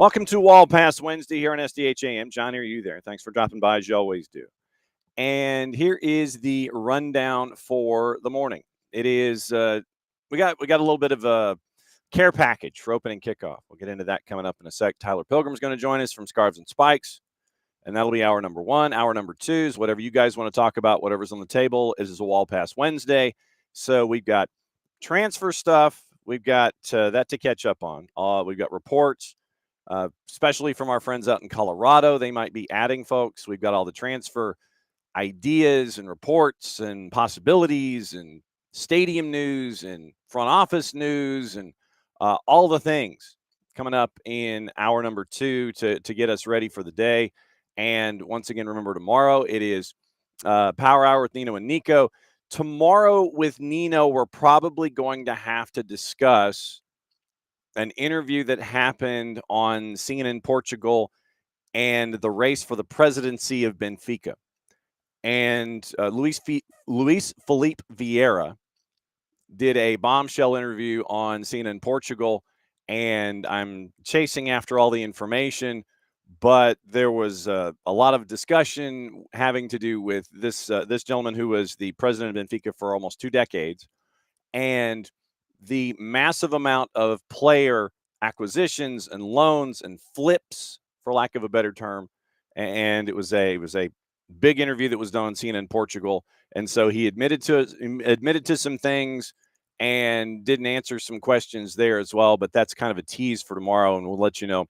Welcome to Wall Pass Wednesday here on SDH AM. John, are you there? Thanks for dropping by as you always do. And here is the rundown for the morning. It is we got a little bit of a care package for opening kickoff. We'll get into that coming up in a sec. Tyler Pilgrim is going to join us from Scarves and Spikes, and that'll be hour number one. Hour number two is whatever you guys want to talk about, whatever's on the table. It is a Wall Pass Wednesday, so we've got transfer stuff. We've got that to catch up on. We've got reports. Especially from our friends out in Colorado. They might be adding folks. We've got all the transfer ideas and reports and possibilities and stadium news and front office news and all the things coming up in hour number two to get us ready for the day. And once again, remember, tomorrow it is Power Hour with Nino and Nico. Tomorrow with Nino, we're probably going to have to discuss an interview that happened on CNN Portugal and the race for the presidency of Benfica. And Luis Felipe Vieira did a bombshell interview on CNN Portugal, and I'm chasing after all the information, but there was a lot of discussion having to do with this gentleman who was the president of Benfica for almost 2 decades, and the massive amount of player acquisitions and loans and flips, for lack of a better term. And it was a big interview that was done on CNN in Portugal. And so he admitted to some things and didn't answer some questions there as well. But that's kind of a tease for tomorrow, and we'll let you know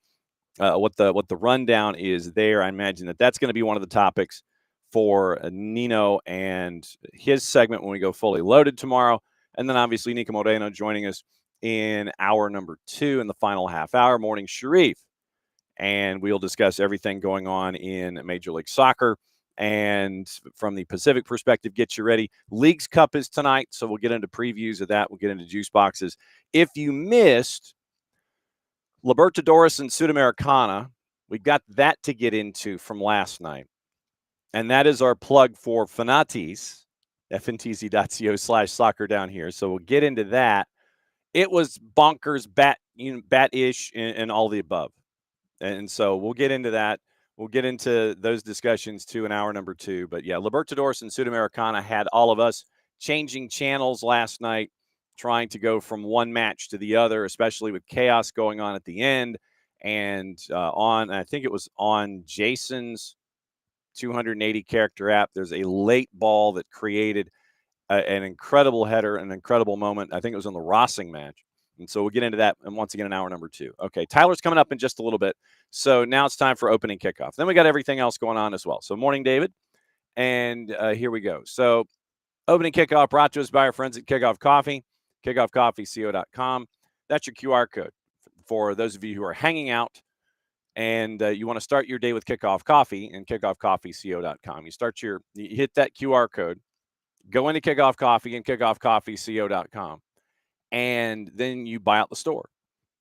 what the rundown is there. I imagine that's going to be one of the topics for Nino and his segment when we go fully loaded tomorrow. And then obviously Nico Moreno joining us in hour number 2 in the final half hour, Morning Sharif. And we'll discuss everything going on in Major League Soccer. And from the Pacific perspective, get you ready. Leagues Cup is tonight, so we'll get into previews of that. We'll get into juice boxes. If you missed Libertadores and Sudamericana, we've got that to get into from last night. And that is our plug for Fanatis. fntz.co/soccer down here. So we'll get into that. It was bonkers, bat-ish, and all the above. And so we'll get into that. We'll get into those discussions too in hour number 2. But yeah, Libertadores and Sudamericana had all of us changing channels last night, trying to go from one match to the other, especially with chaos going on at the end. And I think it was on Jason's 280 character app, there's a late ball that created an incredible header, an incredible moment. I think it was in the Rossing match. And so we'll get into that, and once again in hour number 2. Okay, Tyler's coming up in just a little bit. So now it's time for opening kickoff. Then we got everything else going on as well. So morning, David. And here we go. So opening kickoff brought to us by our friends at Kickoff Coffee, kickoffcoffeeco.com. That's your QR code for those of you who are hanging out and you want to start your day with Kickoff Coffee and kickoffcoffeeco.com. You hit that QR code, go into Kickoff Coffee and kickoffcoffeeco.com, and then you buy out the store.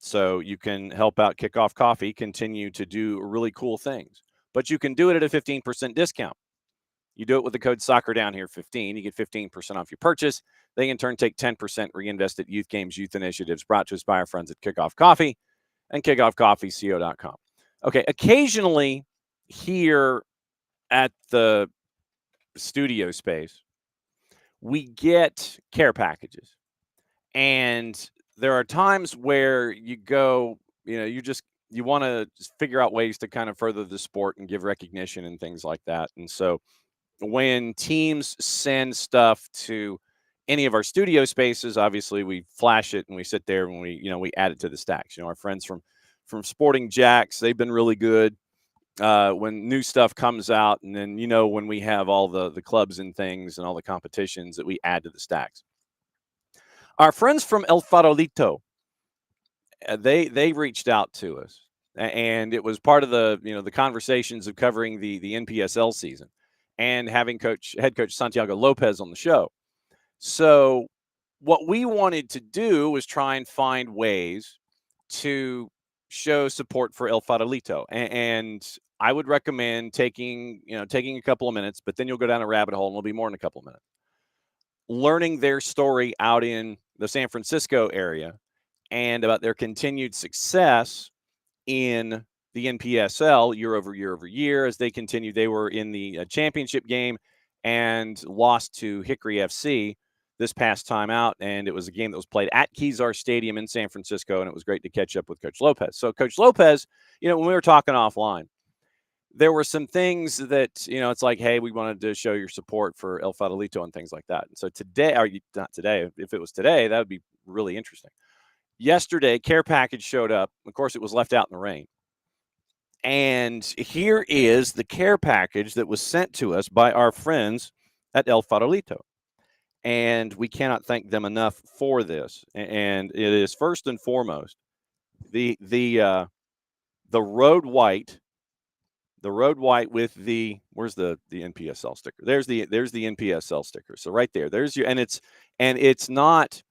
So you can help out Kickoff Coffee continue to do really cool things. But you can do it at a 15% discount. You do it with the code SoccerDownHere15. You get 15% off your purchase. They in turn take 10% reinvest at youth games, youth initiatives, brought to us by our friends at Kickoff Coffee and kickoffcoffeeco.com. Okay, occasionally here at the studio space, we get care packages. And there are times where you go, you want to figure out ways to kind of further the sport and give recognition and things like that. And so when teams send stuff to any of our studio spaces, obviously we flash it and we sit there and we add it to the stacks. Our friends from Sporting Jacks, they've been really good when new stuff comes out. And then, when we have all the clubs and things and all the competitions that we add to the stacks. Our friends from El Farolito, they reached out to us, and it was part of the conversations of covering the NPSL season and having head coach Santiago Lopez on the show. So what we wanted to do was try and find ways to show support for El Farolito. And I would recommend taking a couple of minutes, but then you'll go down a rabbit hole and it'll be more than a couple of minutes, learning their story out in the San Francisco area and about their continued success in the NPSL year over year over year as they continued. They were in the championship game and lost to Hickory FC this past time out, and it was a game that was played at Kezar Stadium in San Francisco, and it was great to catch up with Coach Lopez. So Coach Lopez, when we were talking offline, there were some things that, it's like, hey, we wanted to show your support for El Fadelito and things like that. And so today, or not today, if it was today, that would be really interesting. Yesterday, care package showed up. Of course, it was left out in the rain. And here is the care package that was sent to us by our friends at El Farolito. And we cannot thank them enough for this. And it is first and foremost the road white, with the, where's the NPSL sticker? There's the NPSL sticker. So right there, there's your, and it's not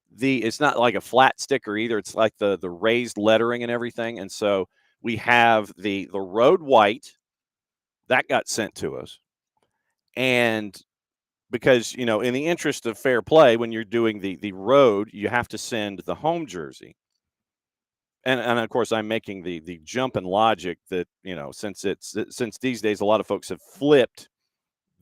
like a flat sticker either. It's like the raised lettering and everything. And so we have the road white that got sent to us. And because, in the interest of fair play, when you're doing the road, you have to send the home jersey. And of course, I'm making the jump in logic that, since these days, a lot of folks have flipped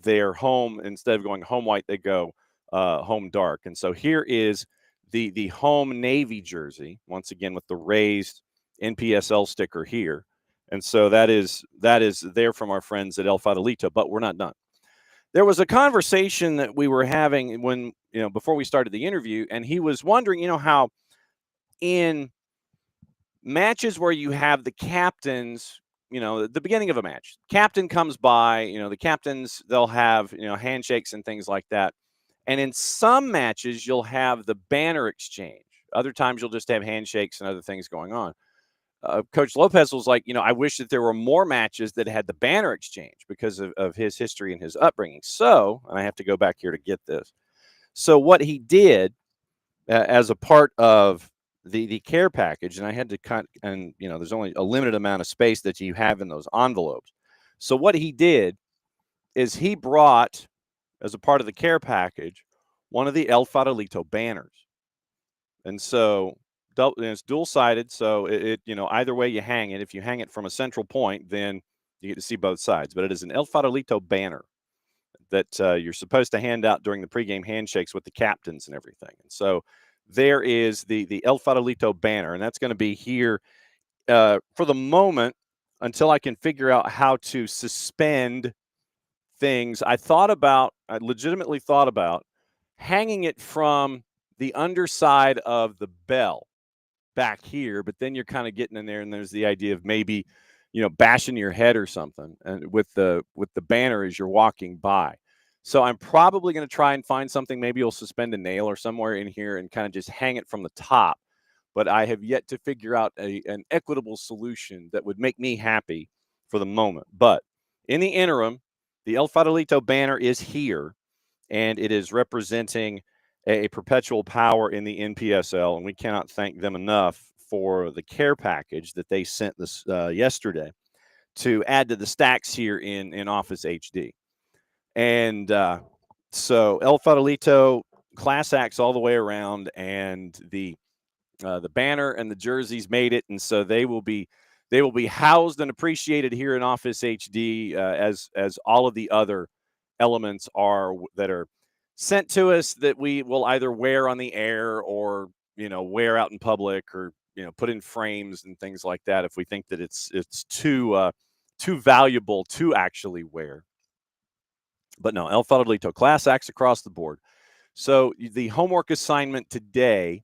their home. Instead of going home white, they go home dark. And so here is the home navy jersey, once again, with the raised NPSL sticker here. And so that is there from our friends at El Fadelito, but we're not done. There was a conversation that we were having when, before we started the interview, and he was wondering, how in matches where you have the captains, at the beginning of a match, captain comes by, the captains, they'll have, handshakes and things like that. And in some matches, you'll have the banner exchange. Other times, you'll just have handshakes and other things going on. Coach Lopez was like, I wish that there were more matches that had the banner exchange because of his history and his upbringing. So, and I have to go back here to get this. So what he did as a part of the care package, and I had to cut, and there's only a limited amount of space that you have in those envelopes. So what he did is he brought, as a part of the care package, one of the El Farolito banners. And so it's dual-sided, so it either way you hang it. If you hang it from a central point, then you get to see both sides. But it is an El Farolito banner that you're supposed to hand out during the pregame handshakes with the captains and everything. And so there is the El Farolito banner, and that's going to be here for the moment until I can figure out how to suspend things. I legitimately thought about hanging it from the underside of the bell back here, but then you're kind of getting in there, and there's the idea of maybe, bashing your head or something, and with the banner as you're walking by. So I'm probably going to try and find something. Maybe you'll suspend a nail or somewhere in here and kind of just hang it from the top. But I have yet to figure out an equitable solution that would make me happy for the moment. But in the interim, the El Farolito banner is here, and it is representing a perpetual power in the NPSL, and we cannot thank them enough for the care package that they sent this yesterday to add to the stacks here in Office HD. And so El Farolito class acts all the way around, and the banner and the jerseys made it, and so they will be housed and appreciated here in Office HD as all of the other elements are that are sent to us that we will either wear on the air or wear out in public, or put in frames and things like that if we think that it's too valuable to actually wear. But no, El Farolito class acts across the board. So the homework assignment today,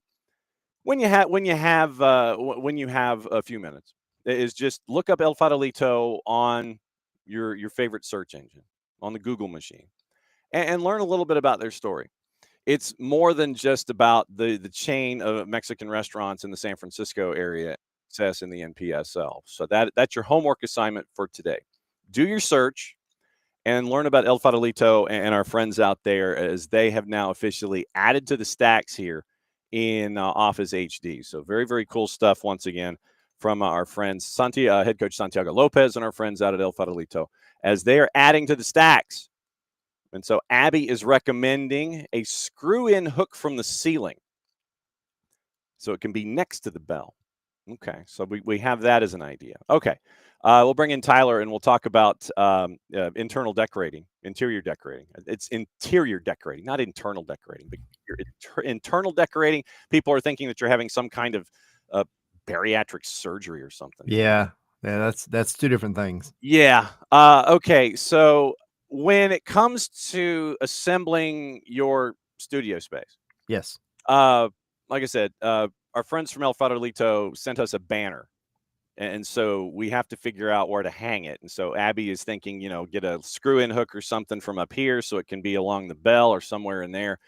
when you have a few minutes, is just look up El Farolito on your favorite search engine on the Google machine, and learn a little bit about their story. It's more than just about the chain of Mexican restaurants in the San Francisco area success in the NPSL. So that's your homework assignment for today. Do your search and learn about El Farolito and our friends out there, as they have now officially added to the stacks here in Office HD. So very, very cool stuff once again from our friends, head coach Santiago Lopez, and our friends out at El Farolito, as they are adding to the stacks. And so Abby is recommending a screw-in hook from the ceiling, so it can be next to the bell. Okay, so we have that as an idea. Okay, we'll bring in Tyler and we'll talk about internal decorating, interior decorating. It's interior decorating, not internal decorating. But your internal decorating, people are thinking that you're having some kind of uh, bariatric surgery or something. Yeah. Yeah, that's two different things. Yeah. Okay. So when it comes to assembling your studio space, Yes. uh, like I said, our friends from El Farolito sent us a banner. And so we have to figure out where to hang it. And so Abby is thinking, get a screw in hook or something from up here so it can be along the bell or somewhere in there.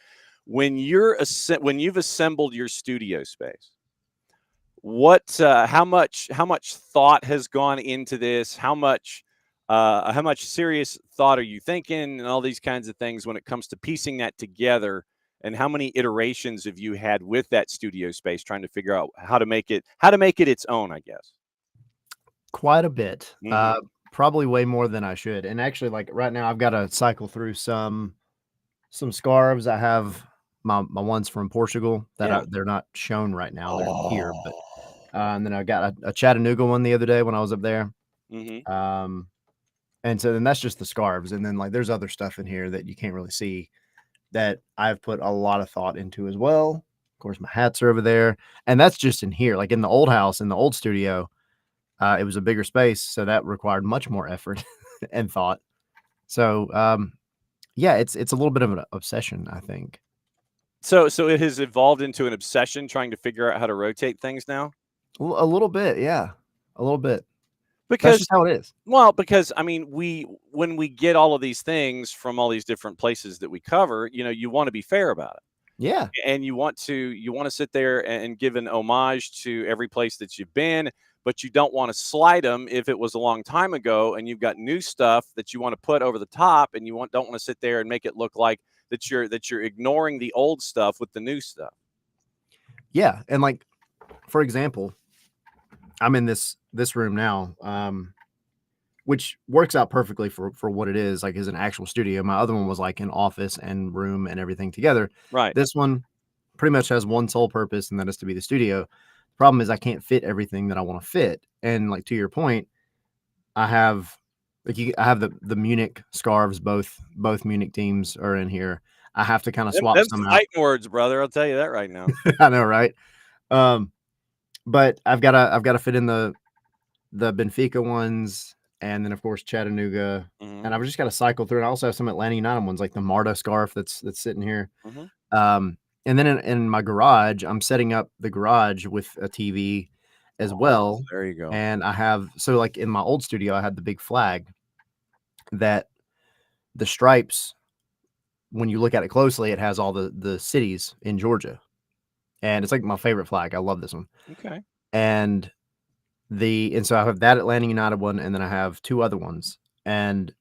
When you've assembled your studio space, how much thought has gone into this? How much serious thought are you thinking, and all these kinds of things when it comes to piecing that together? And how many iterations have you had with that studio space trying to figure out how to make it its own, I guess? Quite a bit. Hmm. Probably way more than I should. And actually, like right now, I've got to cycle through some scarves. I have my ones from Portugal that Yeah. they're not shown right now. They're here, but Oh. and then I got a Chattanooga one the other day when I was up there. Hmm. Um, and so then that's just the scarves, and then like there's other stuff in here that you can't really see that I've put a lot of thought into as well. Of course, my hats are over there, and that's just in here. Like in the old house, in the old studio, it was a bigger space, so that required much more effort and thought. So, yeah, it's a little bit of an obsession, I think. So it has evolved into an obsession trying to figure out how to rotate things now? A little bit, yeah, a little bit. That's Because just how it is. because I mean, when we get all of these things from all these different places that we cover, you want to be fair about it. Yeah, And you want to sit there and give an homage to every place that you've been, but you don't want to slight them if it was a long time ago and you've got new stuff that you want to put over the top, and don't want to sit there and make it look like that you're ignoring the old stuff with the new stuff. yeah, and like for example, I'm in this room now, which works out perfectly for what it is, like, as an actual studio. My other one was, like, an office and room and everything together. Right. This one pretty much has one sole purpose, and that is to be the studio. Problem is I can't fit everything that I wanna fit, and, like, to your point, I have I have the Munich scarves, both Munich teams are in here. I have to kinda swap Them's some out. fighting words, brother. I'll tell you that right now. I know, right? Um, but I've gotta fit in the Benfica ones, and then, of course, Chattanooga, Hmm. and I've just gotta cycle through, and I also have some Atlanta United ones, like the Marta scarf that's sitting here. Hmm. Um, and then in my garage, I'm setting up the garage with a TV as Oh, well, there you go. and I have so, like, in my old studio, I had the big flag that the stripes, when you look at it closely, it has all the cities in Georgia, and it's, like, my favorite flag. I love this one, Okay. and so I have that Atlanta United one, and then I have 2 other ones, and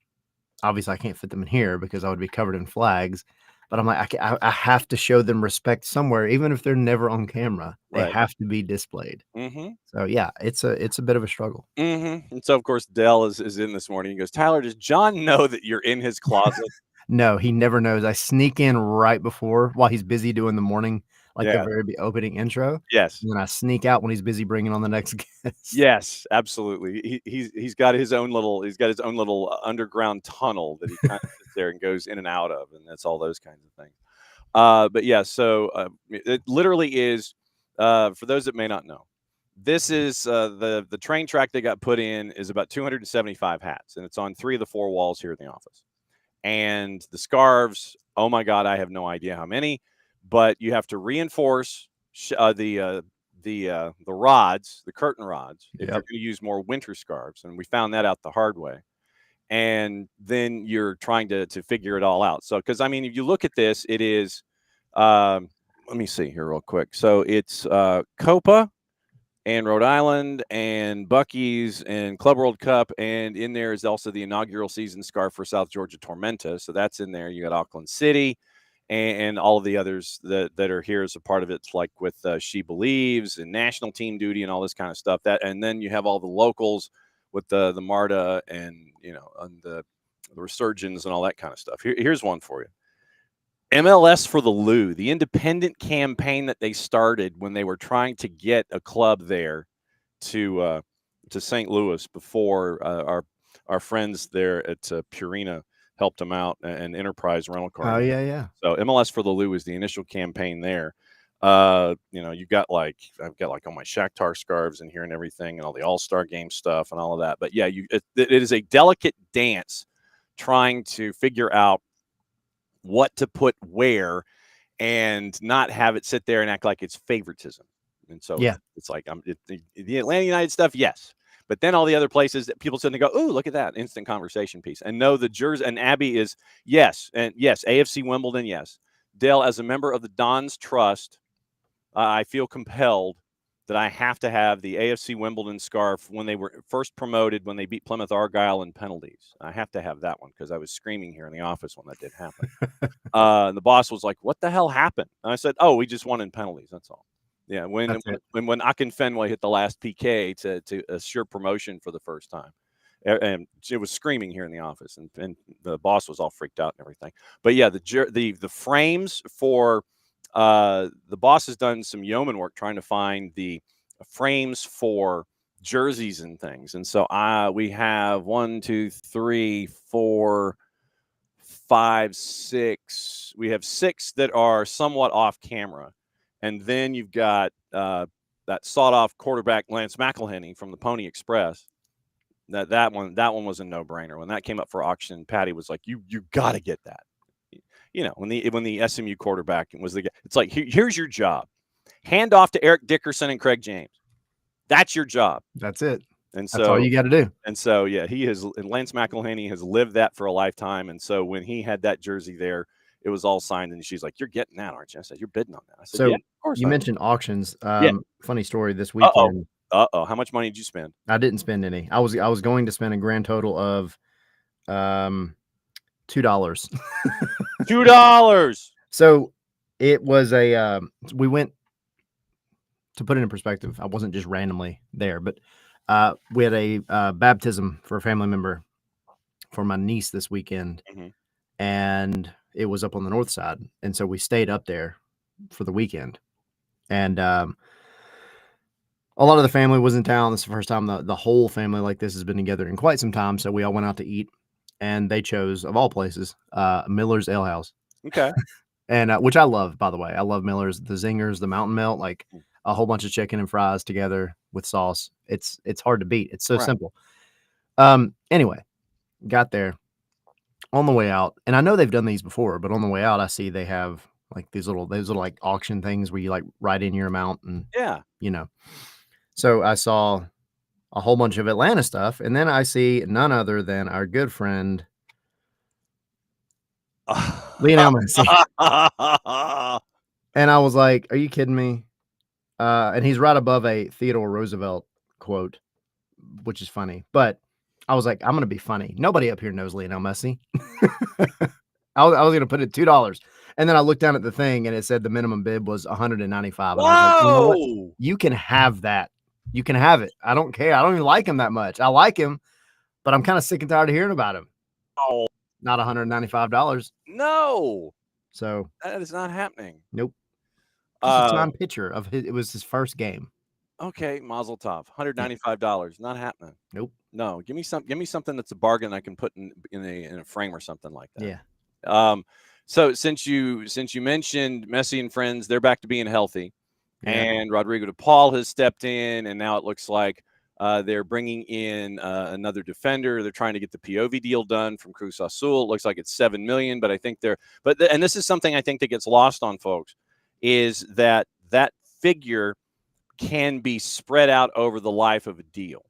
obviously I can't fit them in here because I would be covered in flags, but I'm like, I have to show them respect somewhere, even if they're never on camera. They Right. have to be displayed. Hmm. So, yeah, it's a bit of a struggle. And so, of course, Dell is in this morning. He goes, Tyler, does John know that you're in his closet? No, he never knows. I sneak in right before while he's busy doing the morning, like the Yeah. very opening intro, Yes. and then I sneak out when he's busy bringing on the next guest. Yes, absolutely. He's got his own little underground tunnel that he kind of sits there and goes in and out of, and that's all those kinds of things. But yeah, so it literally is. For those that may not know, this is the train track that got put in is about 275 hats, and it's on 3 of the 4 walls here in the office. And the scarves, oh my God, I have no idea how many, but you have to reinforce the rods, the curtain rods, if you're Yep. going to use more winter scarves, and we found that out the hard way. And then you're trying to figure it all out. So, because I mean, if you look at this, it is. Um, Let me see here real quick. So it's Copa and Rhode Island and Bucky's and Club World Cup, and in there is also the inaugural season scarf for South Georgia Tormenta. So that's in there. You got Auckland City and all of the others that are here as a part of it, like with She Believes and national team duty and all this kind of stuff. And then you have all the locals with the Marta and and the Resurgence and all that kind of stuff. Here's one for you. MLS for the Lou, the independent campaign that they started when they were trying to get a club there. to St. Louis before our friends there at Purina helped him out, and Enterprise Rental Car. Oh yeah. So MLS for the Lou was the initial campaign there. You've got I've got all my Shakhtar scarves in here and everything, and all the All-Star Game stuff and all of that. But yeah, it is a delicate dance trying to figure out what to put where and not have it sit there and act like it's favoritism. And so Yeah. it's like the Atlanta United stuff, yes. But then all the other places that people sit and go, "Ooh, look at that instant conversation piece." And no, the Jersey and Abby is yes, and yes, AFC Wimbledon, yes. Dale, as a member of the Don's Trust, I feel compelled that I have to have the AFC Wimbledon scarf when they were first promoted, when they beat Plymouth Argyle in penalties. I have to have that one because I was screaming here in the office when that did happen. And the boss was like, "What the hell happened?" And I said, "Oh, we just won in penalties. That's all." Yeah, when Akinfenway hit the last PK to assure promotion for the first time, and it was screaming here in the office, and the boss was all freaked out and everything. But yeah, the frames for the boss has done some yeoman work trying to find the frames for jerseys and things, and so we have 1, 2, 3, 4, 5, 6. We have 6 that are somewhat off camera, and then you've got that sawed-off quarterback Lance McElhenney from the Pony Express. That one was a no-brainer when that came up for auction. Patty was like, "You got to get that." When the SMU quarterback was the guy, it's like, here's your job: hand off to Eric Dickerson and Craig James. That's your job. That's it. And that's all you got to do. And so, yeah, and Lance McElhenney has lived that for a lifetime. And so when he had that jersey there, it was all signed. And she's like, "You're getting that, aren't you?" I said, "You're bidding on that." I said, so "Yeah, of course." You mentioned auctions. Yeah. Funny story this weekend. How much money did you spend? I didn't spend any. I was going to spend a grand total of $2. $2. So it was we went, to put it in perspective, I wasn't just randomly there, but we had a baptism for a family member for my niece this weekend, and it was up on the north side, and so we stayed up there for the weekend, and a lot of the family was in town. This is the first time the whole family like this has been together in quite some time, so we all went out to eat, and they chose, of all places, Miller's Ale House. Okay. And which I love, by the way. I love Miller's, the Zingers, the Mountain Melt, like a whole bunch of chicken and fries together with sauce. It's hard to beat. It's so simple. Anyway, got there on the way out, and I know they've done these before, but on the way out, I see they have like those little like auction things where you like write in your amount, and so I saw a whole bunch of Atlanta stuff, and then I see none other than our good friend Lionel Messi. And I was like, "Are you kidding me?" And he's right above a Theodore Roosevelt quote, which is funny. But I was like, "I'm going to be funny. Nobody up here knows Lionel Messi." I was going to put it $2. And then I looked down at the thing, and it said the minimum bid was $195. And I was like, "You know what? You can have that. You can have it. I don't care. I don't even like him that much. I like him, but I'm kind of sick and tired of hearing about him." Oh, not $195. No. So that is not happening. Nope. Just a signed picture of it was his first game. Okay, Mazel Tov. $195. Not happening. Nope. No, give me something that's a bargain I can put in a frame or something like that. Yeah. So since you mentioned Messi and friends, they're back to being healthy, and Rodrigo de Paul has stepped in, and now it looks like they're bringing in another defender. They're trying to get the POV deal done from Cruz Azul. It looks like it's $7 million, but I think and this is something I think that gets lost on folks, is that figure can be spread out over the life of a deal.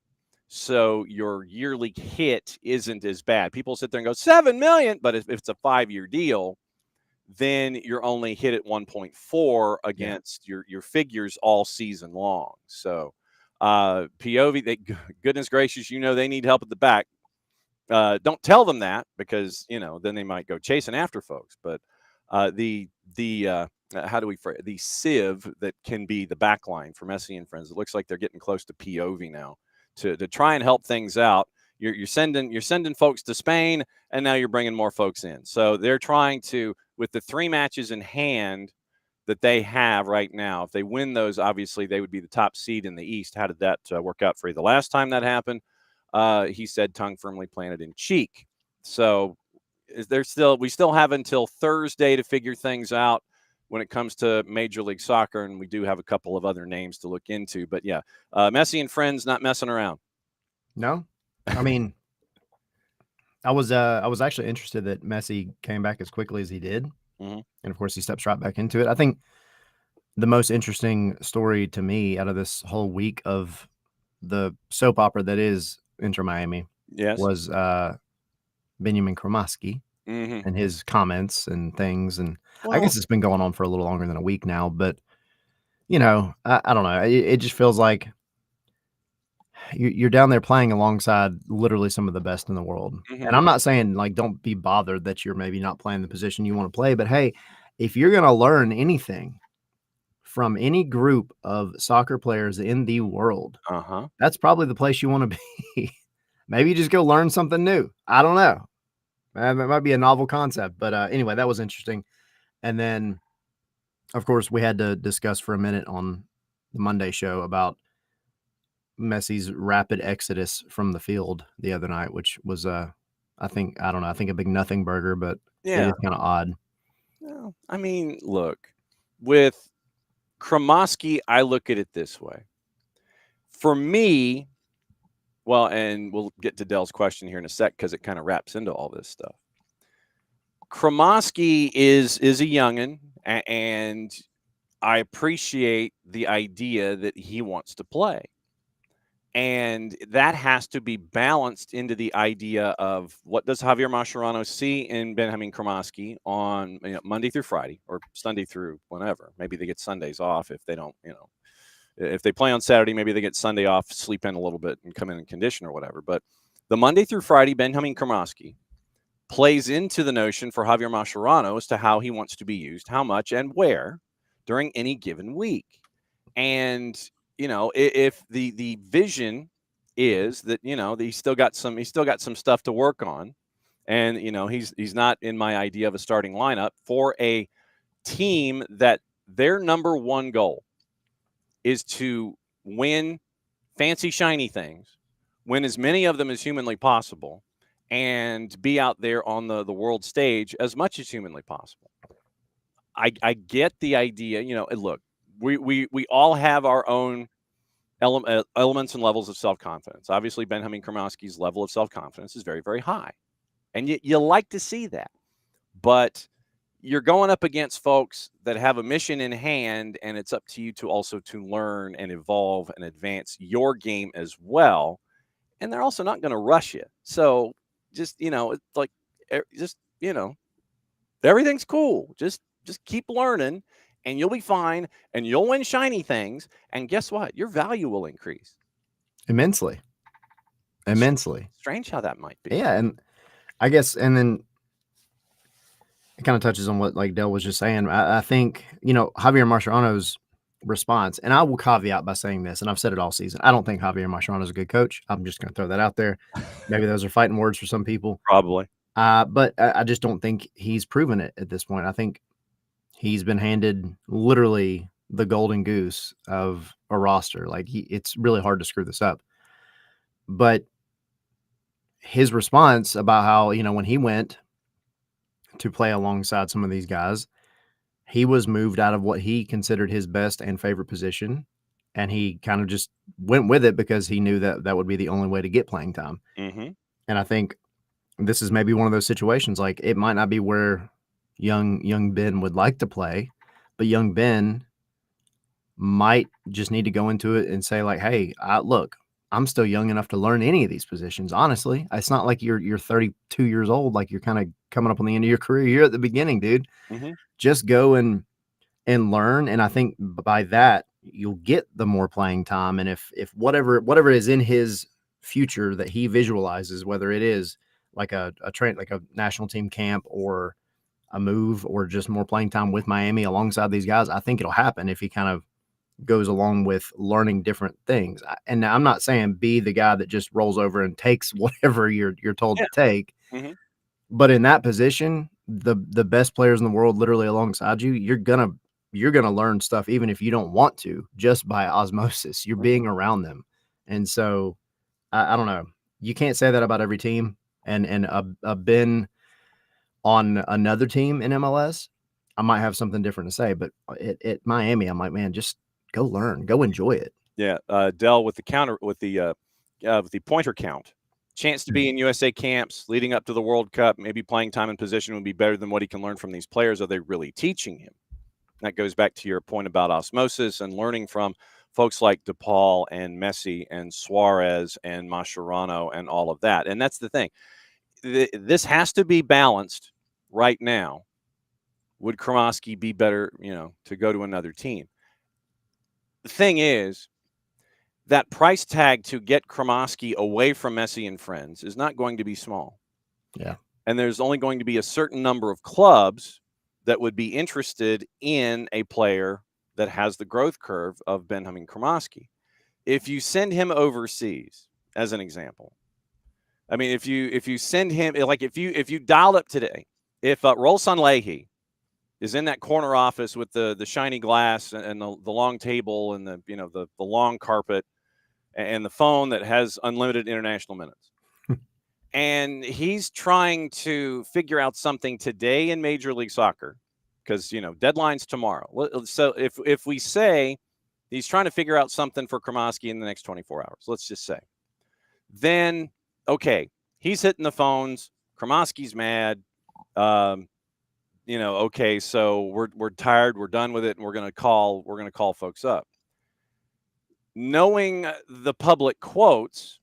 So your yearly hit isn't as bad. People sit there and go, $7 million, but if it's a 5-year deal, then you're only hit at 1.4 against your figures all season long. So POV, goodness gracious, they need help at the back. Don't tell them that, because then they might go chasing after folks. But how do we phrase the sieve that can be the back line for Messi and friends? It looks like they're getting close to POV now to try and help things out. You're sending folks to Spain, and now you're bringing more folks in. So they're trying to, with the 3 matches in hand, that they have right now, if they win those, obviously they would be the top seed in the East. How did that work out for you? The last time that happened, he said tongue firmly planted in cheek. So we still have until Thursday to figure things out when it comes to Major League Soccer, and we do have a couple of other names to look into. But yeah, Messi and friends not messing around. No, I mean, I was actually interested that Messi came back as quickly as he did, Mm-hmm. and of course he steps right back into it. I think the most interesting story to me out of this whole week of the soap opera that is Inter Miami Yes. was Benjamin Kromaski Mm-hmm. and his comments and things, and I Well, guess it's been going on for a little longer than a week now, but I don't know. It just feels like you're down there playing alongside literally some of the best in the world. mm-hmm. And I'm not saying like don't be bothered that you're maybe not playing the position you want to play, but hey, if you're going to learn anything from any group of soccer players in the world, Uh-huh. that's probably the place you want to be. Maybe you just go learn something new. I don't know. It might be a novel concept, but anyway, that was interesting. And then, of course, we had to discuss for a minute on the Monday show about Messi's rapid exodus from the field the other night, which was I think a big nothing burger, but it Yeah. is kind of odd. Well, I mean, look, with Kromoski, I look at it this way. For me, well, and we'll get to Dell's question here in a sec because it kind of wraps into all this stuff. Kromoski is a youngin, and I appreciate the idea that he wants to play. And that has to be balanced into the idea of what does Javier Mascherano see in Benjamin Kromoski on Monday through Friday or Sunday through whenever. Maybe they get Sundays off if they don't, if they play on Saturday, maybe they get Sunday off, sleep in a little bit and come in and condition or whatever. But the Monday through Friday, Benjamin Kromoski plays into the notion for Javier Mascherano as to how he wants to be used, how much and where during any given week. And if the vision is that that he's still got some stuff to work on, and he's not in my idea of a starting lineup for a team that their number one goal is to win fancy shiny things, win as many of them as humanly possible, and be out there on the world stage as much as humanly possible. I get the idea, look, we all have our own elements and levels of self-confidence. Obviously, Benjamin Kromoski's level of self-confidence is very, very high. And you like to see that. But you're going up against folks that have a mission in hand, and it's up to you to also to learn and evolve and advance your game as well. And they're also not going to rush you. So just, it's like, just, everything's cool. Just keep learning and you'll be fine and you'll win shiny things. And guess what? Your value will increase. Immensely. Strange how that might be. Yeah, and I guess, and then it kind of touches on what like Dell was just saying. I think, Javier Mascherano's response, and I will caveat by saying this, and I've said it all season. I don't think Javier Mascherano is a good coach. I'm just going to throw that out there. Maybe those are fighting words for some people. Probably. But I just don't think he's proven it at this point. I think he's been handed literally the golden goose of a roster. Like it's really hard to screw this up. But his response about how, when he went to play alongside some of these guys, he was moved out of what he considered his best and favorite position. And he kind of just went with it because he knew that that would be the only way to get playing time. Mm-hmm. And I think this is maybe one of those situations, like it might not be where young Ben would like to play, but young Ben might just need to go into it and say like, hey, look, I'm still young enough to learn any of these positions. Honestly, it's not like you're 32 years old. Like you're kind of coming up on the end of your career. You're at the beginning, dude. Mm-hmm. Just go and learn. And I think by that you'll get the more playing time. And if whatever is in his future that he visualizes, whether it is like a train, like a national team camp or a move or just more playing time with Miami alongside these guys, I think it'll happen if he kind of goes along with learning different things. And I'm not saying be the guy that just rolls over and takes whatever you're told to take. Mm-hmm. But in that position, the best players in the world literally alongside you, you're gonna you're going to learn stuff even if you don't want to, just by osmosis. You're being around them. And so I don't know. You can't say that about every team. And I've been on another team in MLS. I might have something different to say, but at Miami, I'm like, man, just go learn, go enjoy it. Yeah, Dell with the pointer count. Chance to be in USA camps leading up to the World Cup, maybe playing time and position would be better than what he can learn from these players. Are they really teaching him? That goes back to your point about osmosis and learning from folks like DePaul and Messi and Suarez and Mascherano and all of that. And that's the thing. This has to be balanced right now. Would Kromoski be better, to go to another team? The thing is, that price tag to get Kromoski away from Messi and friends is not going to be small. Yeah. And there's only going to be a certain number of clubs that would be interested in a player that has the growth curve of Benjamin Kromoski. If you send him overseas, as an example, I mean, if you send him, like if you dialed up today, if Rolson Leahy is in that corner office with the shiny glass and the long table and the long carpet and the phone that has unlimited international minutes. And he's trying to figure out something today in Major League Soccer because, deadline's tomorrow. So if we say he's trying to figure out something for Kromoski in the next 24 hours, let's just say, then, okay, he's hitting the phones. Kromoski's mad. Okay, so we're tired. We're done with it. And we're going to call folks up. Knowing the public quotes,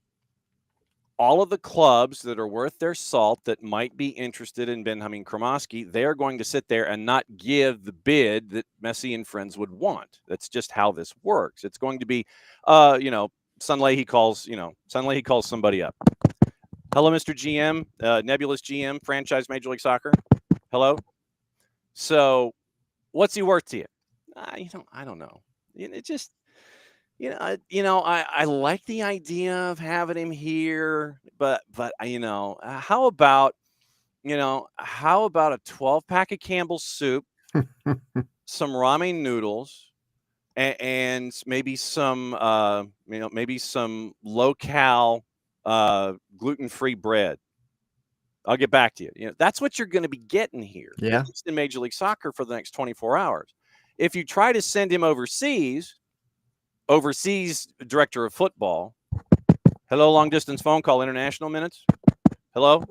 all of the clubs that are worth their salt that might be interested in Benjamin Kromoski, they're going to sit there and not give the bid that Messi and friends would want. That's just how this works. It's going to be, Sunley calls somebody up. Hello, Mr. GM, Nebulous GM, franchise Major League Soccer. Hello. So, what's he worth to you? I don't know. It just. I like the idea of having him here, but how about a 12-pack of Campbell's soup, some ramen noodles, and maybe some low-cal gluten-free bread. I'll get back to you. That's what you're going to be getting here. Yeah. In Major League Soccer for the next 24 hours. If you try to send him overseas director of football. Hello, long distance phone call, international minutes. Hello.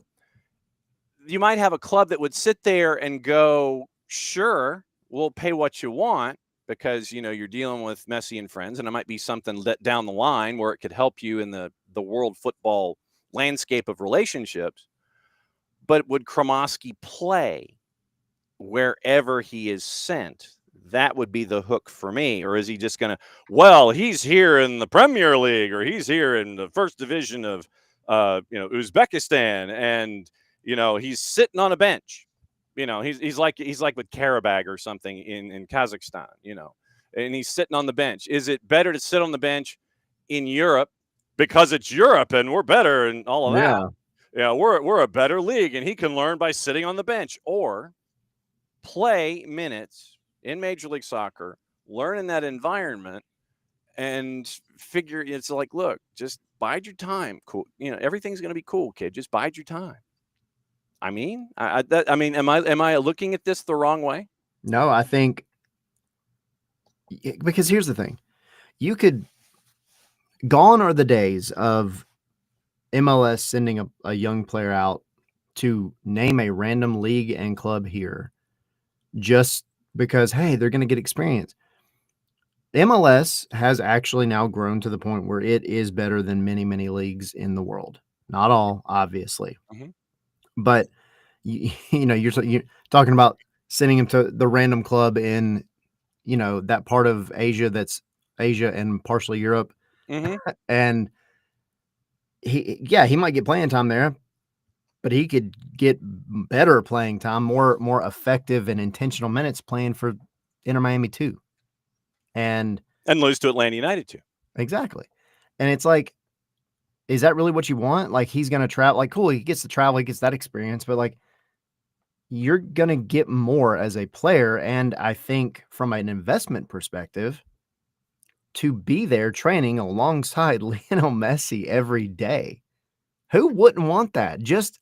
You might have a club that would sit there and go, sure, we'll pay what you want because, you're dealing with Messi and friends. And it might be something down the line where it could help you in the world football landscape of relationships. But would Kromoski play wherever he is sent? That would be the hook for me. Or is he just going to, he's here in the Premier League or he's here in the first division of, Uzbekistan and, he's sitting on a bench. He's like with Karabag or something in Kazakhstan, and he's sitting on the bench. Is it better to sit on the bench in Europe because it's Europe and we're better and all of that? Yeah, we're a better league and he can learn by sitting on the bench or play minutes in Major League Soccer, learn in that environment, and figure it's like, look, just bide your time. Cool, everything's going to be cool, kid. Just bide your time. I mean, am I looking at this the wrong way? No, I think because here's the thing, gone are the days of MLS sending a young player out to name a random league and club here just because, hey, they're going to get experience. MLS has actually now grown to the point where it is better than many, many leagues in the world. Not all, obviously. Mm-hmm. But, you're talking about sending him to the random club in, that part of Asia that's Asia and partially Europe. Mm-hmm. And he might get playing time there, but he could get better playing time, more effective and intentional minutes playing for Inter Miami too. And lose to Atlanta United too. Exactly. And it's like, is that really what you want? Like, he's going to travel, like, cool, he gets to travel, he gets that experience, but like, you're going to get more as a player. And I think from an investment perspective, to be there training alongside Lionel Messi every day, who wouldn't want that? Just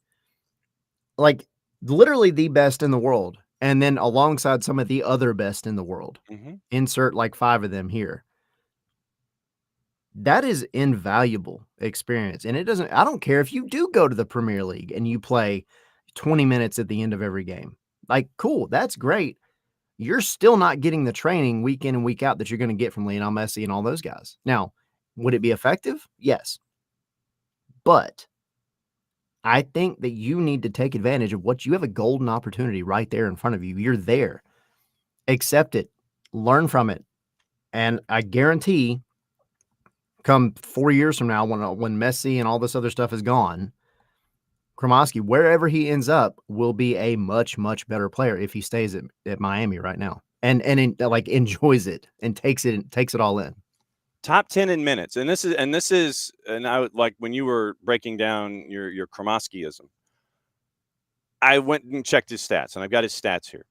like literally the best in the world. And then alongside some of the other best in the world. Mm-hmm. Insert like 5 of them here. That is invaluable experience. And I don't care if you do go to the Premier League and you play 20 minutes at the end of every game. Like, cool, that's great. You're still not getting the training week in and week out that you're going to get from Lionel Messi and all those guys. Now, would it be effective? Yes. But I think that you need to take advantage of what you have a golden opportunity right there in front of you. You're there. Accept it, learn from it. And I guarantee come 4 years from now, when Messi and all this other stuff is gone, Kromoski, wherever he ends up, will be a much, much better player if he stays at Miami right now and like enjoys it and takes it all in. Top 10 in minutes. And I would like when you were breaking down your Kromoskiism, I went and checked his stats, and I've got his stats here.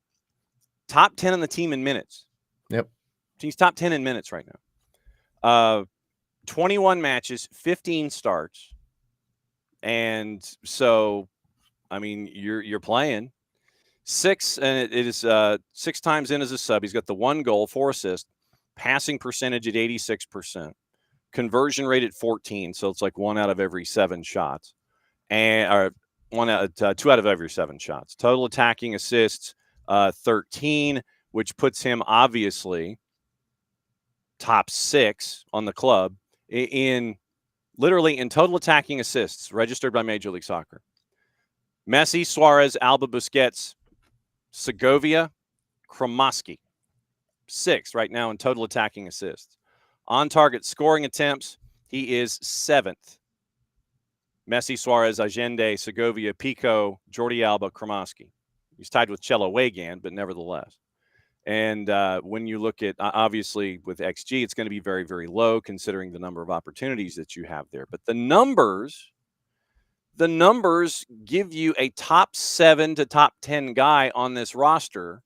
Top 10 on the team in minutes. Yep. He's top 10 in minutes right now. 21 matches, 15 starts. And so, I mean, you're playing 6, and it is 6 times in as a sub. He's got the 1 goal, 4 assists, passing percentage at 86%, conversion rate at 14. So it's like 1 out of every 7 shots, and 2 out of every 7 shots. Total attacking assists, 13, which puts him obviously top 6 on the club in total attacking assists registered by Major League Soccer. Messi, Suarez, Alba, Busquets, Segovia, Kromoski. 6th right now in total attacking assists. On target scoring attempts, he is 7th. Messi, Suarez, Allende, Segovia, Pico, Jordi Alba, Kromoski. He's tied with Chelo Weigand, but nevertheless. And when you look at, obviously, with XG, it's going to be very, very low considering the number of opportunities that you have there. But the numbers give you a top 7 to top 10 guy on this roster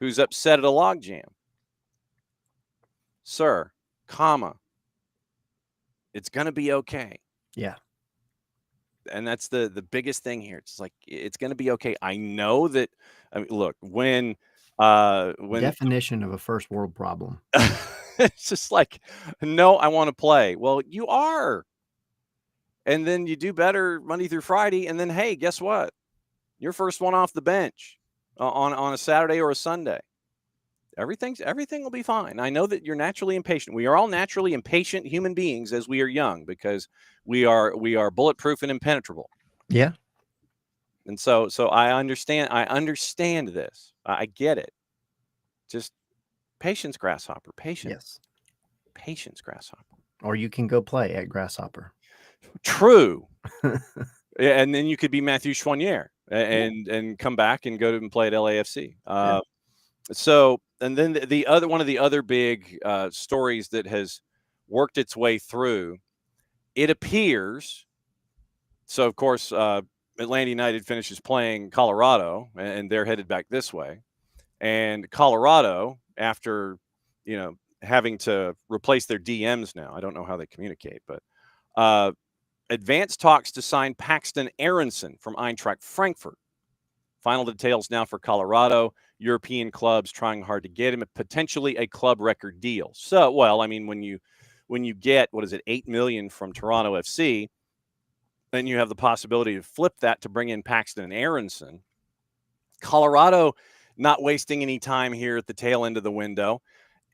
who's upset at a logjam. Sir, it's going to be okay. Yeah. And that's the biggest thing here. It's like, it's going to be okay. I know that. I mean, look, when definition of a first world problem. It's just like, no, I want to play. Well, you are. And then you do better Monday through Friday. And then, hey, guess what? You're first one off the bench on a Saturday or a Sunday. Everything will be fine. I know that you're naturally impatient. We are all naturally impatient human beings as we are young because we are bulletproof and impenetrable. Yeah. And so I understand this. I get it. Just patience, Grasshopper. Patience. Yes. Patience, Grasshopper. Or you can go play at Grasshopper. True. And then you could be Matthew Choinière and come back and go to and play at LAFC. So, and then one of the other big stories that has worked its way through, it appears. So, of course, Atlanta United finishes playing Colorado, and they're headed back this way. And Colorado, after having to replace their DMs now, I don't know how they communicate, but advanced talks to sign Paxton Aronson from Eintracht Frankfurt. Final details now for Colorado. European clubs trying hard to get him, potentially a club record deal. So, well, I mean, when you get, what is it, $8 million from Toronto FC, then you have the possibility to flip that to bring in Paxton Aronson. Colorado not wasting any time here at the tail end of the window.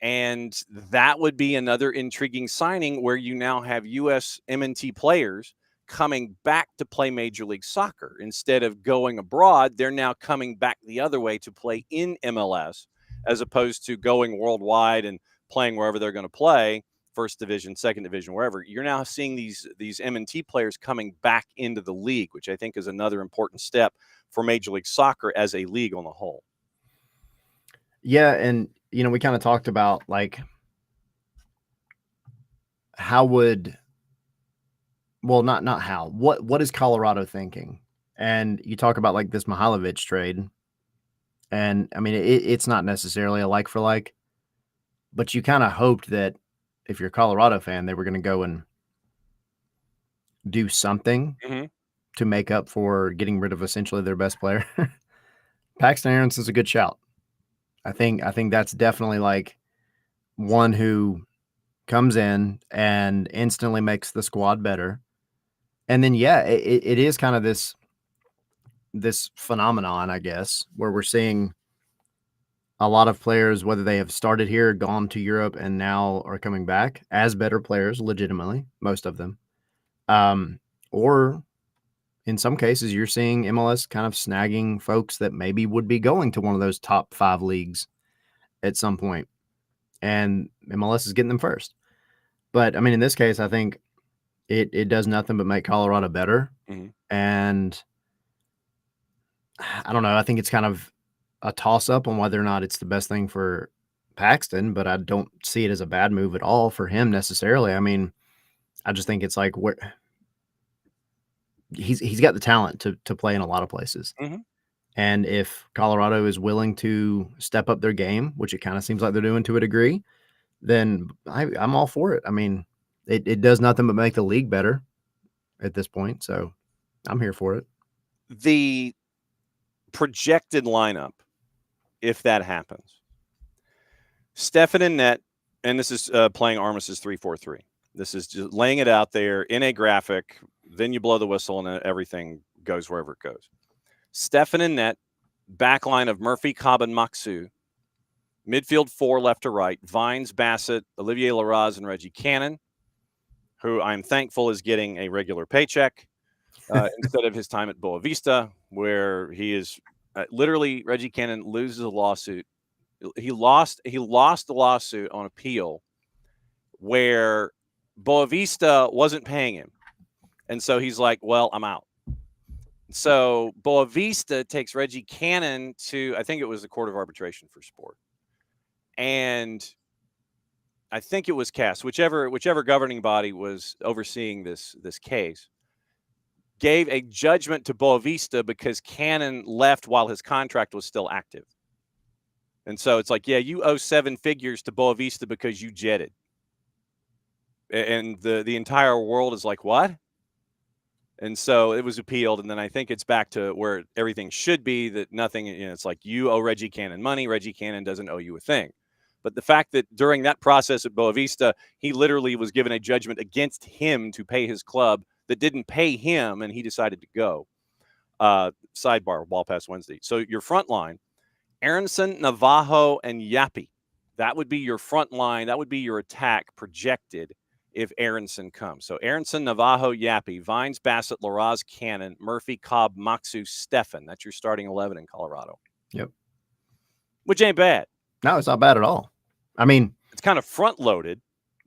And that would be another intriguing signing where you now have U.S. M&T players coming back to play Major League Soccer. Instead of going abroad, they're now coming back the other way to play in MLS, as opposed to going worldwide and playing wherever they're going to play, first division, second division, wherever. You're now seeing these M&T players coming back into the league, which I think is another important step for Major League Soccer as a league on the whole. Yeah, and we kind of talked about like what is Colorado thinking? And you talk about like this Mihailovic trade, and I mean it's not necessarily a like for like, but you kind of hoped that if you're a Colorado fan, they were going to go and do something Mm-hmm. to make up for getting rid of essentially their best player. Paxton Aaronson's a good shout. I think that's definitely like one who comes in and instantly makes the squad better. And then yeah, it is kind of this phenomenon, I guess, where we're seeing a lot of players, whether they have started here, gone to Europe, and now are coming back as better players, legitimately, most of them. Or in some cases, you're seeing MLS kind of snagging folks that maybe would be going to one of those top 5 leagues at some point, and MLS is getting them first. But I mean, in this case, I think it does nothing but make Colorado better. Mm-hmm. And I don't know. I think it's kind of a toss up on whether or not it's the best thing for Paxton, but I don't see it as a bad move at all for him necessarily. I mean, I just think it's like where he's got the talent to play in a lot of places. Mm-hmm. And if Colorado is willing to step up their game, which it kind of seems like they're doing to a degree, then I'm all for it. I mean, it does nothing but make the league better at this point. So I'm here for it. The projected lineup, if that happens, Stefan in net, and this is playing Armis's 3-4-3. This is just laying it out there in a graphic. Then you blow the whistle, and everything goes wherever it goes. Stefan in net, back line of Murphy, Cobb, and Maxu. Midfield 4 left to right. Vines, Bassett, Olivier Larraz, and Reggie Cannon, who I'm thankful is getting a regular paycheck instead of his time at Boa Vista, where he is literally Reggie Cannon loses a lawsuit. He lost the lawsuit on appeal where Boa Vista wasn't paying him. And so he's like, well, I'm out. So Boa Vista takes Reggie Cannon to, I think it was the Court of Arbitration for Sport. And I think it was CAS, whichever governing body was overseeing this case, gave a judgment to Boa Vista because Cannon left while his contract was still active. And so it's like, yeah, you owe 7 figures to Boa Vista because you jetted. And the entire world is like, what? And so it was appealed, and then I think it's back to where everything should be, that nothing, it's like you owe Reggie Cannon money. Reggie Cannon doesn't owe you a thing. But the fact that during that process at Boa Vista, he literally was given a judgment against him to pay his club that didn't pay him, and he decided to go. Sidebar, Ball Pass Wednesday. So your front line, Aronson, Navajo, and Yappy. That would be your front line. That would be your attack projected if Aronson comes. So Aronson, Navajo, Yappy, Vines, Bassett, Larraz, Cannon, Murphy, Cobb, Maxu, Stefan. That's your starting 11 in Colorado. Yep. Which ain't bad. No, it's not bad at all. I mean, it's kind of front loaded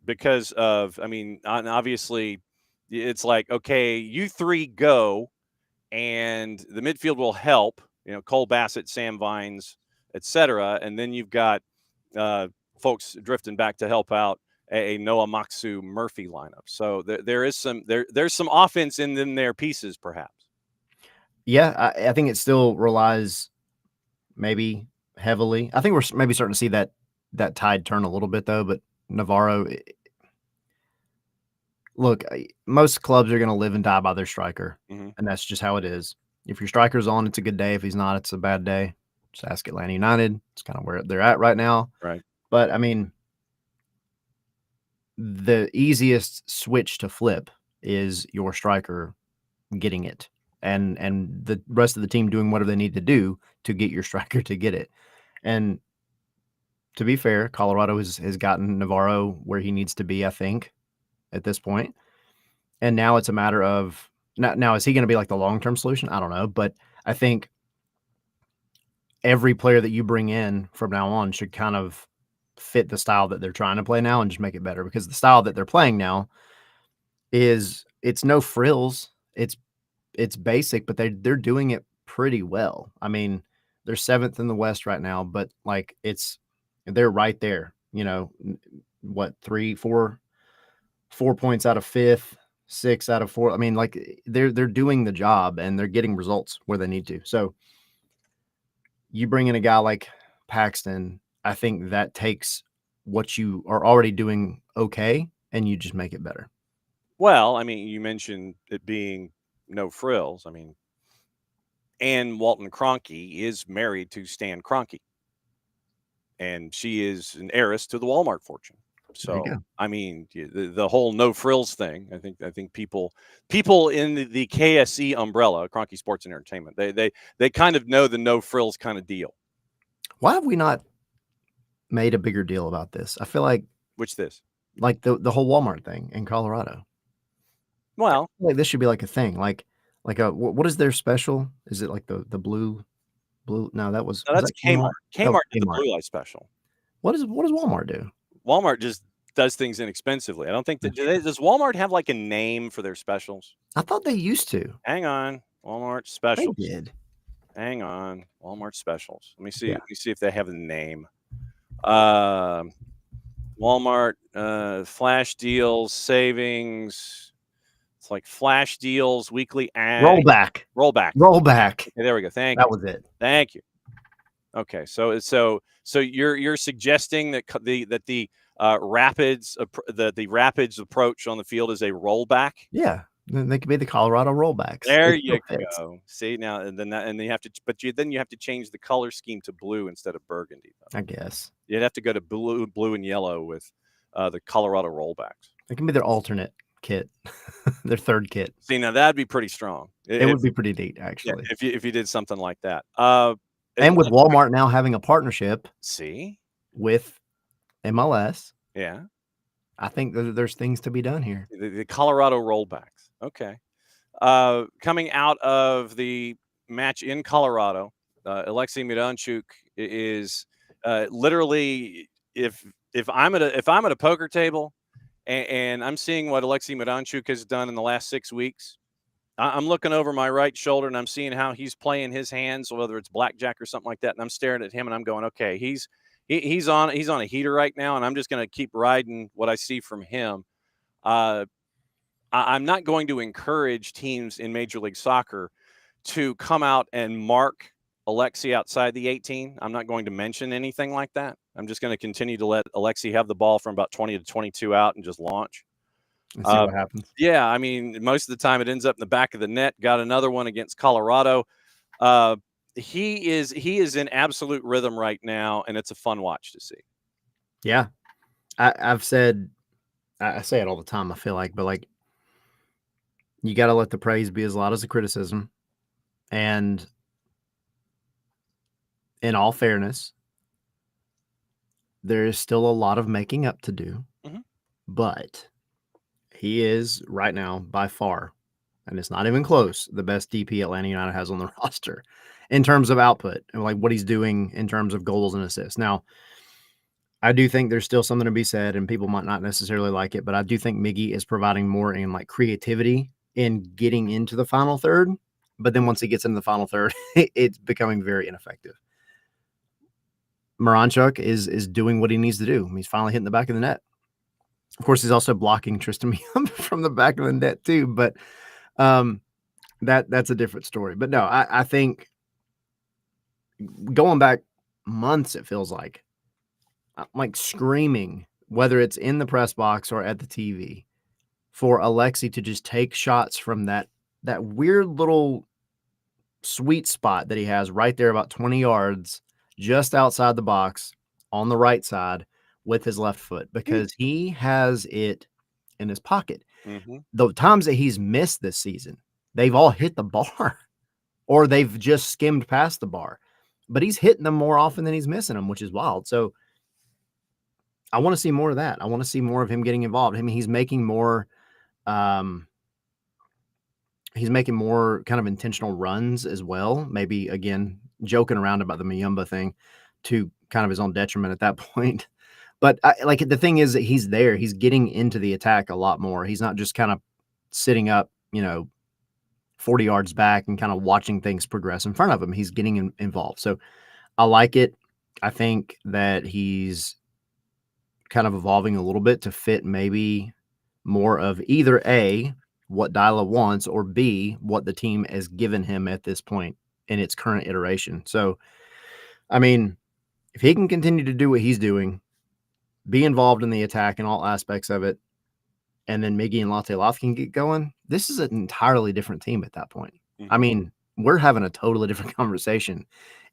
because of, obviously it's like, okay, you 3 go and the midfield will help, Cole Bassett, Sam Vines, etc. And then you've got folks drifting back to help out a Noah Maxu Murphy lineup. So there's some offense in them there pieces, perhaps. Yeah, I think it still relies maybe heavily. I think we're maybe starting to see that tide turn a little bit though. But Navarro, look, most clubs are going to live and die by their striker, and that's just how it is. If your striker's on, it's a good day. If he's not, it's a bad day. Just ask Atlanta United. It's kind of where they're at right now. Right. But I mean, the easiest switch to flip is your striker getting it, and the rest of the team doing whatever they need to do to get your striker to get it. And to be fair, Colorado has gotten Navarro where he needs to be, I think, at this point. And now it's a matter of now is he going to be like the long-term solution? I don't know, but I think every player that you bring in from now on should kind of fit the style that they're trying to play now and just make it better, because the style that they're playing now it's no frills. It's basic, but they're doing it pretty well. I mean, they're 7th in the West right now, but like they're right there, what, 4 points out of 5th, 6 out of 4. I mean, like they're doing the job and they're getting results where they need to. So you bring in a guy like Paxton, I think that takes what you are already doing okay and you just make it better. Well, I mean, you mentioned it being no frills. I mean, Ann Walton Cronky is married to Stan Cronky, and she is an heiress to the Walmart fortune. There you So, go. I mean, the whole no frills thing. I think people in the KSE umbrella, Cronky Sports and Entertainment, they kind of know the no frills kind of deal. Why have we not made a bigger deal about this? I feel like Which this? the whole Walmart thing in Colorado. Well, Like this should be like a thing. Like a what is their special? Is it like the blue? No, no, was that's that Kmart? Kmart. That was Kmart did the Kmart. blue light special. What does Walmart do? Walmart just does things inexpensively. I don't think that does Walmart have like a name for their specials? I thought they used to. Hang on, Walmart They specials. did. Hang on, Walmart specials. Let me see. Yeah. Let me see if they have a name. Uh, Walmart flash deals, savings. It's like flash deals, weekly ad Rollback. rollback. Rollback. Okay, there we go. Thank That you. was it. Thank you. Okay, so you're suggesting that the rapids approach on the field is a rollback? Yeah. Then they could be the Colorado rollbacks. There It you still fits. go. See now, and then you have to, then you have to change the color scheme to blue instead of burgundy. Though. I guess. You'd have to go to blue and yellow with the Colorado rollbacks. It can be their alternate kit, their third kit. See now, that'd be pretty strong. It would be pretty neat, actually. If you did something like that. And with Walmart now having a partnership see with MLS, yeah, I think there's things to be done here. the Colorado rollbacks. Okay. Coming out of the match in Colorado, Alexei Miranchuk is literally if I'm at a poker table and I'm seeing what Alexei Miranchuk has done in the last 6 weeks, I'm looking over my right shoulder and I'm seeing how he's playing his hands, whether it's blackjack or something like that, and I'm staring at him and I'm going, okay, he's on a heater right now, and I'm just going to keep riding what I see from him. I'm not going to encourage teams in Major League Soccer to come out and mark Alexei outside the 18. I'm not going to mention anything like that. I'm just going to continue to let Alexei have the ball from about 20 to 22 out and just launch. And see what happens. Yeah, I mean, most of the time it ends up in the back of the net. Got another one against Colorado. He is in absolute rhythm right now, and it's a fun watch to see. Yeah. I say it all the time, I feel like, but like you got to let the praise be as loud as the criticism. And in all fairness, there is still a lot of making up to do, but he is right now by far, and it's not even close, the best DP Atlanta United has on the roster in terms of output and like what he's doing in terms of goals and assists. Now, I do think there's still something to be said, and people might not necessarily like it, but I do think Miggy is providing more in like creativity in getting into the final third. But then once he gets into the final third, it's becoming very ineffective. Miranchuk is doing what he needs to do. He's finally hitting the back of the net. Of course, he's also blocking Tristan Meehan from the back of the net too, but that's a different story. But no, I think going back months, it feels like I'm like screaming, whether it's in the press box or at the TV, for Alexei to just take shots from that weird little sweet spot that he has right there about 20 yards just outside the box on the right side with his left foot, because he has it in his pocket. The times that he's missed this season, they've all hit the bar or they've just skimmed past the bar, but he's hitting them more often than he's missing them, which is wild. So I want to see more of that. I want to see more of him getting involved. I mean, he's making more kind of intentional runs as well. Maybe again, joking around about the Muyumba thing to kind of his own detriment at that point. But like the thing is that he's there. He's getting into the attack a lot more. He's not just kind of sitting up, 40 yards back and kind of watching things progress in front of him. He's getting involved. So I like it. I think that he's kind of evolving a little bit to fit maybe more of either A, what Dyla wants, or B, what the team has given him at this point in its current iteration. So, I mean, if he can continue to do what he's doing, be involved in the attack and all aspects of it, and then Miggy and Latte Loth can get going, this is an entirely different team at that point. Mhm. I mean, we're having a totally different conversation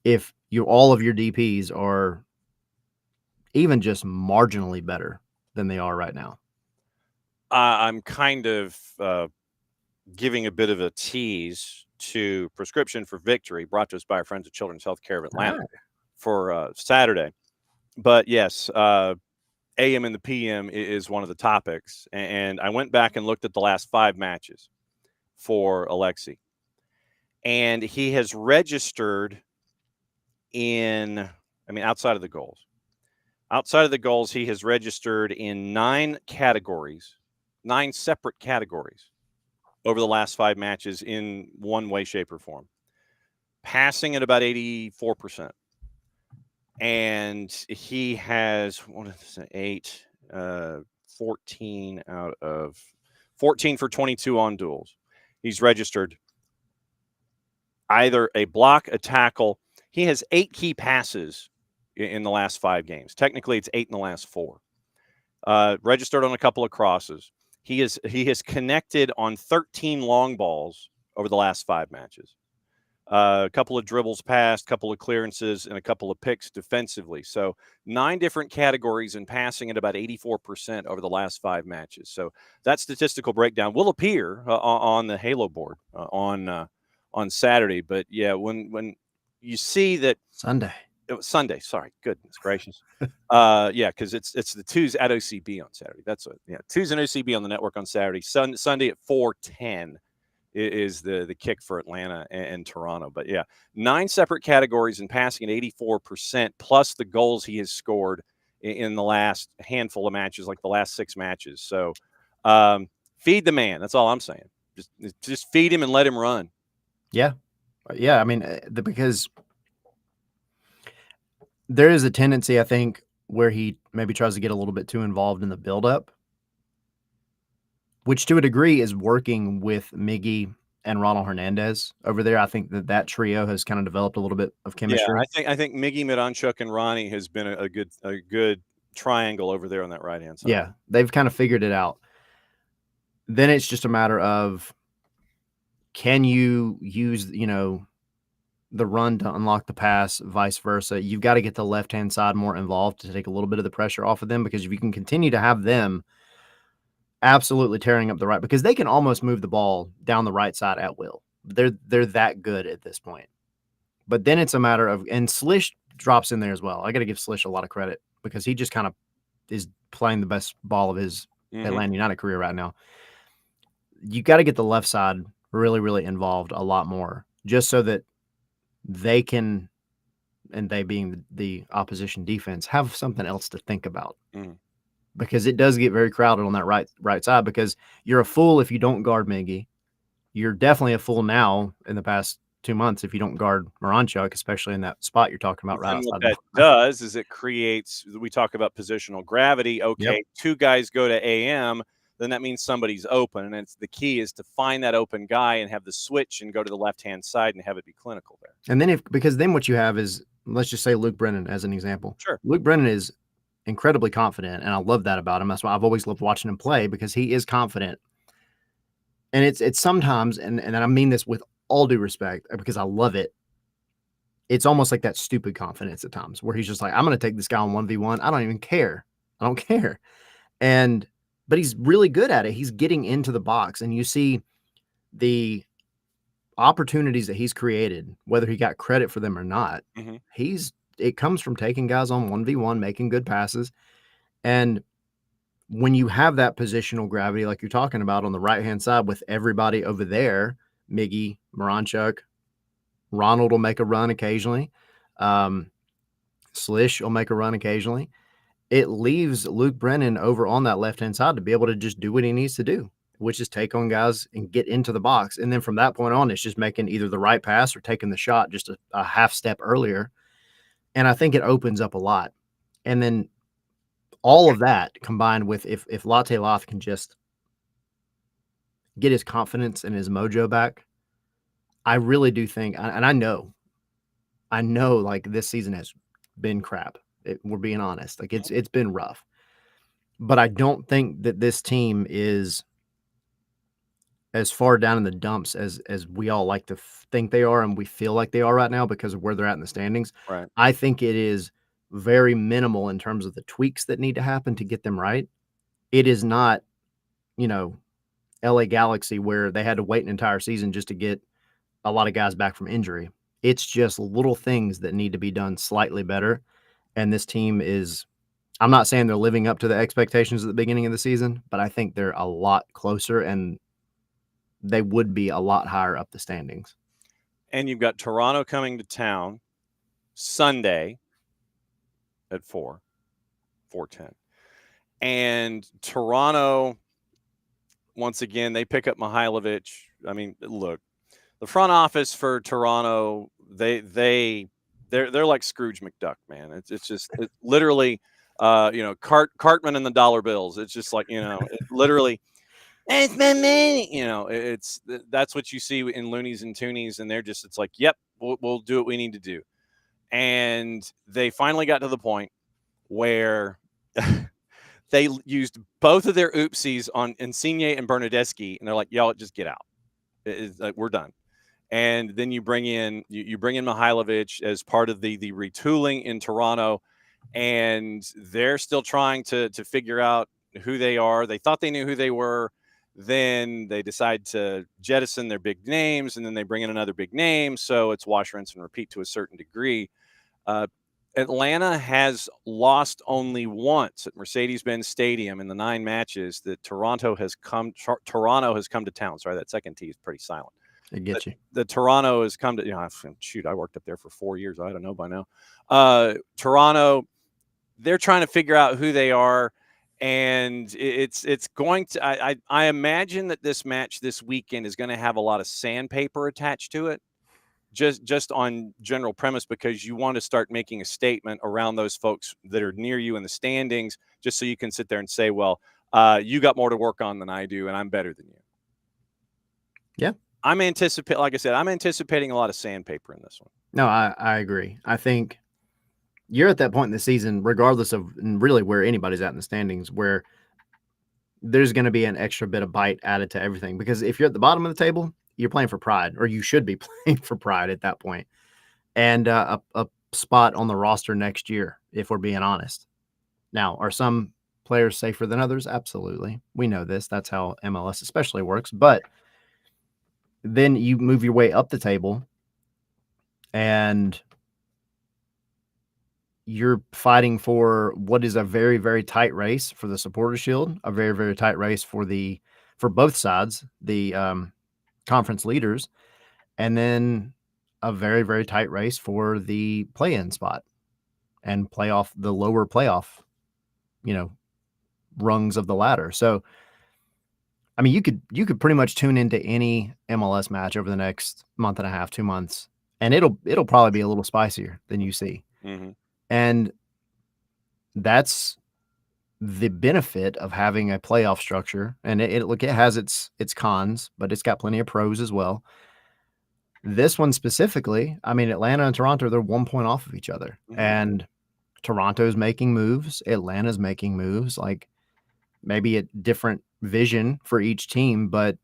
if all of your DPs are even just marginally better than they are right now. I'm kind of giving a bit of a tease to Prescription for Victory, brought to us by our friends at Children's Healthcare of Atlanta for Saturday. But yes, AM and the PM is one of the topics. And I went back and looked at the last 5 matches for Alexi. And he has registered outside of the goals. Outside of the goals, he has registered in 9 categories, 9 separate categories over the last 5 matches in one way, shape, or form. Passing at about 84%. And he has 14 out of 14 for 22 on duels. He's registered either a block, a tackle. He has 8 key passes in the last 5 games. Technically, it's 8 in the last 4. Registered on a couple of crosses. He has connected on 13 long balls over the last 5 matches. A couple of dribbles passed, a couple of clearances, and a couple of picks defensively. So 9 different categories in passing at about 84% over the last 5 matches. So that statistical breakdown will appear on the Halo board on Saturday. But yeah, when you see that Sunday. It was Sunday. Sorry, goodness gracious. Yeah, because it's the twos at OCB on Saturday. That's what. Yeah, twos and OCB on the network on Saturday. Sunday at 4:10 is the kick for Atlanta and Toronto. But yeah, 9 separate categories in passing at 84%, plus the goals he has scored in the last handful of matches, like the last 6 matches. So feed the man. That's all I'm saying. Just feed him and let him run. Yeah. I mean, because there is a tendency, I think, where he maybe tries to get a little bit too involved in the buildup, which to a degree is working with Miggy and Ronald Hernandez over there. I think that trio has kind of developed a little bit of chemistry. Yeah, I think Miggy, Miranchuk, and Ronnie has been a good triangle over there on that right hand side. Yeah, they've kind of figured it out. Then it's just a matter of, can you use the run to unlock the pass, vice versa. You've got to get the left-hand side more involved to take a little bit of the pressure off of them, because if you can continue to have them absolutely tearing up the right, because they can almost move the ball down the right side at will. They're that good at this point. But then it's a matter of, and Slish drops in there as well. I got to give Slish a lot of credit, because he just kind of is playing the best ball of his Atlanta United career right now. You got to get the left side really, really involved a lot more, just so that they can, and they being the opposition defense, have something else to think about. Because it does get very crowded on that right side, because you're a fool if you don't guard Miggy. You're definitely a fool now in the past 2 months if you don't guard Miranchuk, especially in that spot you're talking about right outside. What that does is it creates, we talk about positional gravity. Okay, 2 guys go to AM, then that means somebody's open, and the key is to find that open guy and have the switch and go to the left-hand side and have it be clinical there. And then because then what you have is, let's just say Luke Brennan as an example. Sure. Luke Brennan is incredibly confident, and I love that about him. That's why I've always loved watching him play, because he is confident. And it's sometimes, and I mean this with all due respect, because I love it, it's almost like that stupid confidence at times, where he's just like, I'm going to take this guy on 1v1. I don't even care. I don't care. But he's really good at it. He's getting into the box, and you see the opportunities that he's created, whether he got credit for them or not. It comes from taking guys on 1v1, making good passes. And when you have that positional gravity, like you're talking about on the right-hand side with everybody over there, Miggy, Miranchuk, Ronald will make a run occasionally. Slish will make a run occasionally. It leaves Luke Brennan over on that left-hand side to be able to just do what he needs to do, which is take on guys and get into the box. And then from that point on, it's just making either the right pass or taking the shot just a half step earlier. And I think it opens up a lot. And then all of that combined with, if Latte Loth can just get his confidence and his mojo back, I really do think, and I know, like this season has been crap. We're being honest, like it's been rough, but I don't think that this team is as far down in the dumps as we all like to think they are, and we feel like they are right now because of where they're at in the standings. Right. I think it is very minimal in terms of the tweaks that need to happen to get them right. It is not, you know, LA Galaxy where they had to wait an entire season just to get a lot of guys back from injury. It's just little things that need to be done slightly better. And this team is, I'm not saying they're living up to the expectations at the beginning of the season, but I think they're a lot closer and they would be a lot higher up the standings. And you've got Toronto coming to town Sunday at 4:10. And Toronto, once again, they pick up Mihailovic. I mean, look, the front office for Toronto, they're like Scrooge McDuck, man. It's just literally, Cartman and the dollar bills. It's just like, literally, it's my money. That's what you see in Loonies and Toonies, and it's like, yep, we'll do what we need to do. And they finally got to the point where they used both of their oopsies on Insigne and Bernadeschi, and they're like, y'all just get out. It's like, we're done. And then you bring in Mihailovic as part of the retooling in Toronto, and they're still trying to figure out who they are. They thought they knew who they were. Then they decide to jettison their big names, and then they bring in another big name. So it's wash, rinse, and repeat to a certain degree. Atlanta has lost only once at Mercedes-Benz Stadium in the 9 matches that Toronto has come to town. Sorry, that second T is pretty silent. I get you. The Toronto has come to, shoot, I worked up there for 4 years. I don't know by now. Toronto, they're trying to figure out who they are. And it's going to, I imagine that this match this weekend is going to have a lot of sandpaper attached to it. Just on general premise, because you want to start making a statement around those folks that are near you in the standings, just so you can sit there and say, well, you got more to work on than I do, and I'm better than you. Yeah. Like I said, I'm anticipating a lot of sandpaper in this one. No, I agree. I think you're at that point in the season, regardless of really where anybody's at in the standings, where there's going to be an extra bit of bite added to everything. Because if you're at the bottom of the table, you're playing for pride, or you should be playing for pride at that point. And a spot on the roster next year, if we're being honest. Now, are some players safer than others? Absolutely. We know this. That's how MLS especially works. But then you move your way up the table and you're fighting for what is a very, very tight race for the Supporters Shield, a very, very tight race for both sides, the conference leaders, and then a very, very tight race for the play-in spot and the lower playoff, rungs of the ladder. So, I mean, you could pretty much tune into any MLS match over the next month and a half, 2 months, and it'll probably be a little spicier than you see. Mm-hmm. And that's the benefit of having a playoff structure. And it has its cons, but it's got plenty of pros as well. This one specifically, I mean, Atlanta and Toronto, they're 1 point off of each other. Mm-hmm. And Toronto's making moves. Atlanta's making moves. Like maybe a different vision for each team, but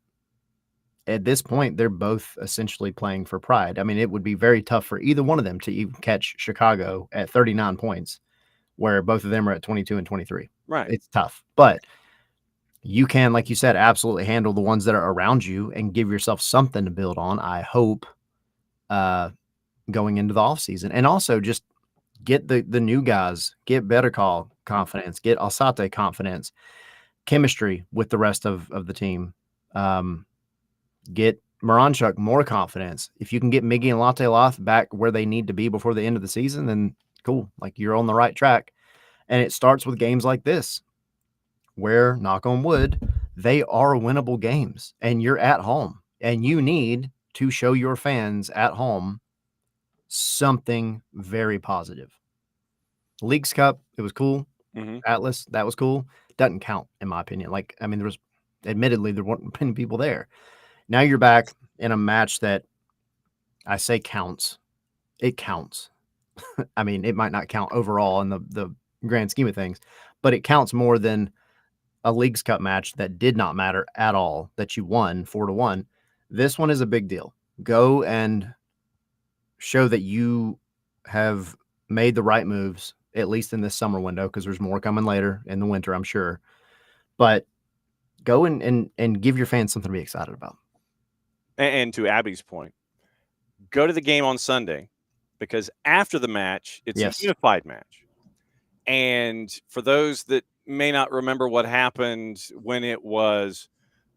at this point, they're both essentially playing for pride. I mean, it would be very tough for either one of them to even catch Chicago at 39 points, where both of them are at 22 and 23. Right. It's tough, but you can, like you said, absolutely handle the ones that are around you and give yourself something to build on, I hope, going into the offseason. And also just get the new guys, get Better Call confidence, get Alsate confidence, chemistry with the rest of the team. Get Moranchuk more confidence. If you can get Miggy and Latte Loth back where they need to be before the end of the season, then cool. Like you're on the right track. And it starts with games like this, where, knock on wood, they are winnable games and you're at home and you need to show your fans at home something very positive. Leagues Cup, it was cool. Mm-hmm. Atlas, that was cool. Doesn't count in my opinion. Like, I mean, there was admittedly, there weren't many people there. Now you're back in a match that I say counts. It counts. I mean, it might not count overall in the grand scheme of things, but it counts more than a Leagues Cup match that did not matter at all, that you won 4-1. This one is a big deal. Go and show that you have made the right moves, at least in this summer window, because there's more coming later in the winter, I'm sure. But go and give your fans something to be excited about. And to Abby's point, go to the game on Sunday, because after the match, it's a unified match. And for those that may not remember what happened when it was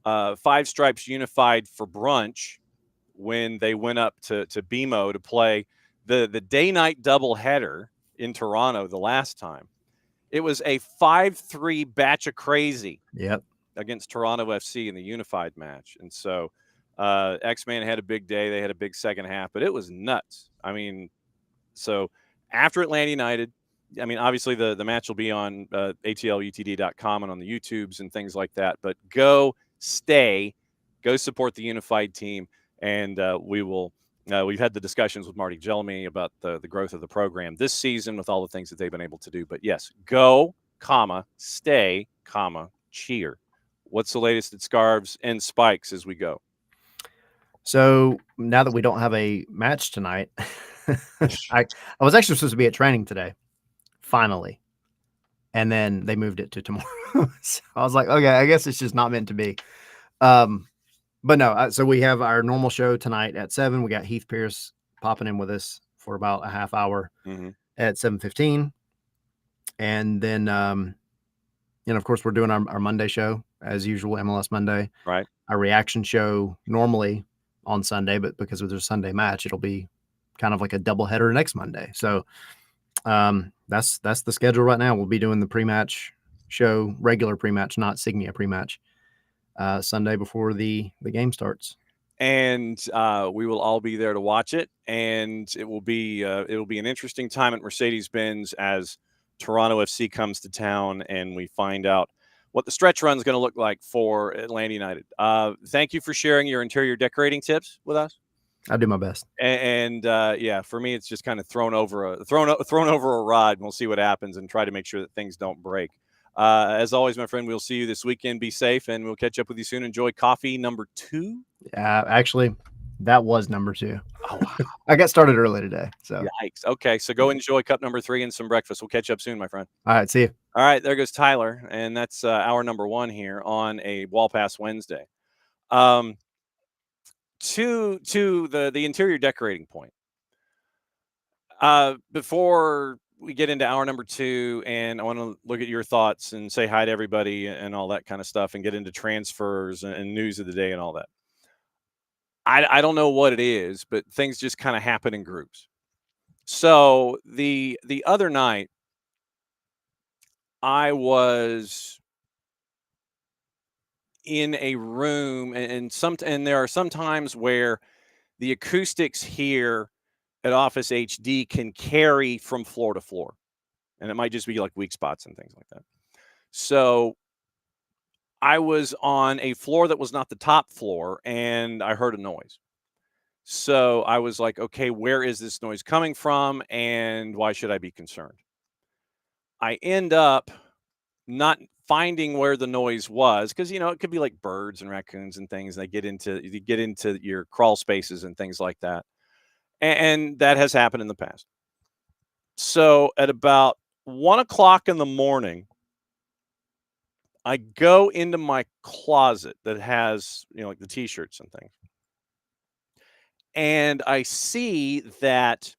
Five Stripes Unified for brunch, when they went up to BMO to play the day-night doubleheader in Toronto the last time, it was a 5-3 batch of crazy against Toronto FC in the unified match. And so X-Man had a big day. They had a big second half, but it was nuts. I mean, so after Atlanta United, I mean, obviously the match will be on ATLUTD.com and on the YouTubes and things like that. But go support the unified team, and we will. We've had the discussions with Marty Jelmy about the growth of the program this season with all the things that they've been able to do. But yes, go, stay, cheer. What's the latest at Scarves and Spikes as we go? So now that we don't have a match tonight, I was actually supposed to be at training today, finally. And then they moved it to tomorrow. So I was like, okay, I guess it's just not meant to be. But no, so we have our normal show tonight at 7. We got Heath Pierce popping in with us for about a half hour at 7:15. And then, of course, we're doing our Monday show as usual, MLS Monday. Right. Our reaction show normally on Sunday, but because there's a Sunday match, it'll be kind of like a doubleheader next Monday. So that's the schedule right now. We'll be doing the pre-match show, regular pre-match, not Signia pre-match, Sunday before the game starts. And we will all be there to watch it, and it will be an interesting time at Mercedes-Benz as Toronto FC comes to town, and we find out what the stretch run is going to look like for Atlanta United. Thank you for sharing your interior decorating tips with us. I'll do my best. And yeah, for me, it's just kind of thrown over a rod, and we'll see what happens and try to make sure that things don't break. As always, my friend, we'll see you this weekend. Be safe, and we'll catch up with you soon. Enjoy coffee number 2. Actually, that was number 2. Oh, wow. I got started early today. So yikes. Okay, so go enjoy cup number 3 and some breakfast. We'll catch up soon, my friend. All right, see you. All right, there goes Tyler, and that's hour number 1 here on a Wall Pass Wednesday. To the interior decorating point. Before we get into hour number 2, and I want to look at your thoughts and say hi to everybody and all that kind of stuff, and get into transfers and news of the day and all that. I don't know what it is, but things just kind of happen in groups. So the other night, I was in a room, and there are some times where the acoustics here at Office HD can carry from floor to floor, and it might just be like weak spots and things like that. So I was on a floor that was not the top floor, and I heard a noise. So I was like, okay, where is this noise coming from, and why should I be concerned? I end up not finding where the noise was, because it could be like birds and raccoons and things, and you get into your crawl spaces and things like that, and that has happened in the past. So at about 1:00 in the morning, I go into my closet that has like the t-shirts and things, and I see that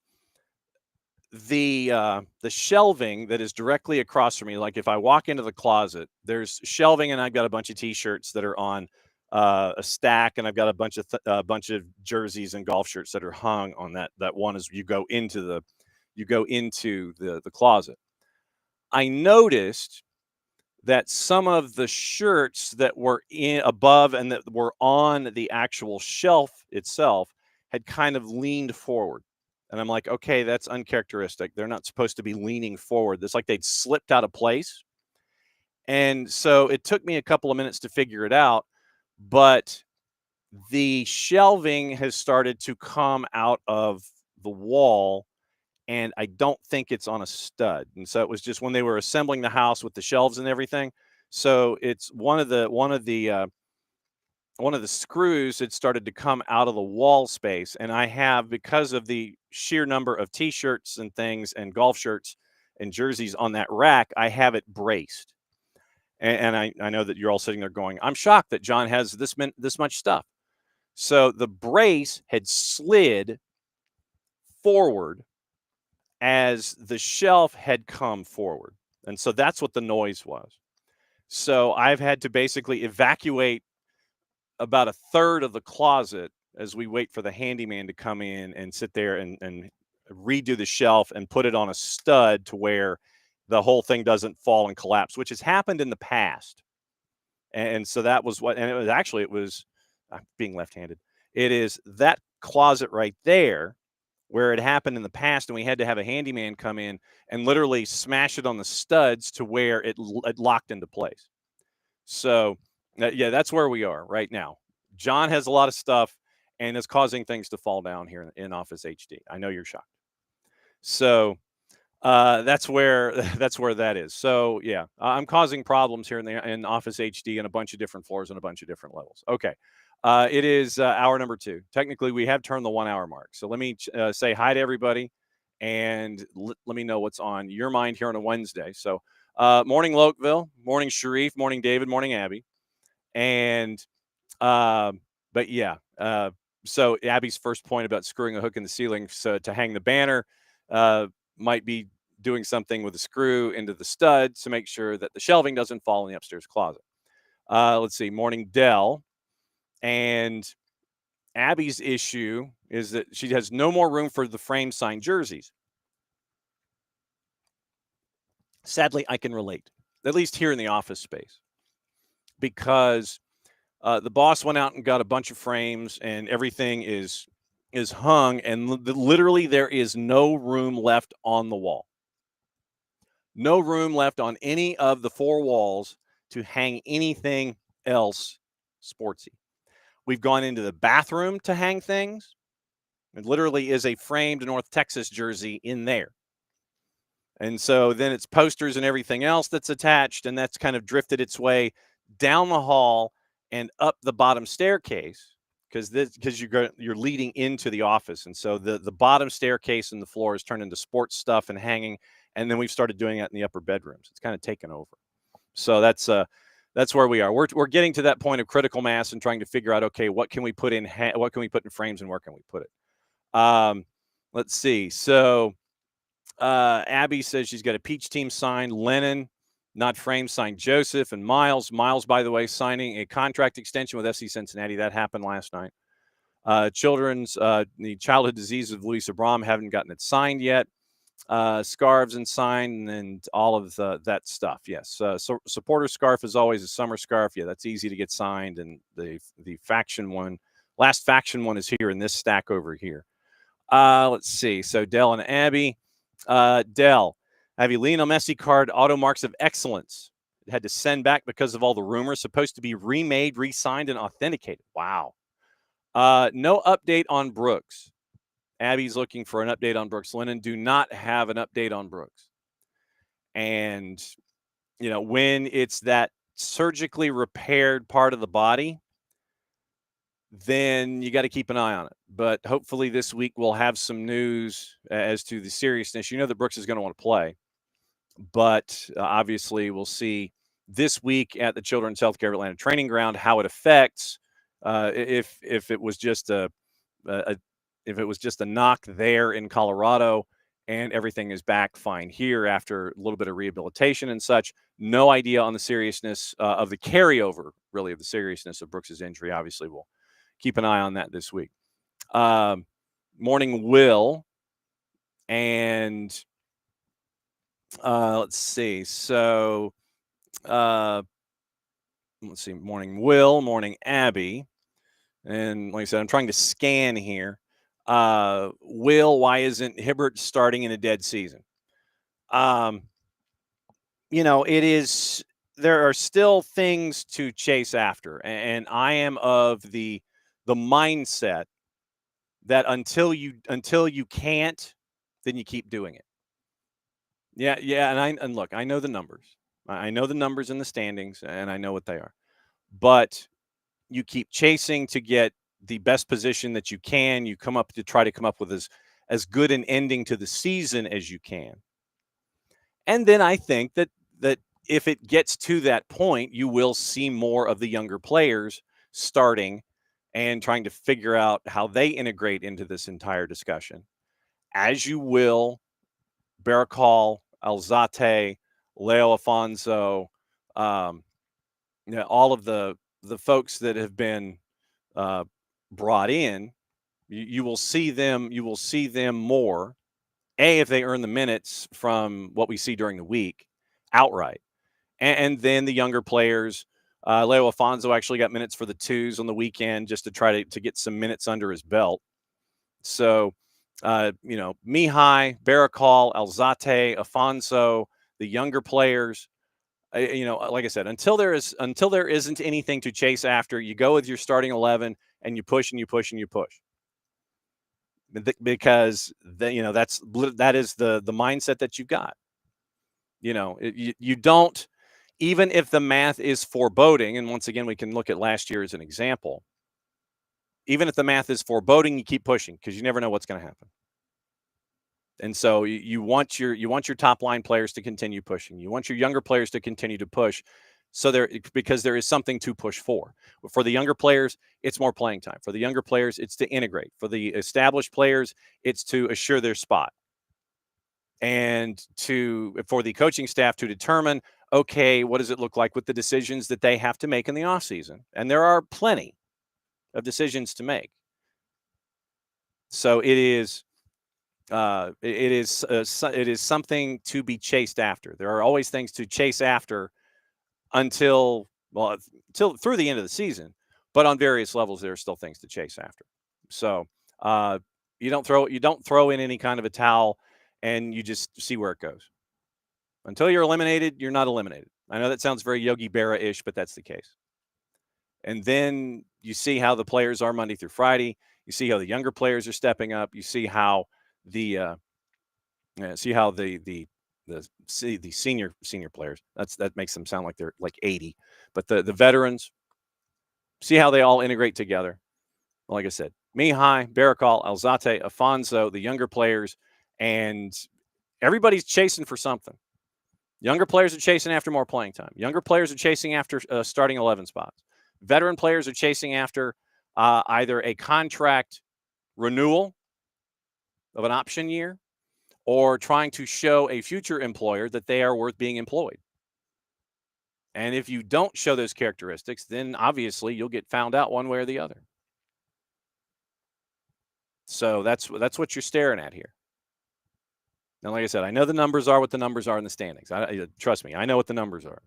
the shelving that is directly across from me, like if I walk into the closet, there's shelving, and I've got a bunch of t-shirts that are on a stack, and I've got a bunch of jerseys and golf shirts that are hung on that one as you go into the closet. I noticed that some of the shirts that were above and that were on the actual shelf itself had kind of leaned forward. And I'm like, okay, that's uncharacteristic. They're not supposed to be leaning forward. It's like they'd slipped out of place. And so it took me a couple of minutes to figure it out, but the shelving has started to come out of the wall, and I don't think it's on a stud. And so it was just when they were assembling the house with the shelves and everything. So it's one of the screws had started to come out of the wall space, and I have, because of the sheer number of t-shirts and things and golf shirts and jerseys on that rack, I have it braced. And I know that you're all sitting there going, I'm shocked that John has this much stuff. So the brace had slid forward as the shelf had come forward. And so that's what the noise was. So I've had to basically evacuate about a third of the closet as we wait for the handyman to come in and sit there and redo the shelf and put it on a stud to where the whole thing doesn't fall and collapse, which has happened in the past. And so that was what, and it was being left-handed. It is that closet right there where it happened in the past, and we had to have a handyman come in and literally smash it on the studs to where it locked into place. So, yeah, that's where we are right now. John has a lot of stuff and is causing things to fall down here in Office HD. I know you're shocked. So, that's where that's where that is. So, yeah, I'm causing problems here in Office HD in a bunch of different floors and a bunch of different levels. Okay. It is hour number 2. Technically, we have turned the 1 hour mark. So let me say hi to everybody and let me know what's on your mind here on a Wednesday. So, morning, Lokeville. Morning, Sharif. Morning, David. Morning, Abby. And, but yeah, so Abby's first point about screwing a hook in the ceiling so to hang the banner might be doing something with a screw into the stud to make sure that the shelving doesn't fall in the upstairs closet. Let's see. Morning, Dell. And Abby's issue is that she has no more room for the frame signed jerseys. Sadly, I can relate, at least here in the office space, because the boss went out and got a bunch of frames, and everything is hung, and literally there is no room left on the wall. No room left on any of the 4 walls to hang anything else sportsy. We've gone into the bathroom to hang things. It literally is a framed North Texas jersey in there. And so then it's posters and everything else that's attached, and that's kind of drifted its way down the hall and up the bottom staircase because you're leading into the office. And so the bottom staircase and the floor has turned into sports stuff and hanging. And then we've started doing that in the upper bedrooms. It's kind of taken over. So that's where we are. We're getting to that point of critical mass and trying to figure out, okay, what can we put in frames and where can we put it? Let's see. So Abby says she's got a Peach Team signed. Lennon, not framed, signed Joseph. And Miles, by the way, signing a contract extension with FC Cincinnati. That happened last night. The childhood disease of Louisa Brahm, haven't gotten it signed yet. Scarves and signed and all of that stuff. Yes. So supporter scarf is always a summer scarf. Yeah, that's easy to get signed. And the faction one, last faction one is here in this stack over here. Let's see. So Dell and Abby. Dell, have you Lionel Messi card auto marks of excellence? It had to send back because of all the rumors. Supposed to be remade, re-signed, and authenticated. Wow. No update on Brooks. Abby's looking for an update on Brooks. Lennon do not have an update on Brooks. And, when it's that surgically repaired part of the body, then you got to keep an eye on it. But hopefully this week we'll have some news as to the seriousness. You know that Brooks is going to want to play. But obviously we'll see this week at the Children's Healthcare Atlanta Training Ground how it affects if it was just a knock there in Colorado and everything is back fine here after a little bit of rehabilitation and such. No idea on the seriousness of the carryover, really, of the seriousness of Brooks's injury. Obviously, we'll keep an eye on that this week. Morning, Will. And let's see. So let's see. Morning, Will. Morning, Abby. And like I said, I'm trying to scan here. Will, why isn't Hibbert starting in a dead season? It is there are still things to chase after, and I am of the mindset that until you can't, then you keep doing it. Yeah, yeah, and look, I know the numbers. I know the numbers in the standings, and I know what they are. But you keep chasing to get the best position that you can. You come up to try to come up with as good an ending to the season as you can. And then I think that if it gets to that point, you will see more of the younger players starting and trying to figure out how they integrate into this entire discussion. As you will Barakal, Alzate, Leo Afonso, um, all of the folks that have been uh, brought in, you will see them. You will see them more. If they earn the minutes from what we see during the week, outright, and then the younger players. Leo Afonso actually got minutes for the twos on the weekend just to try to get some minutes under his belt. So, Mihai, Barakal, Alzate, Afonso, the younger players, like I said, until there isn't anything to chase after, you go with your starting 11 and you push and you push and you push. Because that is the mindset that you've got. You don't, even if the math is foreboding, and once again we can look at last year as an example. Even if the math is foreboding, you keep pushing because you never know what's going to happen. And so you want your top line players to continue pushing. You want your younger players to continue to push. So because there is something to push for. For the younger players, it's more playing time. For the younger players, it's to integrate. For the established players, it's to assure their spot. And for the coaching staff to determine, okay, what does it look like with the decisions that they have to make in the offseason? And there are plenty of decisions to make. So it is it is something to be chased after. There are always things to chase after until through the end of the season, but on various levels there are still things to chase after. So you don't throw in any kind of a towel, and you just see where it goes. Until you're eliminated, you're not eliminated. I know that sounds very Yogi Berra-ish, but that's the case. And then you see how the players are Monday through Friday. You see how the younger players are stepping up. You see how the senior players, that makes them sound like they're like 80, but the veterans, see how they all integrate together. Like I said, Mihai, Barakal, Alzate, Afonso, the younger players, and everybody's chasing for something. Younger players are chasing after more playing time. Younger players are chasing after starting 11 spots. Veteran players are chasing after either a contract renewal of an option year or trying to show a future employer that they are worth being employed. And if you don't show those characteristics, then obviously you'll get found out one way or the other. So that's what you're staring at here. Now, like I said, I know the numbers are what the numbers are in the standings. Trust me, I know what the numbers are.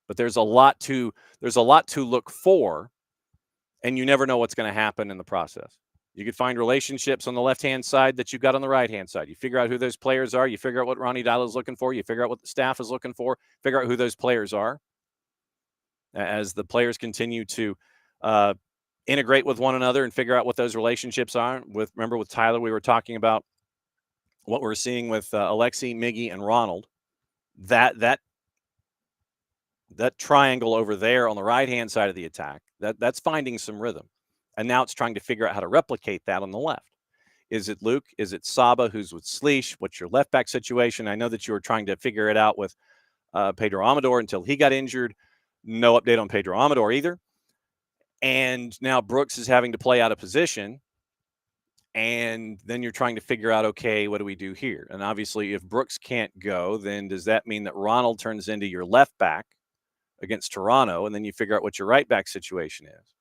But there's a lot to look for, and you never know what's going to happen in the process. You could find relationships on the left-hand side that you've got on the right-hand side. You figure out who those players are. You figure out what Ronnie Dyla is looking for. You figure out what the staff is looking for. Figure out who those players are. As the players continue to integrate with one another and figure out what those relationships are. Remember with Tyler, we were talking about what we're seeing with Alexi, Miggy, and Ronald. That triangle over there on the right-hand side of the attack, that's finding some rhythm. And now it's trying to figure out how to replicate that on the left. Is it Luke? Is it Saba who's with Sleesh? What's your left back situation? I know that you were trying to figure it out with Pedro Amador until he got injured. No update on Pedro Amador either. And now Brooks is having to play out of position. And then you're trying to figure out, okay, what do we do here? And obviously, if Brooks can't go, then does that mean that Ronald turns into your left back against Toronto? And then you figure out what your right back situation is.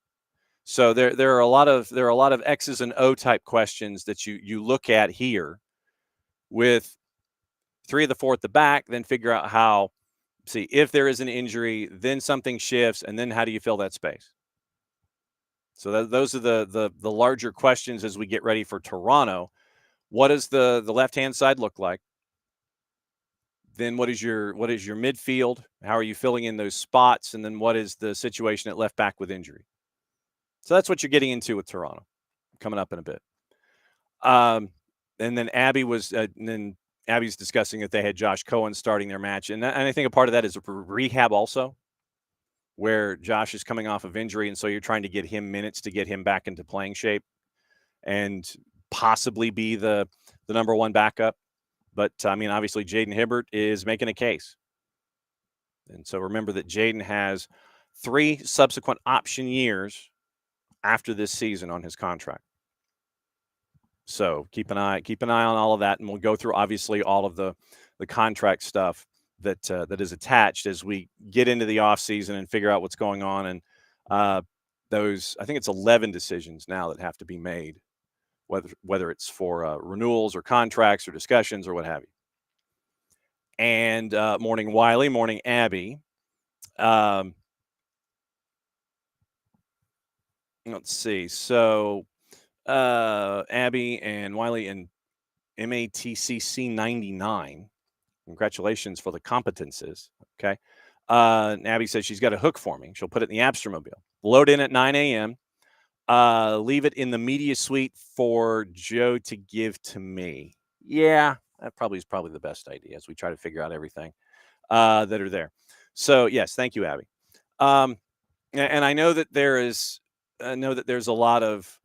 So there are a lot of X's and O type questions that you look at here with 3 of the 4 at the back, then figure out how, see if there is an injury, then something shifts, and then how do you fill that space? So those are the larger questions as we get ready for Toronto. What does the left-hand side look like? Then what is your midfield? How are you filling in those spots? And then what is the situation at left back with injury? So that's what you're getting into with Toronto coming up in a bit. And then Abby's discussing that they had Josh Cohen starting their match, and I think a part of that is a rehab also, where Josh is coming off of injury, and so you're trying to get him minutes to get him back into playing shape, and possibly be the number one backup. But I mean, obviously, Jaden Hibbert is making a case, and so remember that Jaden has 3 subsequent option years after this season on his contract. So keep an eye on all of that, and we'll go through obviously all of the contract stuff that is attached as we get into the off season and figure out what's going on. And those, I think it's 11 decisions now that have to be made, whether it's for renewals or contracts or discussions or what have you. And morning Wiley, morning Abby. Let's see. So Abby and Wiley and MATCC 99. Congratulations for the competences. Okay. Abby says she's got a hook for me. She'll put it in the Abstermobile. Load in at 9 a.m. Leave it in the media suite for Joe to give to me. Yeah, that is probably the best idea as we try to figure out everything that are there. So yes, thank you, Abby. And I know that there's a lot of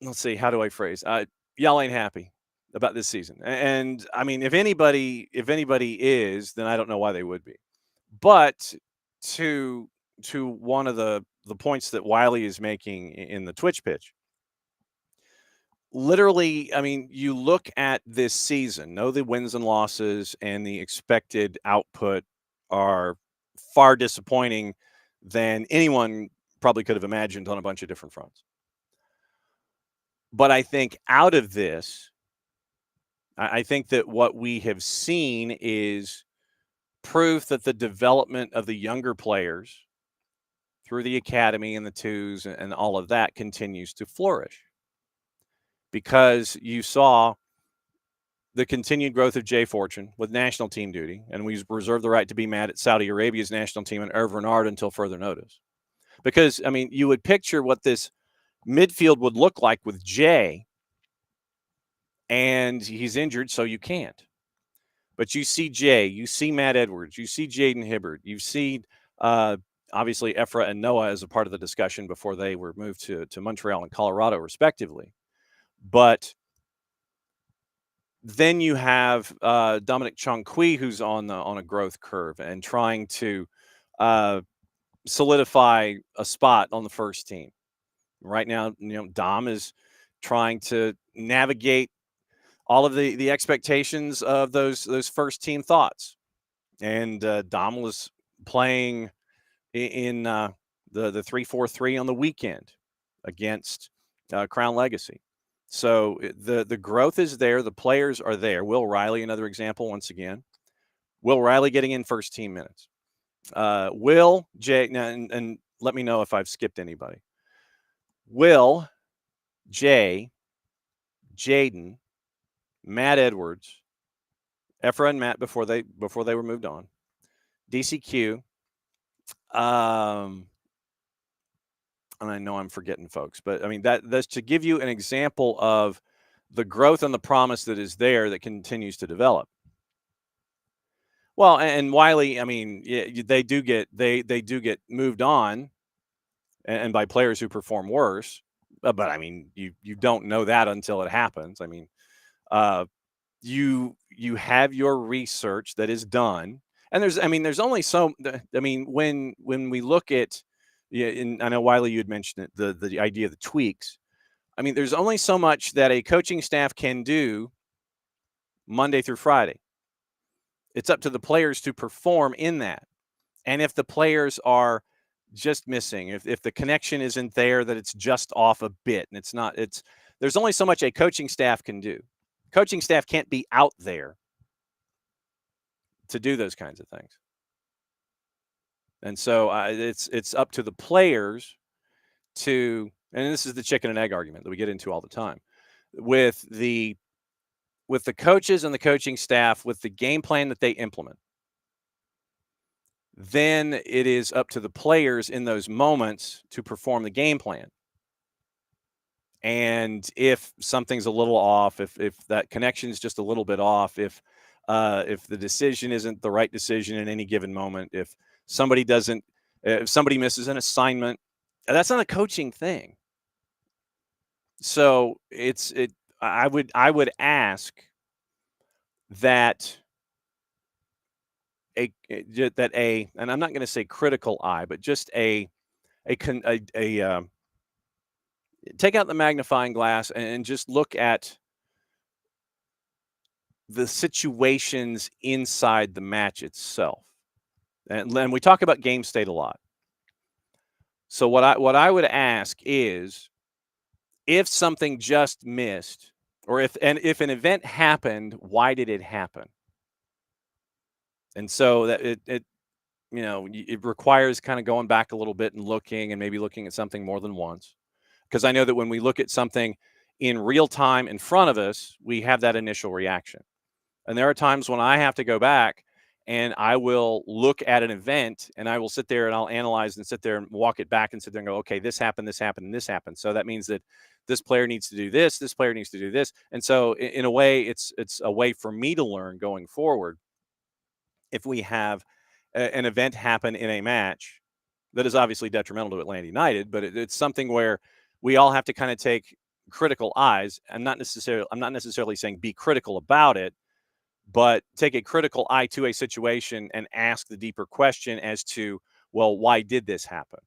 let's see, how do I phrase? Y'all ain't happy about this season. And I mean, if anybody is, then I don't know why they would be. But to one of the points that Wiley is making in the Twitch pitch, literally, I mean, you look at this season, know the wins and losses and the expected output are far disappointing than anyone probably could have imagined on a bunch of different fronts. But I think out of this, I think that what we have seen is proof that the development of the younger players through the academy and the twos and all of that continues to flourish. Because you saw the continued growth of Jay Fortune with national team duty, and we reserve the right to be mad at Saudi Arabia's national team and Irv Renard until further notice. Because, I mean, you would picture what this midfield would look like with Jay, and he's injured, so you can't. But you see Jay, you see Matt Edwards, you see Jaden Hibbert, you see obviously Ephra and Noah as a part of the discussion before they were moved to Montreal and Colorado, respectively. But then you have Dominic Chongqui, who's on a growth curve and trying to solidify a spot on the first team. Right now, Dom is trying to navigate all of the expectations of those first team thoughts. And Dom was playing in the 3-4-3 on the weekend against Crown Legacy. So the growth is there. The players are there. Will Riley, another example, once again. Will Riley getting in first team minutes. Will, Jay, and let me know if I've skipped anybody. Will, Jay, Jaden, Matt Edwards, Ephra and Matt before they were moved on. DCQ. And I know I'm forgetting folks, but I mean that's to give you an example of the growth and the promise that is there that continues to develop. Well, and Wiley, I mean, they do get moved on, and by players who perform worse. But I mean, you don't know that until it happens. I mean, you have your research that is done, and there's only so. I mean, when we look at, and I know Wiley, you had mentioned it, the idea of the tweaks. I mean, there's only so much that a coaching staff can do Monday through Friday. It's up to the players to perform in that. And if the players are just missing, if the connection isn't there, that it's just off a bit, and there's only so much a coaching staff can do. Coaching staff can't be out there to do those kinds of things. And so it's up to the players to, and this is the chicken and egg argument that we get into all the time with the with the coaches and the coaching staff, with the game plan that they implement, then it is up to the players in those moments to perform the game plan. And if something's a little off, if that connection is just a little bit off, if the decision isn't the right decision in any given moment, if somebody misses an assignment, that's not a coaching thing. So I would ask that and I'm not going to say critical eye, but just a take out the magnifying glass and just look at the situations inside the match itself. And we talk about game state a lot. So what I would ask is, if something just missed, or if an event happened, why did it happen? And so that it requires kind of going back a little bit and looking, and maybe looking at something more than once. Because I know that when we look at something in real time in front of us, we have that initial reaction. And there are times when I have to go back and I will look at an event and I will sit there and I'll analyze and sit there and walk it back and sit there and go, okay, this happened, and this happened. So that means that this player needs to do this player needs to do this. And so in a way, it's a way for me to learn going forward. If we have an event happen in a match that is obviously detrimental to Atlanta United, but it's something where we all have to kind of take critical eyes. I'm not necessarily saying be critical about it, but take a critical eye to a situation and ask the deeper question as to, well, why did this happen?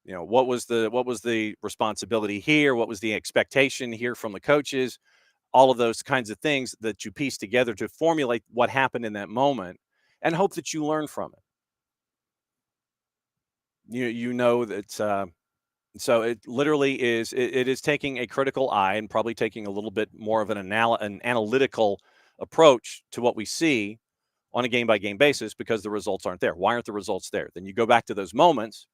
What was the responsibility here? What was the expectation here from the coaches? All of those kinds of things that you piece together to formulate what happened in that moment, and hope that you learn from it. That so it literally is. It is taking a critical eye and probably taking a little bit more of an analytical approach to what we see on a game by game basis, because the results aren't there. Why aren't the results there? Then you go back to those moments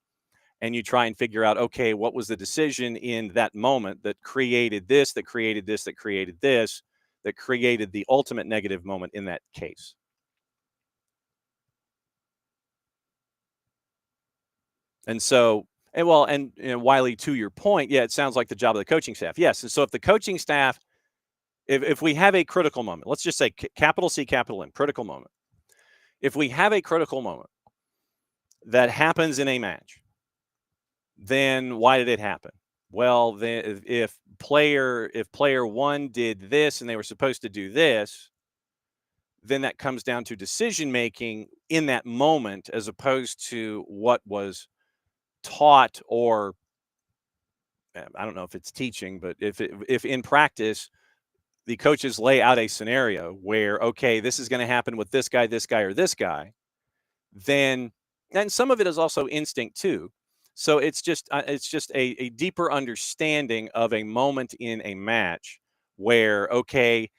and you try and figure out, okay, what was the decision in that moment that created this, that created this, that created this, that created the ultimate negative moment in that case. And so, and Wiley, to your point, yeah, it sounds like the job of the coaching staff. Yes. And so if the coaching staff, if we have a critical moment, let's just say capital C, capital M, critical moment. If we have a critical moment that happens in a match, then why did it happen? Well, then if player one did this and they were supposed to do this, then that comes down to decision making in that moment, as opposed to what was taught, or I don't know if it's teaching, but if in practice the coaches lay out a scenario where, okay, this is going to happen with this guy, or this guy, then, and some of it is also instinct too. So it's just a deeper understanding of a moment in a match where, okay,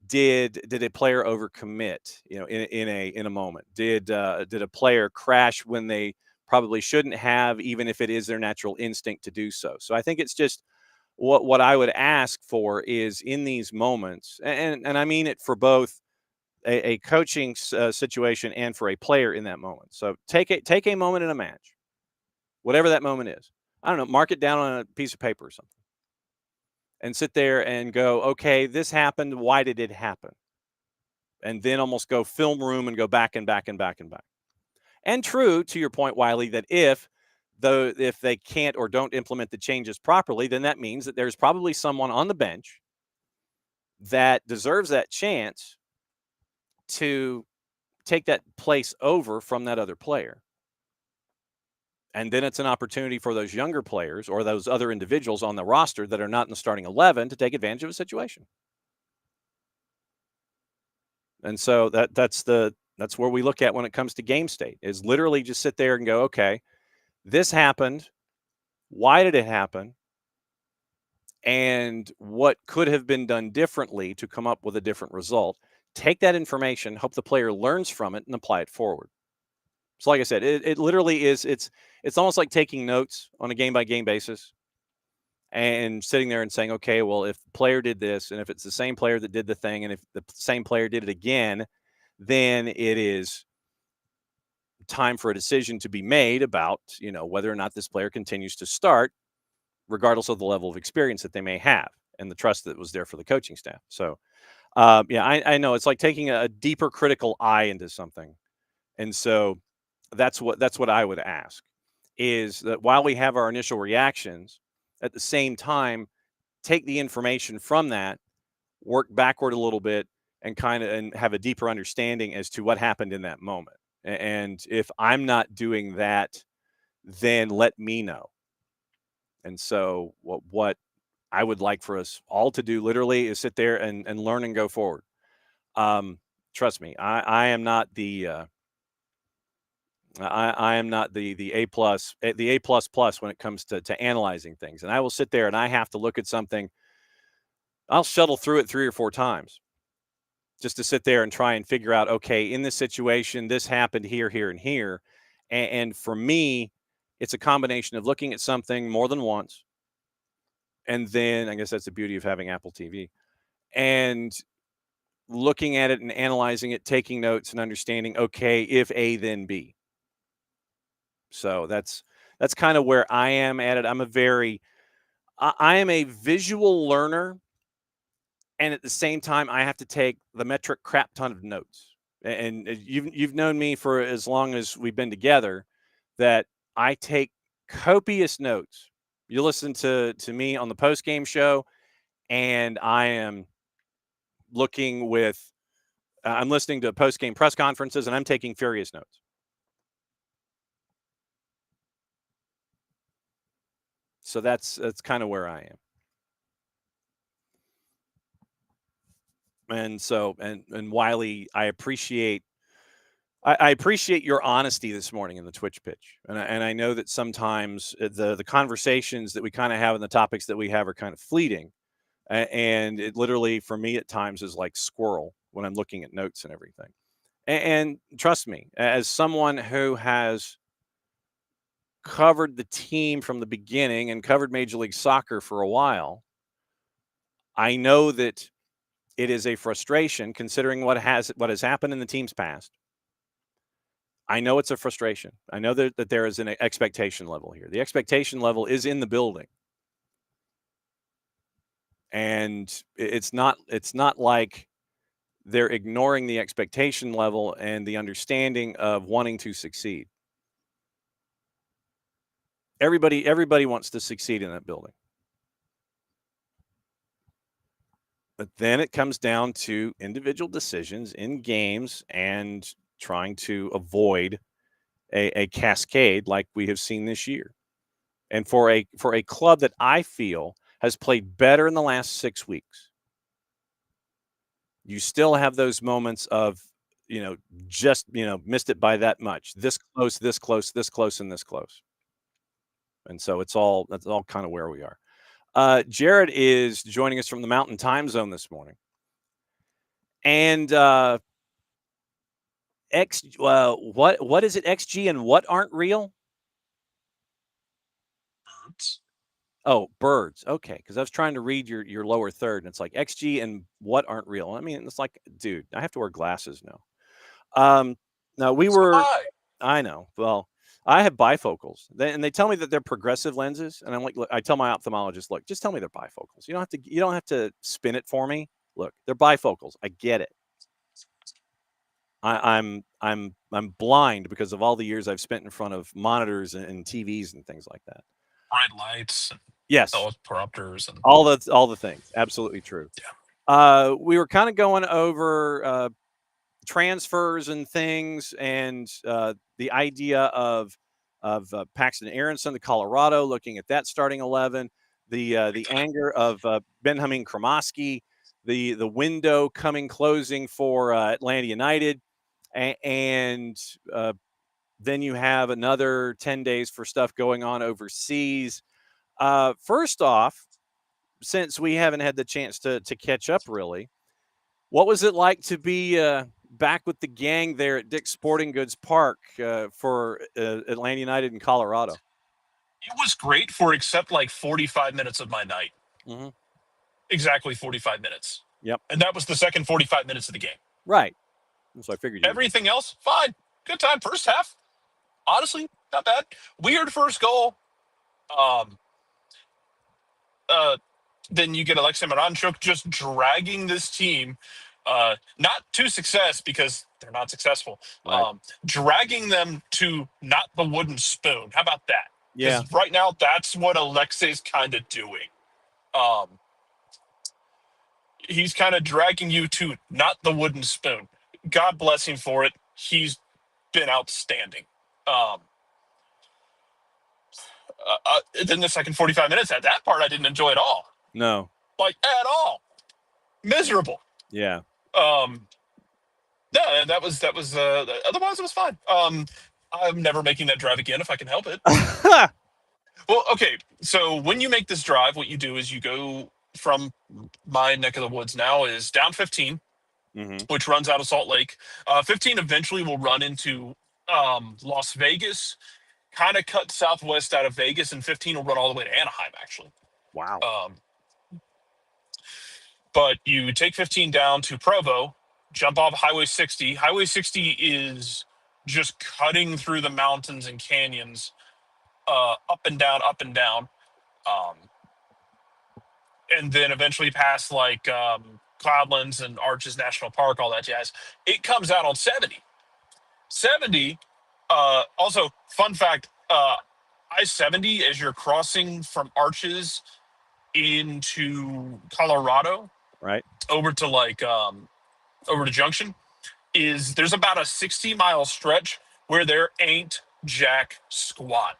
did a player overcommit, in a moment? Did a player crash when they probably shouldn't have, even if it is their natural instinct to do so? So I think it's just what I would ask for is, in these moments, and I mean it for both a coaching situation and for a player in that moment. So take a moment in a match, whatever that moment is. I don't know, mark it down on a piece of paper or something, and sit there and go, okay, this happened. Why did it happen? And then almost go film room and go back and back and back and back. And true to your point, Wiley, that if they can't or don't implement the changes properly, then that means that there's probably someone on the bench that deserves that chance to take that place over from that other player. And then it's an opportunity for those younger players or those other individuals on the roster that are not in the starting 11 to take advantage of a situation. And so that's where we look at when it comes to game state, is literally just sit there and go, okay, this happened. Why did it happen? And what could have been done differently to come up with a different result? Take that information, hope the player learns from it, and apply it forward. So like I said, it literally is, it's almost like taking notes on a game by game basis. and sitting there and saying, okay, well, if the player did this, and if it's the same player that did the thing, and if the same player did it again, then it is time for a decision to be made about, whether or not this player continues to start, regardless of the level of experience that they may have and the trust that was there for the coaching staff. So, yeah, I know it's like taking a deeper critical eye into something. And so that's what I would ask, is that while we have our initial reactions, at the same time, take the information from that, work backward a little bit, and and have a deeper understanding as to what happened in that moment. And if I'm not doing that, then let me know. And so what I would like for us all to do literally is sit there and learn and go forward. Um, Trust me, I am not I am not the A plus plus when it comes to analyzing things. And I will sit there and I have to look at something. I'll shuttle through it 3 or 4 times just to sit there and try and figure out, okay, in this situation, this happened here, here, and here. And for me, it's a combination of looking at something more than once. And then I guess that's the beauty of having Apple TV, and looking at it and analyzing it, taking notes and understanding, okay, if A, then B. So that's kind of where I am at it. I am a visual learner, and at the same time, I have to take the metric crap ton of notes. And you've known me for as long as we've been together, that I take copious notes. You listen to me on the post game show, and I am looking with I'm listening to post game press conferences, and I'm taking furious notes. So that's kind of where I am. And so and Wiley, I appreciate your honesty this morning in the Twitch pitch, and I know that sometimes the conversations that we kind of have and the topics that we have are kind of fleeting, and it literally for me at times is like squirrel when I'm looking at notes and everything. And trust me, as someone who has covered the team from the beginning and covered Major League Soccer for a while, I know that it is a frustration considering what has happened in the team's past. I know it's a frustration. I know that there is an expectation level here. The expectation level is in the building. And it's not like they're ignoring the expectation level and the understanding of wanting to succeed. Everybody wants to succeed in that building. But then it comes down to individual decisions in games and trying to avoid a cascade like we have seen this year. And for a club that I feel has played better in the last 6 weeks, you still have those moments of, just, missed it by that much. This close, this close, this close, and this close. And so that's all kind of where we are. Jared is joining us from the Mountain Time Zone this morning. And what is it? XG and what aren't real? Birds. Oh, birds. Okay, because I was trying to read your lower third, and it's like XG and what aren't real. I mean, it's like, dude, I have to wear glasses now. Now we So were. hi. I know. Well, I have bifocals, and they tell me that they're progressive lenses, and I'm like, look, I tell my ophthalmologist, look, just tell me they're bifocals. You don't have to spin it for me. Look, they're bifocals. I get it. I'm blind because of all the years I've spent in front of monitors and TVs and things like that. Bright lights and Yes, those interrupters and all the things. Absolutely true. We were kind of going over transfers and things, and the idea of Paxton Aronson to Colorado, looking at that starting 11, the anger of Benjamin Kromoski, the window closing for Atlanta United, and then you have another 10 days for stuff going on overseas. First off, since we haven't had the chance to catch up really, what was it like to be back with the gang there at Dick's Sporting Goods Park for Atlanta United in Colorado? It was great for except like 45 minutes of my night. Mm-hmm. Exactly 45 minutes. Yep. And that was the second 45 minutes of the game. Right. So I figured you. Everything else, fine. Good time. First half, honestly, not bad. Weird first goal. Um, then you get Alexei Miranchuk just dragging this team, not to success because they're not successful, Right. dragging them to not the wooden spoon. How about that? Yeah. Because right now, that's what Alexei's kind of doing. He's kind of dragging you to not the wooden spoon. God bless him for it. He's been outstanding. Then the second 45 minutes, at that part, I didn't enjoy at all. No. Like, at all. Miserable. Yeah. No, that was otherwise it was fine. I'm never making that drive again if I can help it. Well, okay, so when you make this drive, what you do is you go from my neck of the woods now is down 15, Mm-hmm. which runs out of Salt Lake. 15 eventually will run into Las Vegas, kind of cut southwest out of Vegas, and 15 will run all the way to Anaheim, actually. Wow. But you take 15 down to Provo, jump off Highway 60. Highway 60 is just cutting through the mountains and canyons, up and down, up and down. And then eventually past like Cloudlands and Arches National Park, all that jazz. It comes out on 70. 70, also, fun fact, I-70, as you're crossing from Arches into Colorado, Right. over to like over to Junction, there's about a 60-mile stretch where there ain't jack squat.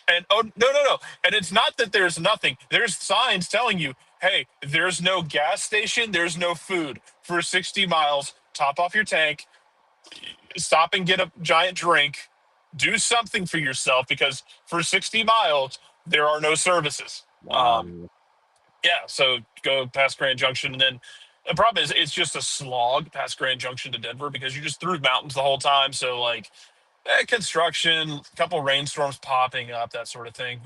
And no, and it's not that there's nothing. There's signs telling you, hey, there's no gas station, there's no food for 60 miles. Top off your tank, stop and get a giant drink, do something for yourself, because for 60 miles there are no services. Wow. Yeah, so go past Grand Junction, and then the problem is it's just a slog past Grand Junction to Denver because you're just through mountains the whole time. So like construction, a couple rainstorms popping up, that sort of thing.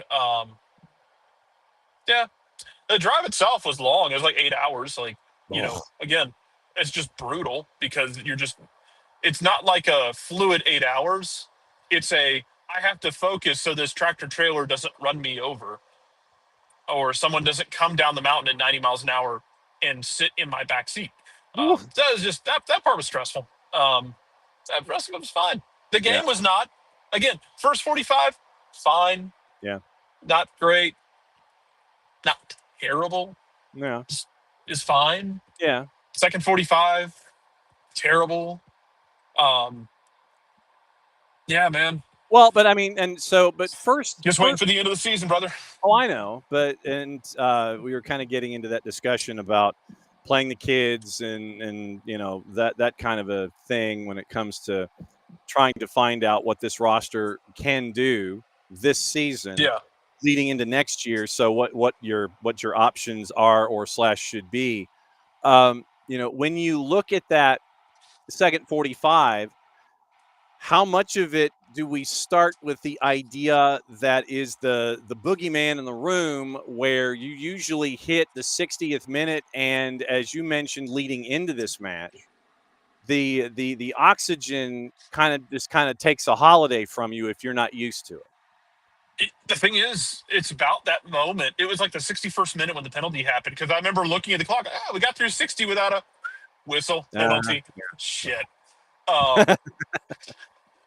Yeah, the drive itself was long. It was like 8 hours. Like, again, it's just brutal because it's not like a fluid 8 hours. It's I have to focus so this tractor trailer doesn't run me over, or someone doesn't come down the mountain at 90 miles an hour and sit in my back seat. That was just that part was stressful. The rest of it was fine. The game was not. Again, first 45, fine. Yeah. Not great. Not terrible. Yeah. Is fine. Yeah. Second 45, terrible. Yeah, man. Well, but I mean, but first, Just waiting for the end of the season, brother. Oh, I know, but we were kind of getting into that discussion about playing the kids and that kind of a thing when it comes to trying to find out what this roster can do this season, leading into next year. So what your options are or / should be. When you look at that second 45. How much of it do we start with the idea that is the boogeyman in the room, where you usually hit the 60th minute, and as you mentioned leading into this match, the oxygen kind of takes a holiday from you if you're not used to it. The thing is, it's about that moment. It was like the 61st minute when the penalty happened, because I remember looking at the clock. We got through 60 without a whistle, penalty. Shit.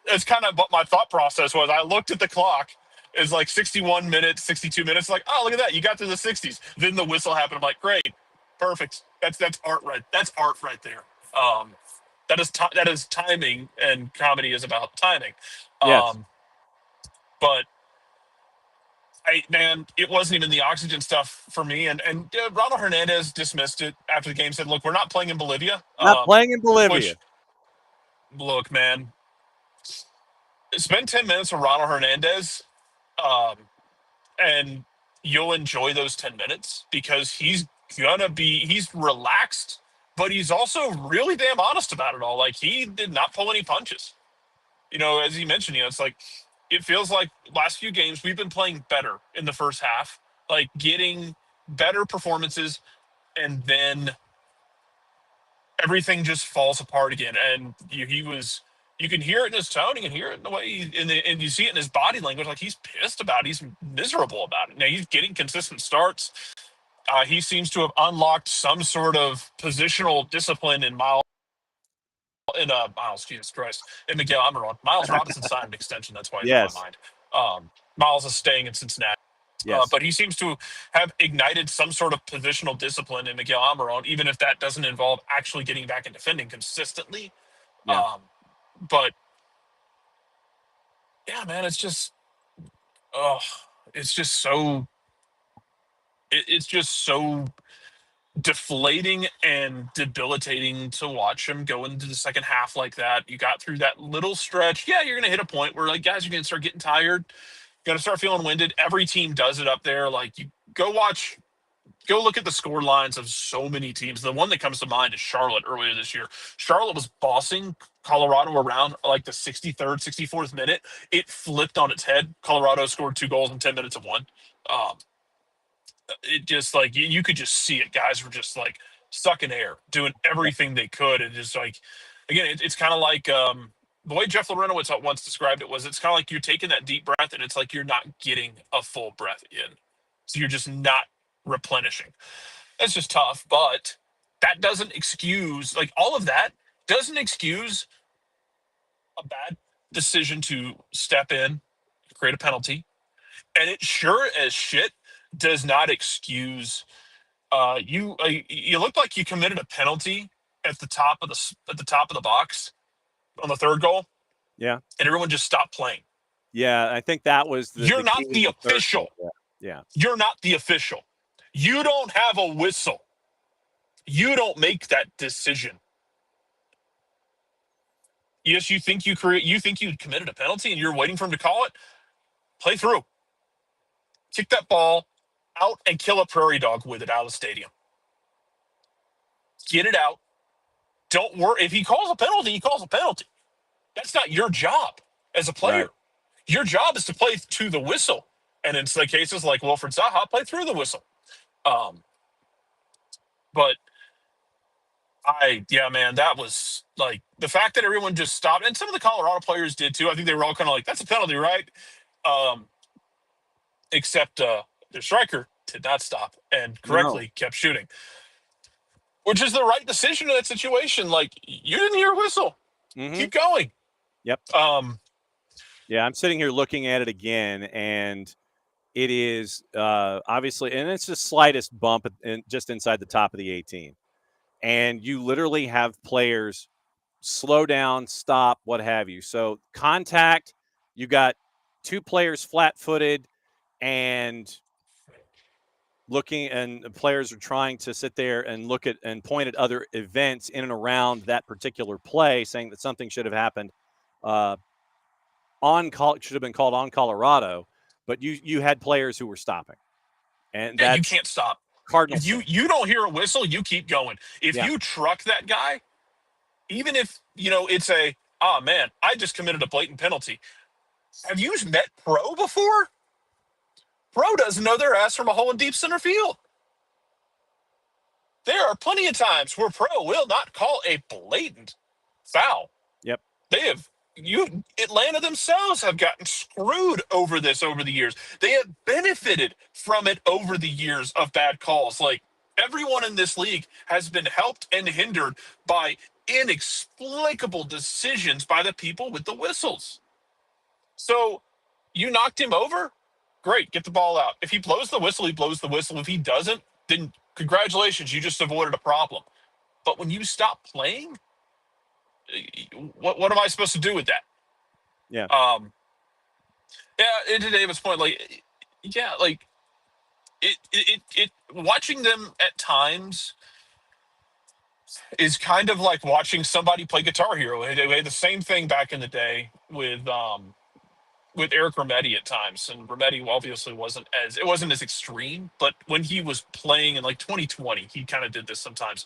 It's kind of what my thought process was. I looked at the clock. It's like 61 minutes, 62 minutes. Like, oh, look at that. You got through the 60s. Then the whistle happened. I'm like, great. Perfect. That's art right. That's art right there. That is timing, and comedy is about timing. Yes. But it wasn't even the oxygen stuff for me. And Ronald Hernandez dismissed it after the game, said, look, we're not playing in Bolivia. Not playing in Bolivia. Look, man, spend 10 minutes with Ronald Hernandez, and you'll enjoy those 10 minutes, because he's relaxed, but he's also really damn honest about it all. Like, he did not pull any punches. As he mentioned, it's like, it feels like last few games we've been playing better in the first half, like getting better performances, and then everything just falls apart again. And you can hear it in his tone, you can hear it in the way, and you see it in his body language, like he's pissed about it, he's miserable about it. Now he's getting consistent starts. He seems to have unlocked some sort of positional discipline in Miles, Jesus Christ, in Miguel Almiron. Miles Robinson signed an extension. That's why he's on my Yes. mind. Miles is staying in Cincinnati. Yes. But he seems to have ignited some sort of positional discipline in Miguel Almiron, even if that doesn't involve actually getting back and defending consistently. Yeah. But yeah, man, it's just, it's just so, it's just so deflating and debilitating to watch him go into the second half like that. You got through that little stretch. Yeah, you're going to hit a point where, like, guys are going to start getting tired. You're going to start feeling winded. Every team does it up there. Like, you go look at the score lines of so many teams. The one that comes to mind is Charlotte earlier this year. Charlotte was bossing Colorado around like the 63rd, 64th minute. It flipped on its head. Colorado scored 2 goals in 10 minutes of one. It just, like, you could just see it. Guys were just like sucking air, doing everything they could. And just like, again, it's kind of like the way Jeff Larenowitz once described it was, it's kind of like you're taking that deep breath and it's like you're not getting a full breath in. So you're just not replenishing. That's just tough, but that doesn't excuse, like, all of that doesn't excuse a bad decision to step in, create a penalty. And it sure as shit does not excuse you looked like you committed a penalty at the top of the box on the third goal. Yeah. And everyone just stopped playing. Yeah, I think that was You're not the official. Yeah. You're not the official. You don't have a whistle. You don't make that decision. Yes, you think you committed a penalty and you're waiting for him to call it? Play through. Kick that ball out and kill a prairie dog with it out of the stadium. Get it out. Don't worry. If he calls a penalty, he calls a penalty. That's not your job as a player. Right. Your job is to play to the whistle. And in some cases like Wilfred Zaha, play through the whistle. But man, that was like the fact that everyone just stopped, and some of the Colorado players did too. I think they were all kind of like, that's a penalty, right? Except their striker did not stop and correctly kept shooting, which is the right decision in that situation. Like, you didn't hear a whistle. Mm-hmm. Keep going. Yep. Yeah, I'm sitting here looking at it again, and it is obviously, and it's the slightest bump just inside the top of the 18. And you literally have players slow down, stop, what have you. So contact, you got 2 players flat-footed and looking, and the players are trying to sit there and look at and point at other events in and around that particular play, saying that something should have happened should have been called on Colorado, but you had players who were stopping. And yeah, you can't stop. Cardinals. If you don't hear a whistle, you keep going. If you truck that guy, even if, it's man, I just committed a blatant penalty. Have you met Pro before? Pro doesn't know their ass from a hole in deep center field. There are plenty of times where Pro will not call a blatant foul. Yep. Atlanta themselves have gotten screwed over this over the years. They have benefited from it over the years of bad calls. Like, everyone in this league has been helped and hindered by inexplicable decisions by the people with the whistles. So you knocked him over? Great, get the ball out. If he blows the whistle, he blows the whistle. If he doesn't, then congratulations, you just avoided a problem. But when you stop playing, what am I supposed to do with that? Yeah. And to David's point, like, it watching them at times is kind of like watching somebody play Guitar Hero. They had the same thing back in the day with Eric Remedi at times, and Remedi obviously wasn't as extreme, but when he was playing in like 2020, he kind of did this sometimes.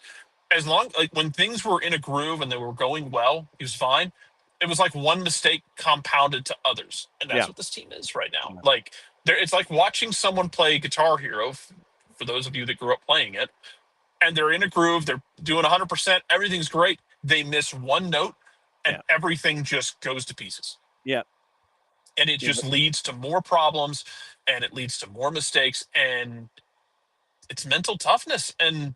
As long, like, when things were in a groove and they were going well, he was fine. it was like one mistake compounded to others, and that's Yeah. what this team is right now. Yeah. Like it's like watching someone play Guitar Hero. For those of you that grew up playing it, and they're in a groove, they're doing 100%, everything's great. They miss one note, and everything just goes to pieces. Yeah. And it just leads to more problems, and it leads to more mistakes, and it's mental toughness. And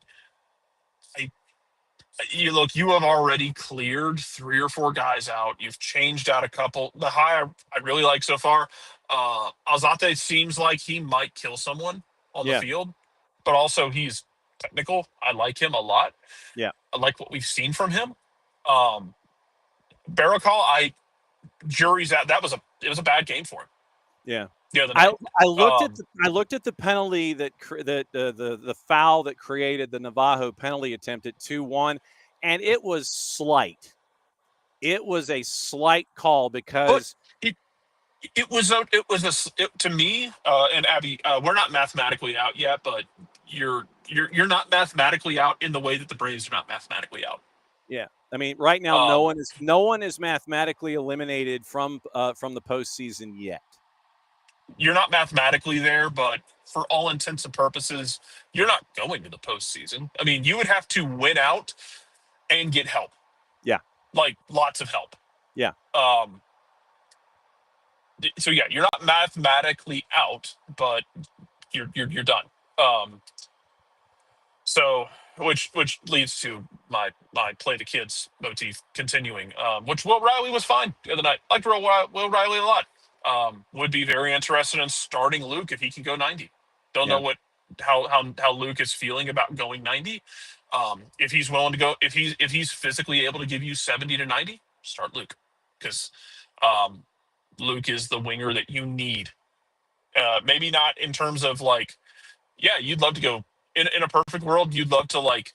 you have already cleared 3 or 4 guys out. You've changed out a couple. The high I really like so far. Alzate seems like he might kill someone on the field, but also he's technical. I like him a lot. Yeah. I like what we've seen from him. Barakal, jury's out. It was a bad game for him. Yeah. The other night. I looked at the penalty that the foul that created the Navajo penalty attempt at 2-1, and it was slight. It was a slight call because it was to me, and Abby, we're not mathematically out yet, but you're not mathematically out in the way that the Braves are not mathematically out. Yeah. I mean, right now no one is mathematically eliminated from the postseason yet. You're not mathematically there, but for all intents and purposes, you're not going to the postseason. I mean, you would have to win out and get help. Yeah. Like lots of help. Yeah. So yeah, you're not mathematically out, but you're done. So which leads to my play the kids motif continuing, which Will Riley was fine the other night. I liked Will Riley a lot. Would be very interested in starting Luke if he can go 90. Don't know how Luke is feeling about going 90. If he's willing to go, if he's physically able to give you 70 to 90, start Luke, because Luke is the winger that you need. Maybe not in terms of like, yeah, you'd love to go in a perfect world. You'd love to like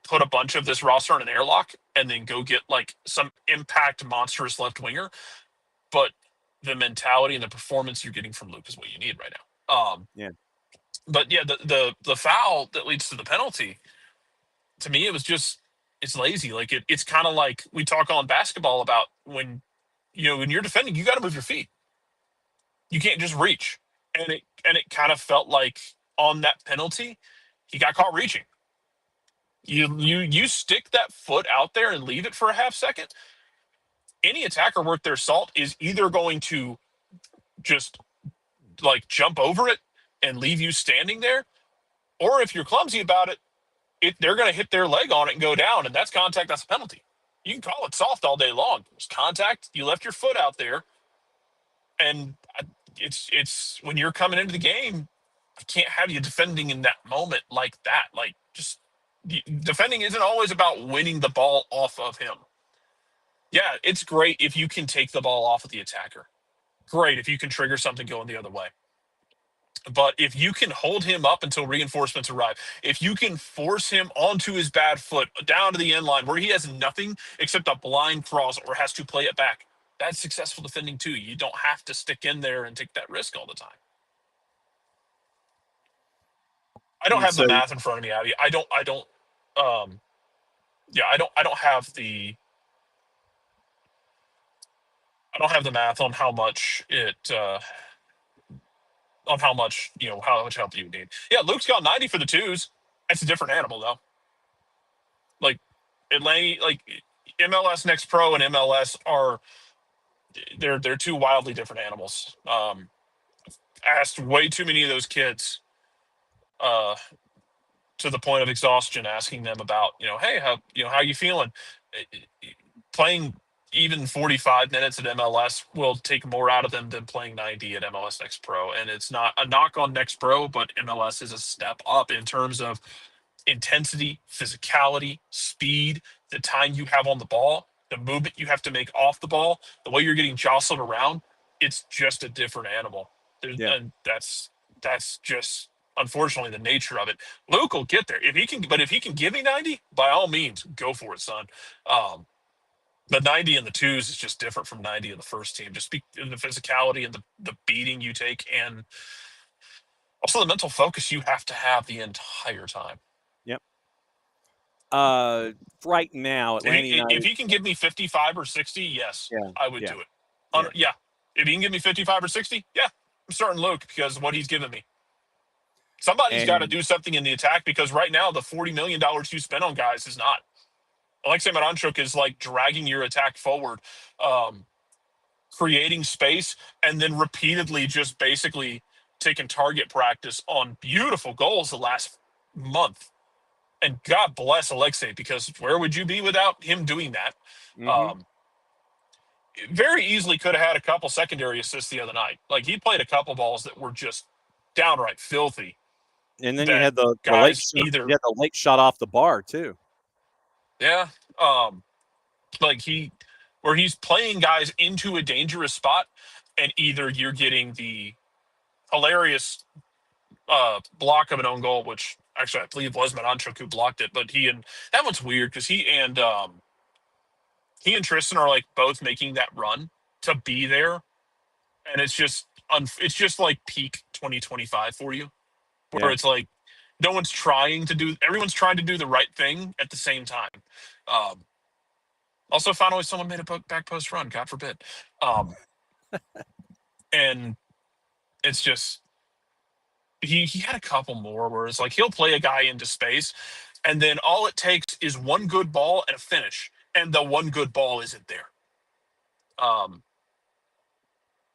put a bunch of this roster on an airlock and then go get like some impact monstrous left winger. But the mentality and the performance you're getting from Luke is what you need right now. But yeah, the foul that leads to the penalty, to me, it's lazy. Like it's kind of like we talk on basketball about when you're defending, you got to move your feet. You can't just reach. And it kind of felt like on that penalty, he got caught reaching. You stick that foot out there and leave it for a half second. Any attacker worth their salt is either going to just like jump over it and leave you standing there, or if you're clumsy about it, they're going to hit their leg on it and go down, and that's contact. That's a penalty. You can call it soft all day long. It's contact. You left your foot out there, and it's when you're coming into the game, I can't have you defending in that moment like that. Like, just defending isn't always about winning the ball off of him. Yeah, it's great if you can take the ball off of the attacker. Great if you can trigger something going the other way. But if you can hold him up until reinforcements arrive, if you can force him onto his bad foot down to the end line where he has nothing except a blind cross or has to play it back, that's successful defending too. You don't have to stick in there and take that risk all the time. I don't have the math in front of me, Abby. I don't have the math on how much how much help you need. Yeah, Luke's got 90 for the twos. That's a different animal though. Like Atlanta, like MLS Next Pro and MLS are they're two wildly different animals. Asked way too many of those kids to the point of exhaustion, asking them about, hey, how you feeling? Playing even 45 minutes at MLS will take more out of them than playing 90 at MLS Next Pro. And it's not a knock on Next Pro, but MLS is a step up in terms of intensity, physicality, speed, the time you have on the ball, the movement you have to make off the ball, the way you're getting jostled around. It's just a different animal. And that's just unfortunately the nature of it. Luke will get there if he can give me 90, by all means, go for it, son. But 90 in the twos is just different from 90 in the first team. Just the physicality and the beating you take, and also the mental focus you have to have the entire time. Yep. Right now, Atlanta If United. he can give me 55 or 60, yes, Yeah, I would yeah, do it. yeah. Yeah. If he can give me 55 or 60, yeah, I'm starting Luke because of what he's given me. Somebody's got to And do something in the attack because right now the $40 million you spend on guys is not. Alexei Miranchuk is like dragging your attack forward, creating space, and then repeatedly just basically taking target practice on beautiful goals the last month. And God bless Alexei, because where would you be without him doing that? mhm. Very easily could have had a couple secondary assists the other night. Like he played a couple balls that were just downright filthy. And then you That had the late guys shot. either, You had the late shot off the bar too. yeah, like where he's playing guys into a dangerous spot, and either you're getting the hilarious block of an own goal, which actually I believe was Miranchuk who blocked it, but that one's weird because he and Tristan are like both making that run to be there, and it's just like peak 2025 for you, where Yeah. it's like everyone's trying to do the right thing at the same time. Um, Also, finally, someone made a back post run. God forbid. And it's just he had a couple more where it's like he'll play a guy into space, and then all it takes is one good ball and a finish, and the one good ball isn't there.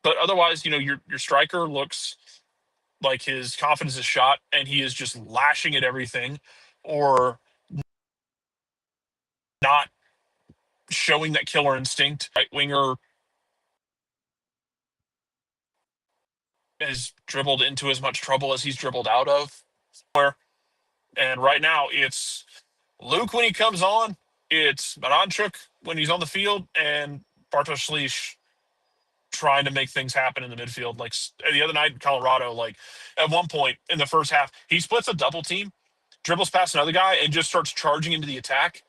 But otherwise, your striker looks like his confidence is shot, and he is just lashing at everything, or not showing that killer instinct. Right winger has dribbled into as much trouble as he's dribbled out of. And right now, it's Luke when he comes on, it's Miranchuk when he's on the field, and Bartosz Slisz trying to make things happen in the midfield. Like the other night in Colorado, like at one point in the first half, he splits a double team, dribbles past another guy, and just starts charging into the attack.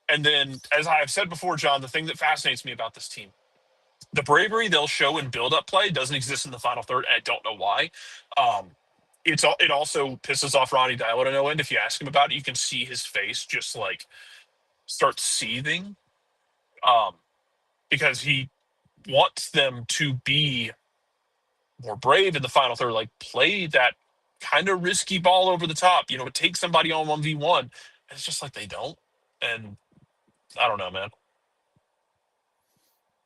And then, as I have said before, John, the thing that fascinates me about this team, the bravery they'll show in build-up play doesn't exist in the final third. And I don't know why. It also pisses off Ronnie Diallo to no end. If you ask him about it, you can see his face just like start seething, um, because he wants them to be more brave in the final third, like play that kind of risky ball over the top, take somebody on 1v1. It's just like they don't. And I don't know, man.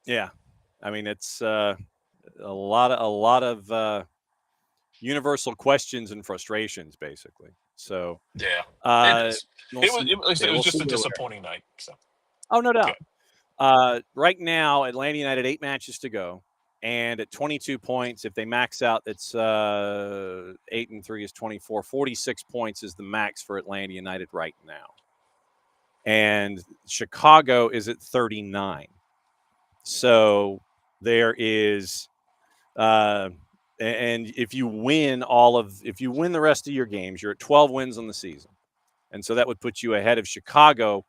Yeah. I mean, it's a lot of universal questions and frustrations, basically. So, Yeah, it uh, is. we'll It was, see. it Yeah, was we'll see just a where we're at. disappointing night. So, Oh, no good. doubt. Right now, Atlanta United 8 matches to go, and at 22 points, if they max out, it's 8 and 3 is 24. 46 points is the max for Atlanta United right now, and Chicago is at 39. So there is, and if you win the rest of your games, you're at 12 wins on the season, and so that would put you ahead of Chicago.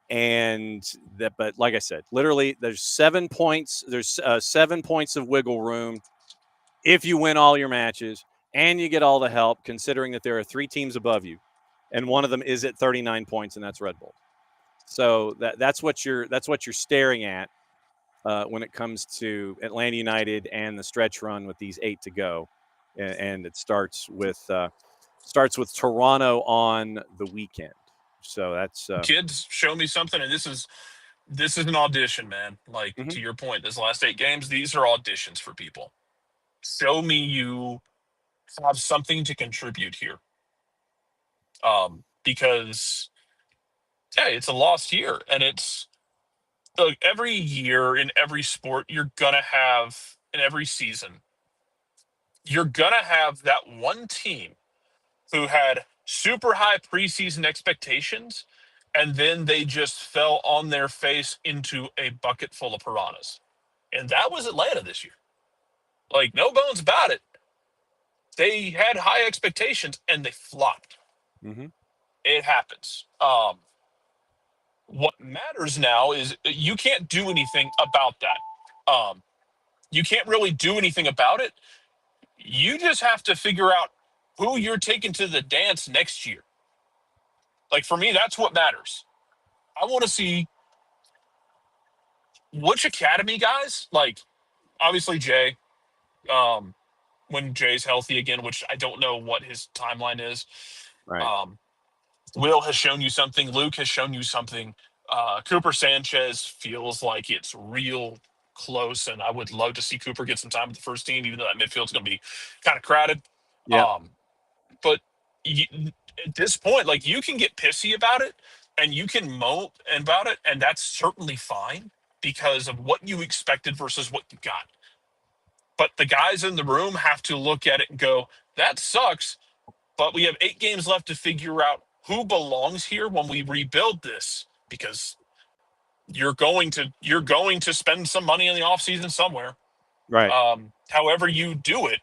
But like I said, literally, there's 7 points. There's 7 points of wiggle room if you win all your matches and you get all the help. Considering that there are 3 teams above you, and one of them is at 39 points, and that's Red Bull. So that's what you're staring at when it comes to Atlanta United and the stretch run with these 8 to go, and it starts with Toronto on the weekend. So that's Kids, show me something, and this is an audition, man. Like, mhm. to your point, this last 8 games, these are auditions for people. Show me you have something to contribute here. Because yeah, it's a lost year, and it's like every year in every sport, you're gonna have in every season, you're gonna have that one team who had super high preseason expectations, and then they just fell on their face into a bucket full of piranhas. And that was Atlanta this year. Like, no bones about it. They had high expectations and they flopped. Mm-hmm. It happens. What matters now is you can't do anything about that. You can't really do anything about it. You just have to figure out who you're taking to the dance next year. Like, for me, that's what matters. I want to see which academy guys, like obviously Jay, when Jay's healthy again, which I don't know what his timeline is. Right. Will has shown you something. Luke has shown you something. Cooper Sanchez feels like it's real close, and I would love to see Cooper get some time with the first team, even though that midfield's going to be kind of crowded. Yeah. But you, at this point, like, you can get pissy about it, and you can moan about it, and that's certainly fine because of what you expected versus what you got. But the guys in the room have to look at it and go, that sucks, but we have 8 games left to figure out who belongs here when we rebuild this, because you're going to spend some money in the offseason somewhere. Right. However you do it,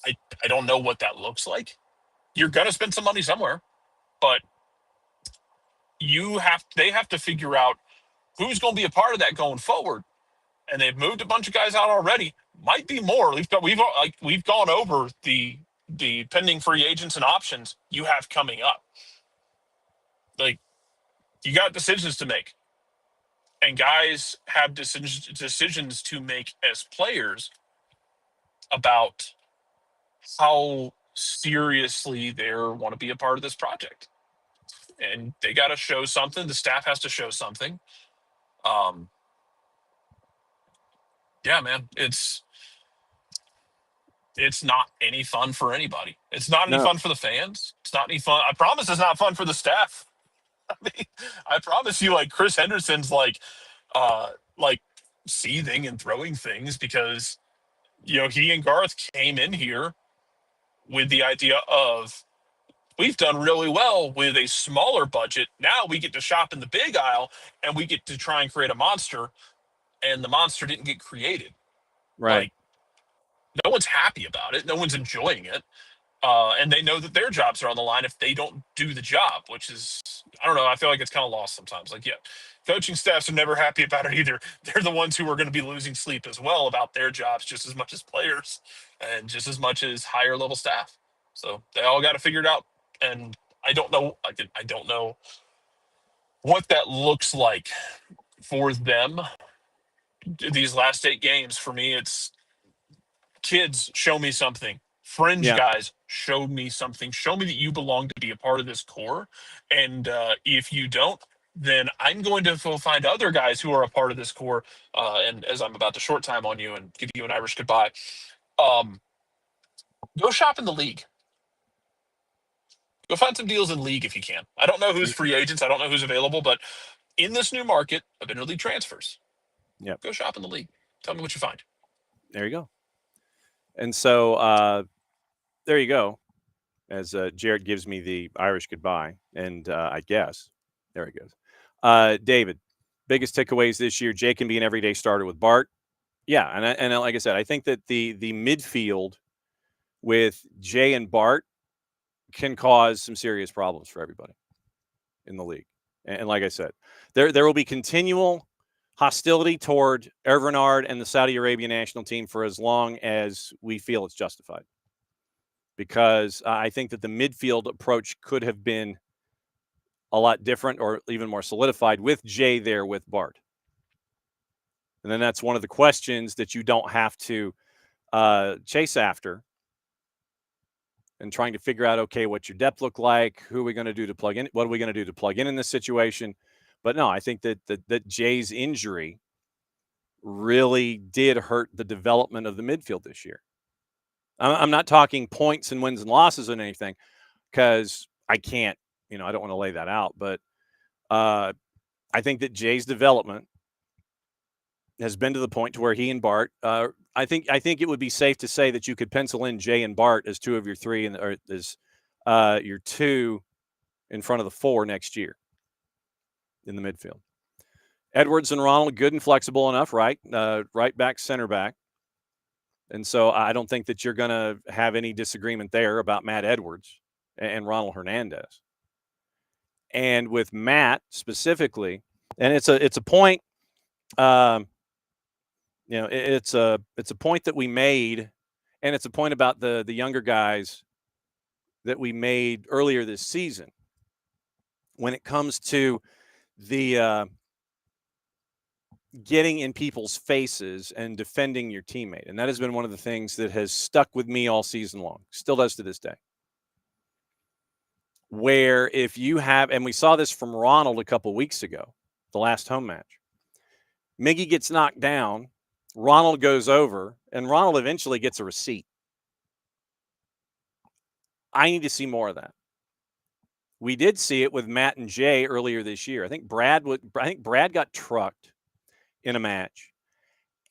I don't know what that looks like. You're going to spend some money somewhere, but they have to figure out who's going to be a part of that going forward. And they've moved a bunch of guys out already. Might be more. We've gone over the pending free agents and options you have coming up. Like, you got decisions to make, and guys have decisions to make as players about how seriously they want to be a part of this project. And they got to show something. The staff has to show something. Yeah, man, it's not any fun for anybody. It's not any fun for the fans. It's not any fun. I promise it's not fun for the staff. I mean, I promise you, like, Chris Henderson's like seething and throwing things because, he and Garth came in here with the idea of, we've done really well with a smaller budget. Now we get to shop in the big aisle and we get to try and create a monster. And the monster didn't get created. Right. Like, no one's happy about it. No one's enjoying it. And they know that their jobs are on the line if they don't do the job, which is, I don't know, I feel like it's kind of lost sometimes. Like, yeah, coaching staffs are never happy about it either. They're the ones who are going to be losing sleep as well about their jobs, just as much as players and just as much as higher level staff. So they all got to figure it out. And I don't know. I don't know what that looks like for them. These last 8 games, for me, it's kids, show me something. Fringe guys, show me something. Show me that you belong to be a part of this core. And if you don't, then I'm going to go find other guys who are a part of this core. And as I'm about to short time on you and give you an Irish goodbye, go shop in the league. Go find some deals in league if you can. I don't know who's free agents. I don't know who's available, but in this new market of interleague transfers, go shop in the league. Tell me what you find. There you go. And so there you go. As Jared gives me the Irish goodbye, and I guess there he goes. David, biggest takeaways this year: Jay can be an everyday starter with Bart. Yeah, and like I said, I think that the midfield with Jay and Bart can cause some serious problems for everybody in the league. And like I said, there will be continual hostility toward Ervinard and the Saudi Arabia national team for as long as we feel it's justified. Because I think that the midfield approach could have been a lot different or even more solidified with Jay there with Bart. And then that's one of the questions that you don't have to chase after and trying to figure out, okay, what's your depth look like? Who are we going to do to plug in? What are we going to do to plug in this situation? But no, I think that Jay's injury really did hurt the development of the midfield this year. I'm not talking points and wins and losses and anything, because I can't, I don't want to lay that out. But I think that Jay's development has been to the point to where he and Bart, I think it would be safe to say that you could pencil in Jay and Bart as 2 of your 3 and or as your 2 in front of the 4 next year in the midfield. Edwards and Ronald, good and flexible enough, right? Right back, center back. And so I don't think that you're going to have any disagreement there about Matt Edwards and Ronald Hernandez. And with Matt specifically, and it's a point, it's a point that we made, and it's a point about the younger guys that we made earlier this season when it comes to the getting in people's faces and defending your teammate. And that has been one of the things that has stuck with me all season long, still does to this day. Where if you have, and we saw this from Ronald a couple weeks ago, the last home match, Miggy gets knocked down, Ronald goes over, and Ronald eventually gets a receipt. I need to see more of that. We did see it with Matt and Jay earlier this year. I think Brad got trucked in a match.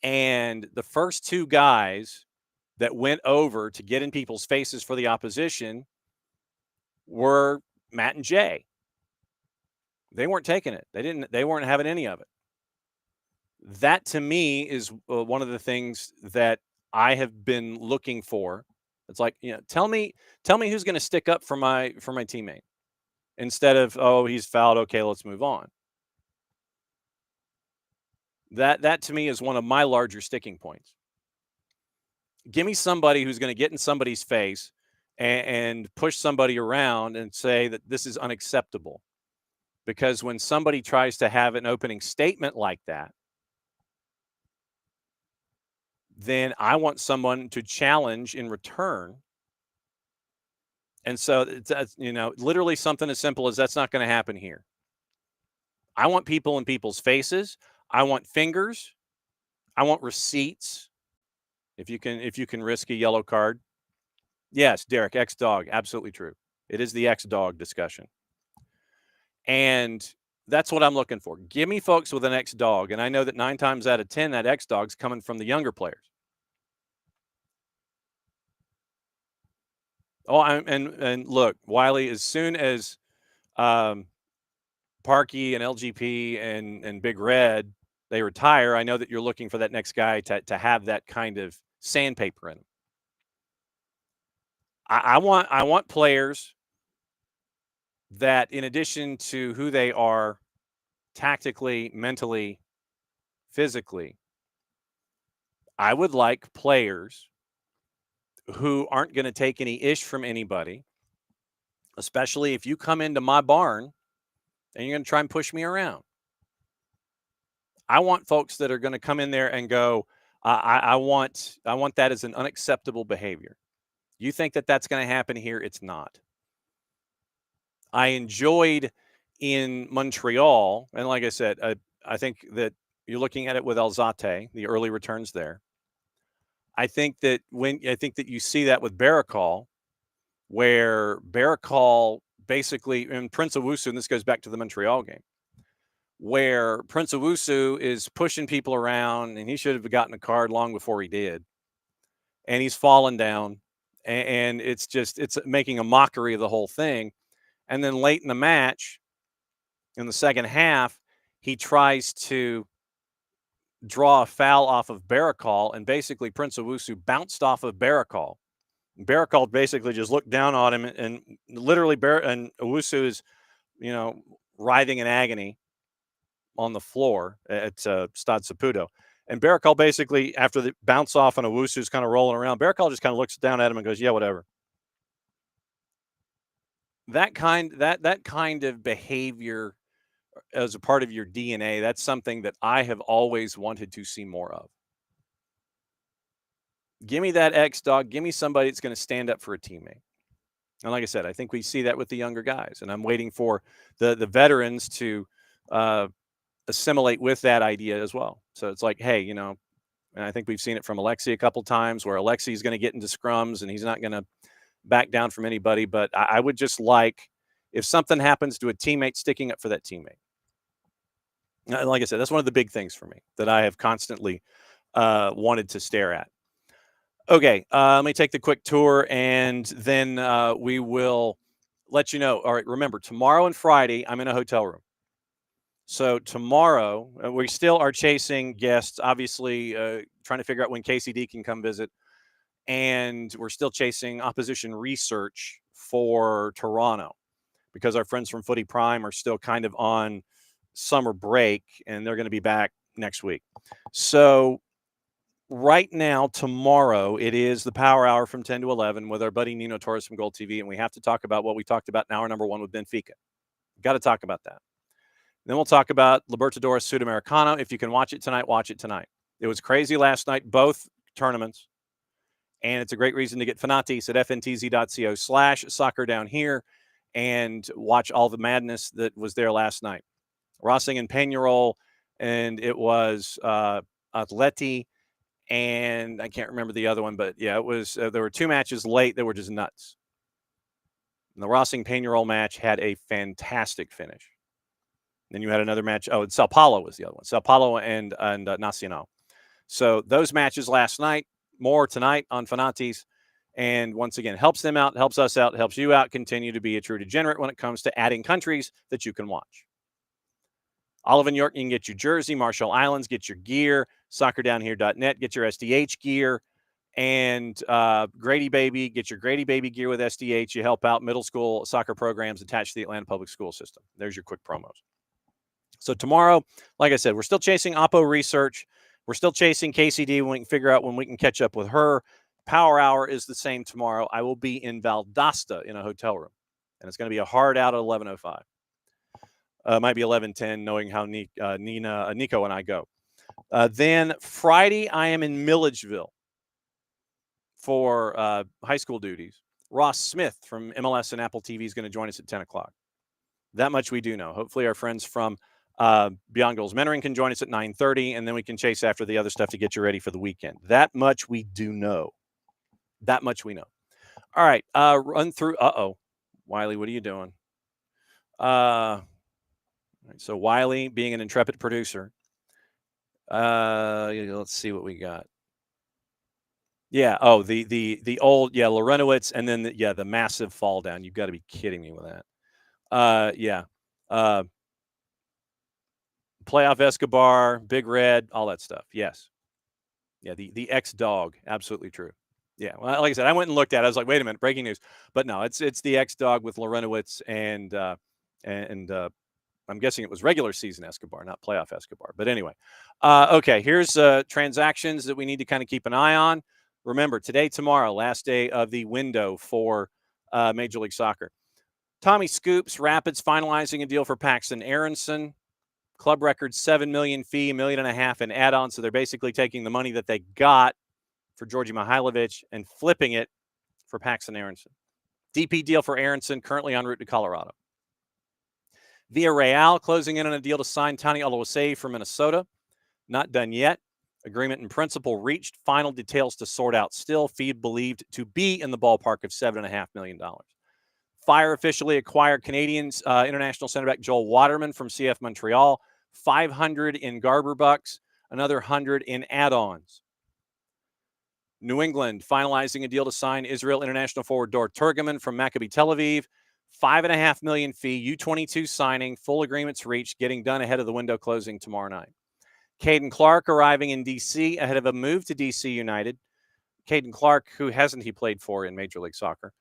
And the first two guys that went over to get in people's faces for the opposition were Matt and Jay. They weren't taking it. They weren't having any of it. That to me is one of the things that I have been looking for. It's like, tell me who's going to stick up for my teammate instead of, oh, he's fouled. Okay, let's move on. That to me is one of my larger sticking points. Give me somebody who's going to get in somebody's face and push somebody around and say that this is unacceptable. Because when somebody tries to have an opening statement like that, then I want someone to challenge in return. And so that's, literally something as simple as that's not going to happen here. I want people in people's faces. I want fingers. I want receipts. If you can risk a yellow card. Yes, Derek, X-Dog, absolutely true. It is the X-Dog discussion. And that's what I'm looking for. Give me folks with an X-Dog. And I know that 9 times out of 10, that X-Dog's coming from the younger players. Oh, and look, Wiley, as soon as Parkey and LGP and Big Red, they retire, I know that you're looking for that next guy to have that kind of sandpaper in him. I want players that, in addition to who they are tactically, mentally, physically, I would like players who aren't going to take any ish from anybody, especially if you come into my barn and you're going to try and push me around. I want folks that are going to come in there and go, I want that as an unacceptable behavior. You think that that's going to happen here? It's not. I enjoyed in Montreal, and like I said, I think that you're looking at it with Alzate, the early returns there. I think that you see that with Baracol, where Baracol basically, and Prince Owusu, and this goes back to the Montreal game, where Prince Owusu is pushing people around, and he should have gotten a card long before he did. And he's fallen down, and it's making a mockery of the whole thing. And then late in the match, in the second half, he tries to draw a foul off of Baracol, and basically Prince Owusu bounced off of Baracol. Baracol basically just looked down on him, and literally and Owusu is, writhing in agony on the floor at Stade Saputo. And Baracol basically, after the bounce off and Owusu's kind of rolling around, Baracol just kind of looks down at him and goes, yeah, whatever. That kind of behavior as a part of your DNA, that's something that I have always wanted to see more of. Give me that X-Dog. Give me somebody that's going to stand up for a teammate. And like I said, I think we see that with the younger guys. And I'm waiting for the veterans to assimilate with that idea as well. So it's like, hey, and I think we've seen it from Alexi a couple times where Alexi's going to get into scrums and he's not going to back down from anybody. But I would just like, if something happens to a teammate, sticking up for that teammate. Like I said, that's one of the big things for me that I have constantly wanted to stare at. Okay, let me take the quick tour, and then we will let you know. All right, remember, tomorrow and Friday, I'm in a hotel room. So tomorrow, we still are chasing guests, obviously trying to figure out when KCD can come visit. And we're still chasing opposition research for Toronto because our friends from Footy Prime are still kind of on summer break, and they're going to be back next week. So right now, tomorrow, it is the Power Hour from 10 to 11 with our buddy Nino Torres from Gold TV, and we have to talk about what we talked about in hour number 1 with Benfica. Got to talk about that. Then we'll talk about Libertadores Sudamericano. If you can watch it tonight, watch it tonight. It was crazy last night, both tournaments. And it's a great reason to get Fanatis at fntz.co/soccer down here and watch all the madness that was there last night. Racing and Peñarol, and it was ATLUTD, and I can't remember the other one, but yeah, it was. There were two matches late that were just nuts. And the Racing Peñarol match had a fantastic finish. Then you had another match. Oh, Sao Paulo was the other one. Sao Paulo and Nacional. So those matches last night, more tonight on Fanatis. And once again, helps them out, helps us out, helps you out. Continue to be a true degenerate when it comes to adding countries that you can watch. Olive and York, you can get your jersey. Marshall Islands, get your gear. SoccerDownHere.net, get your SDH gear. And Grady Baby, get your Grady Baby gear with SDH. You help out middle school soccer programs attached to the Atlanta Public School System. There's your quick promos. So tomorrow, like I said, we're still chasing Oppo research. We're still chasing KCD when we can figure out when we can catch up with her. Power Hour is the same tomorrow. I will be in Valdosta in a hotel room, and it's going to be a hard out at 11:05. Might be 11:10, knowing how Nico and I go. Then Friday, I am in Milledgeville for high school duties. Ross Smith from MLS and Apple TV is going to join us at 10 o'clock. That much we do know. Hopefully our friends from Beyond Goals Mentoring can join us at 9:30, and then we can chase after the other stuff to get you ready for the weekend. That much we do know. That much we know. All right, run through. Wiley, what are you doing? So Wiley, being an intrepid producer. Let's see what we got. Yeah. Oh, the old Lorenowitz, and then the massive fall down. You've got to be kidding me with that. Playoff Escobar, Big Red, all that stuff. Yes. Yeah, the X-Dog. Absolutely true. Yeah. Well, like I said, I went and looked at it. I was like, wait a minute, breaking news. But no, it's the X-Dog with Lorenowitz and I'm guessing it was regular season Escobar, not playoff Escobar. But anyway, okay, here's transactions that we need to kind of keep an eye on. Remember, today, tomorrow, last day of the window for Major League Soccer. Tommy Scoops, Rapids finalizing a deal for Paxton Aronson. Club record $7 million fee, $1.5 million in add-on. So they're basically taking the money that they got for Georgi Mihailovic and flipping it for Paxton Aronson. DP deal for Aronson, currently en route to Colorado. Villarreal closing in on a deal to sign Tani Oluwaseyi for Minnesota. Not done yet. Agreement in principle reached. Final details to sort out still. Fee believed to be in the ballpark of $7.5 million. Fire officially acquired Canadians international center back Joel Waterman from CF Montreal. 500 in Garber bucks, another 100 in add-ons. New England finalizing a deal to sign Israel international forward Dor Turgeman from Maccabi Tel Aviv. $5.5 million fee, U22 signing, full agreements reached, getting done ahead of the window closing tomorrow night. Caden Clark arriving in D.C. ahead of a move to D.C. United. Caden Clark, who hasn't he played for in Major League Soccer?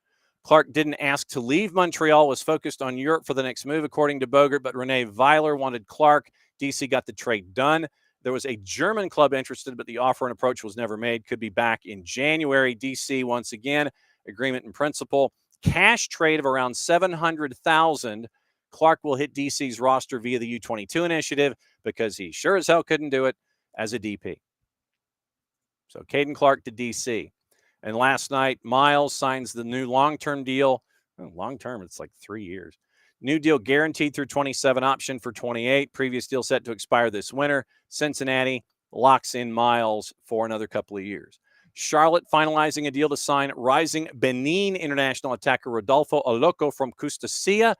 Clark didn't ask to leave Montreal, was focused on Europe for the next move, according to Bogert, but Rene Weiler wanted Clark. D.C. got the trade done. There was a German club interested, but the offer and approach was never made. Could be back in January. D.C. once again, agreement in principle. Cash trade of around $700,000. Clark will hit DC's roster via the U22 initiative because he sure as hell couldn't do it as a DP. So Caden Clark to DC. And last night, Miles signs the new long-term deal. Long-term, it's like 3 years. New deal guaranteed through 27, option for 28. Previous deal set to expire this winter. Cincinnati locks in Miles for another couple of years. Charlotte finalizing a deal to sign rising Benin international attacker Rodolfo Oloko from Custocia.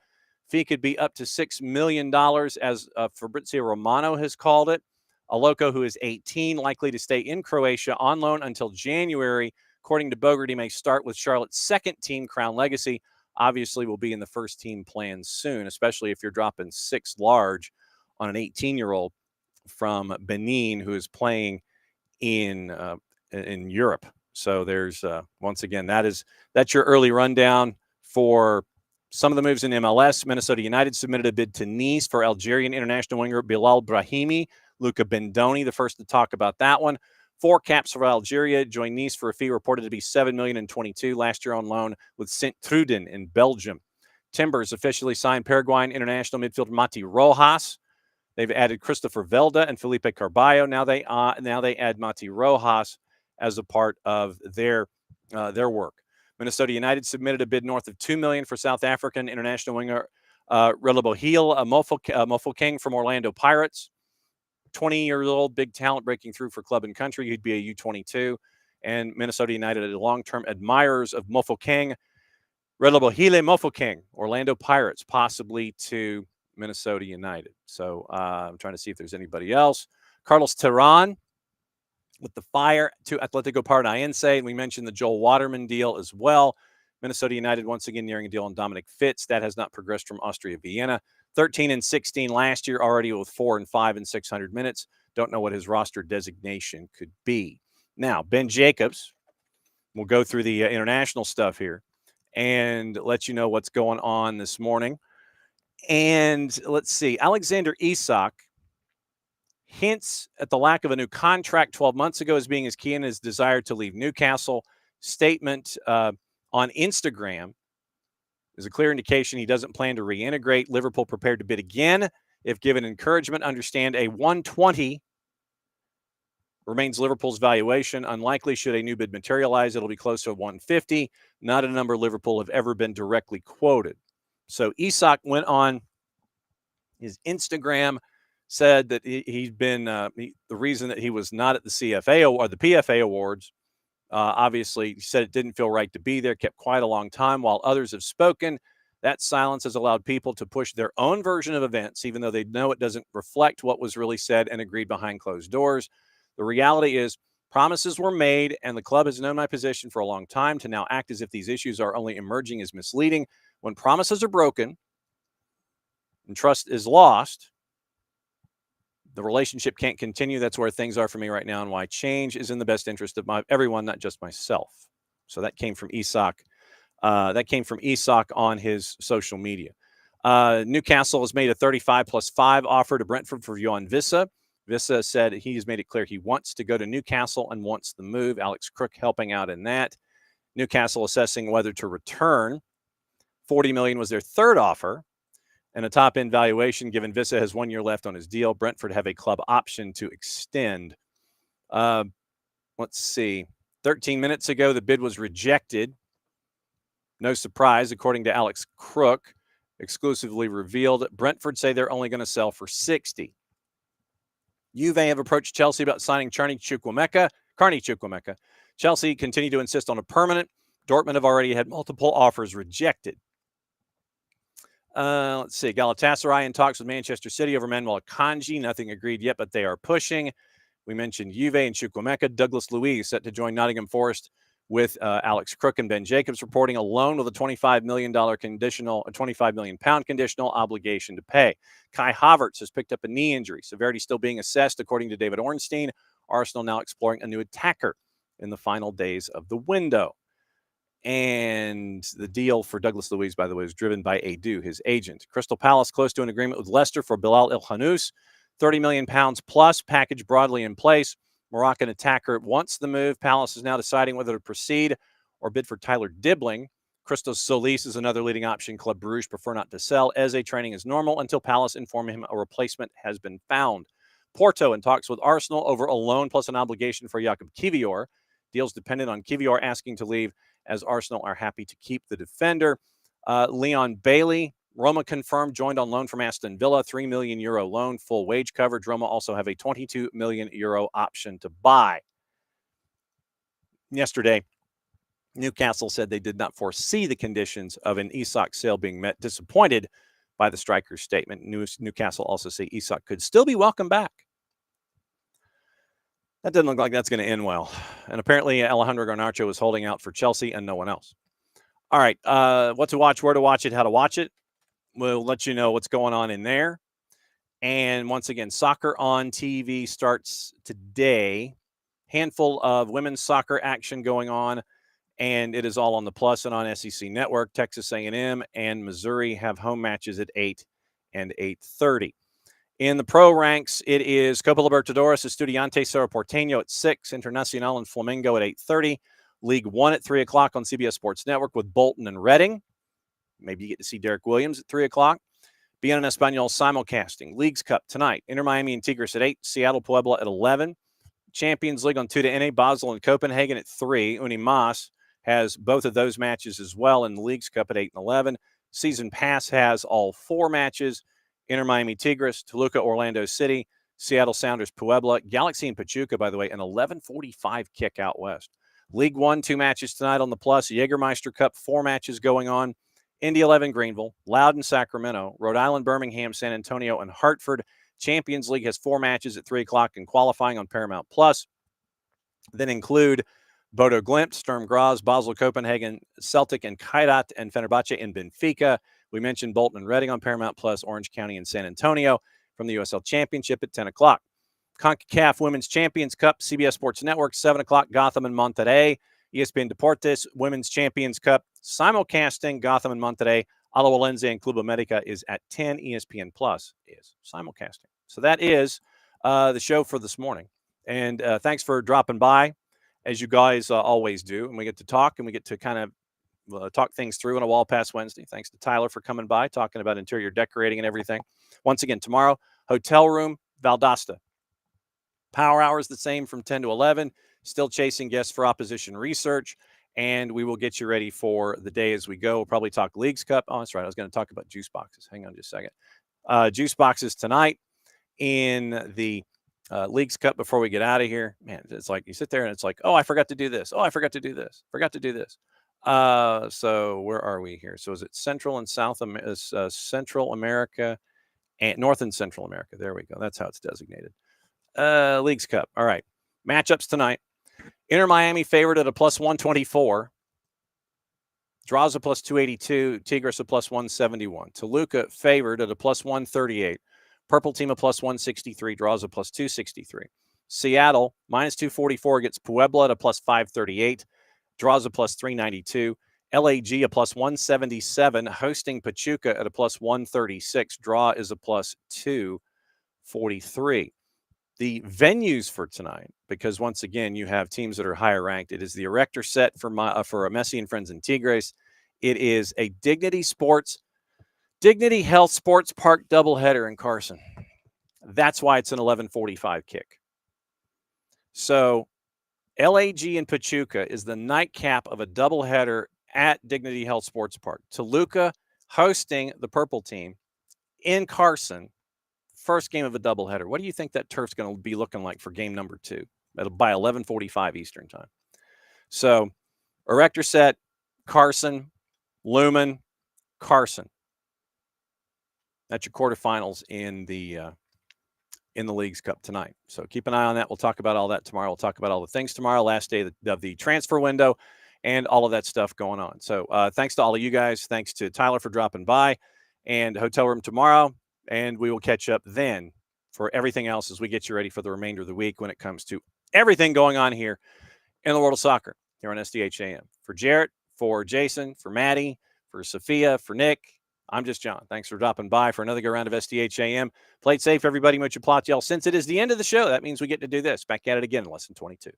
Fee could be up to $6 million, as Fabrizio Romano has called it. Oloko, who is 18, likely to stay in Croatia on loan until January. According to Bogert, he may start with Charlotte's second team, Crown Legacy. Obviously, will be in the first team plans soon, especially if you're dropping 6 large on an 18-year-old from Benin who is playing in Europe. So there's once again that's your early rundown for some of the moves in MLS. Minnesota United submitted a bid to Nice for Algerian international winger Bilal Brahimi. Luca Bendoni, the first to talk about that one. 4 caps for Algeria joined Nice for a fee reported to be $7 million in 22. Last year on loan with Sint-Truiden in Belgium. Timbers officially signed Paraguayan international midfielder Mati Rojas They've added Christopher Velda and Felipe Carballo. Now they add Mati Rojas as a part of their work. Minnesota United submitted a bid north of $2 million for South African international winger Relebohile Mofokeng from Orlando Pirates. 20-year-old, big talent breaking through for club and country. He'd be a U22. And Minnesota United are long-term admirers of Mofokeng. Relebohile Mofokeng, Orlando Pirates, possibly to Minnesota United. So I'm trying to see if there's anybody else. Carlos Terran with the Fire to Atletico Paranaense. We mentioned the Joel Waterman deal as well. Minnesota United once again nearing a deal on Dominic Fitz. That has not progressed from Austria Vienna. 13 and 16 last year, already with 4 and 5 in 600 minutes. Don't know what his roster designation could be. Now, Ben Jacobs, we'll go through the international stuff here and let you know what's going on this morning. And let's see, Alexander Isak hints at the lack of a new contract 12 months ago as being as key in his desire to leave Newcastle. Statement on Instagram is a clear indication he doesn't plan to reintegrate. Liverpool prepared to bid again if given encouragement. Understand a 120 remains Liverpool's valuation. Unlikely should a new bid materialize. It'll be close to 150, not a number Liverpool have ever been directly quoted. So Isak went on his Instagram, said that he'd been the reason that he was not at the CFA or the PFA Awards. Obviously, he said it didn't feel right to be there, kept quiet a long time while others have spoken. That silence has allowed people to push their own version of events, even though they know it doesn't reflect what was really said and agreed behind closed doors. The reality is promises were made, and the club has known my position for a long time. To now act as if these issues are only emerging is misleading. When promises are broken and trust is lost, the relationship can't continue. That's where things are for me right now and why change is in the best interest of everyone, not just myself. So that came from Isak. On his social media. Newcastle has made a 35+5 offer to Brentford for Johan Vissa. Vissa said he has made it clear he wants to go to Newcastle and wants the move. Alex Crook helping out in that. Newcastle assessing whether to return. $40 million was their third offer, and a top-end valuation given Vissa has 1 year left on his deal. Brentford have a club option to extend. Let's see. 13 minutes ago, the bid was rejected. No surprise, according to Alex Crook, exclusively revealed. Brentford say they're only going to sell for 60. Juve have approached Chelsea about signing Carney Chukwuemeka. Chelsea continue to insist on a permanent. Dortmund have already had multiple offers rejected. Let's see. Galatasaray in talks with Manchester City over Manuel Akanji. Nothing agreed yet, but they are pushing. We mentioned Juve and Chukwuemeka. Douglas Luiz set to join Nottingham Forest with Alex Crook and Ben Jacobs reporting a loan with a £25 million £25 million conditional obligation to pay. Kai Havertz has picked up a knee injury. Severity still being assessed, according to David Ornstein. Arsenal now exploring a new attacker in the final days of the window. And the deal for Douglas Luiz, by the way, was driven by Adu, his agent. Crystal Palace close to an agreement with Leicester for Bilal El-Hanous. £30 million plus, package broadly in place. Moroccan attacker wants the move. Palace is now deciding whether to proceed or bid for Tyler Dibbling. Christos Solis is another leading option. Club Bruges prefer not to sell. Eze training is normal until Palace inform him a replacement has been found. Porto in talks with Arsenal over a loan plus an obligation for Jakub Kivior. Deals dependent on Kivior asking to leave, as Arsenal are happy to keep the defender. Leon Bailey, Roma confirmed, joined on loan from Aston Villa, €3 million loan, full wage coverage. Roma also have a €22 million option to buy. Yesterday, Newcastle said they did not foresee the conditions of an Isak sale being met, disappointed by the striker's statement. Newcastle also say Isak could still be welcome back. That doesn't look like that's going to end well. And apparently Alejandro Garnacho is holding out for Chelsea and no one else. All right, what to watch, where to watch it, how to watch it. We'll let you know what's going on in there. And once again, Soccer on TV starts today. Handful of women's soccer action going on, and it is all on the Plus and on SEC Network. Texas A&M and Missouri have home matches at 8 and 8:30. In the pro ranks, it is Copa Libertadores, Estudiantes Cerro Porteño at 6, Internacional and Flamengo at 8:30, League One at 3 o'clock on CBS Sports Network with Bolton and Reading. Maybe you get to see Derek Williams at 3 o'clock. Bien en Español simulcasting. Leagues Cup tonight. Inter Miami and Tigres at 8. Seattle Puebla at 11. Champions League on 2 to NA. Basel and Copenhagen at 3. Unimas has both of those matches as well in the Leagues Cup at 8 and 11. Season Pass has all 4 matches. Inter Miami Tigres, Toluca Orlando City, Seattle Sounders Puebla, Galaxy and Pachuca, by the way, an 11:45 kick out west. League One, 2 matches tonight on the Plus. Jägermeister Cup, 4 matches going on. Indy 11 Greenville, Loudon Sacramento, Rhode Island Birmingham, San Antonio, and Hartford. Champions League has 4 matches at 3 o'clock and qualifying on Paramount Plus. Then include Bodo Glimt, Sturm Graz, Basel Copenhagen, Celtic and Kairat, and Fenerbahce and Benfica. We mentioned Bolton and Reading on Paramount Plus, Orange County and San Antonio from the USL Championship at 10 o'clock. CONCACAF Women's Champions Cup, CBS Sports Network, 7 o'clock, Gotham and Monterrey. ESPN Deportes Women's Champions Cup, simulcasting Gotham and Monterrey. Alajuelense and Club America is at 10. ESPN Plus is simulcasting. So that is the show for this morning. And thanks for dropping by, as you guys always do. And we get to talk, and we get to kind of talk things through on a Wall Pass Wednesday. Thanks to Tyler for coming by, talking about interior decorating and everything. Once again, tomorrow, hotel room, Valdosta. Power hours the same from 10 to 11. Still chasing guests for opposition research. And we will get you ready for the day as we go. We'll probably talk Leagues Cup. Oh, that's right. I was going to talk about juice boxes. Hang on just a second. Juice boxes tonight in the Leagues Cup before we get out of here. Man, it's like you sit there and it's like, oh, I forgot to do this. Oh, I forgot to do this. Forgot to do this. So where are we here? So is it Central and South Central America and North and Central America? There we go. That's how it's designated. Leagues Cup. All right. Matchups tonight. Inter Miami favored at a plus 124. Draws a plus 282. Tigres a plus 171. Toluca favored at a plus 138. Purple team a plus 163. Draws a plus 263. Seattle minus 244 gets Puebla at a plus 538. Draws a plus 392. LAG a plus 177. Hosting Pachuca at a plus 136. Draw is a plus 243. The venues for tonight, because once again, you have teams that are higher ranked. It is the Erector set for Messi and Friends and Tigres. It is a Dignity Health Sports Park doubleheader in Carson. That's why it's an 11:45 kick. So LAG and Pachuca is the nightcap of a doubleheader at Dignity Health Sports Park. Toluca hosting the Purple team in Carson. First game of a doubleheader. What do you think that turf's going to be looking like for game number 2? By 11:45 Eastern time. So, Erector set, Carson, Lumen, Carson. That's your quarterfinals in the Leagues Cup tonight. So keep an eye on that. We'll talk about all that tomorrow. We'll talk about all the things tomorrow, last day of the transfer window, and all of that stuff going on. So thanks to all of you guys. Thanks to Tyler for dropping by, and hotel room tomorrow. And we will catch up then for everything else as we get you ready for the remainder of the week when it comes to everything going on here in the world of soccer here on SDH AM. For Jarrett, for Jason, for Maddie, for Sophia, for Nick, I'm just John. Thanks for dropping by for another go round of SDH AM. Play it safe, everybody. Much applause, y'all. Since it is the end of the show, that means we get to do this. Back at it again in less than 22.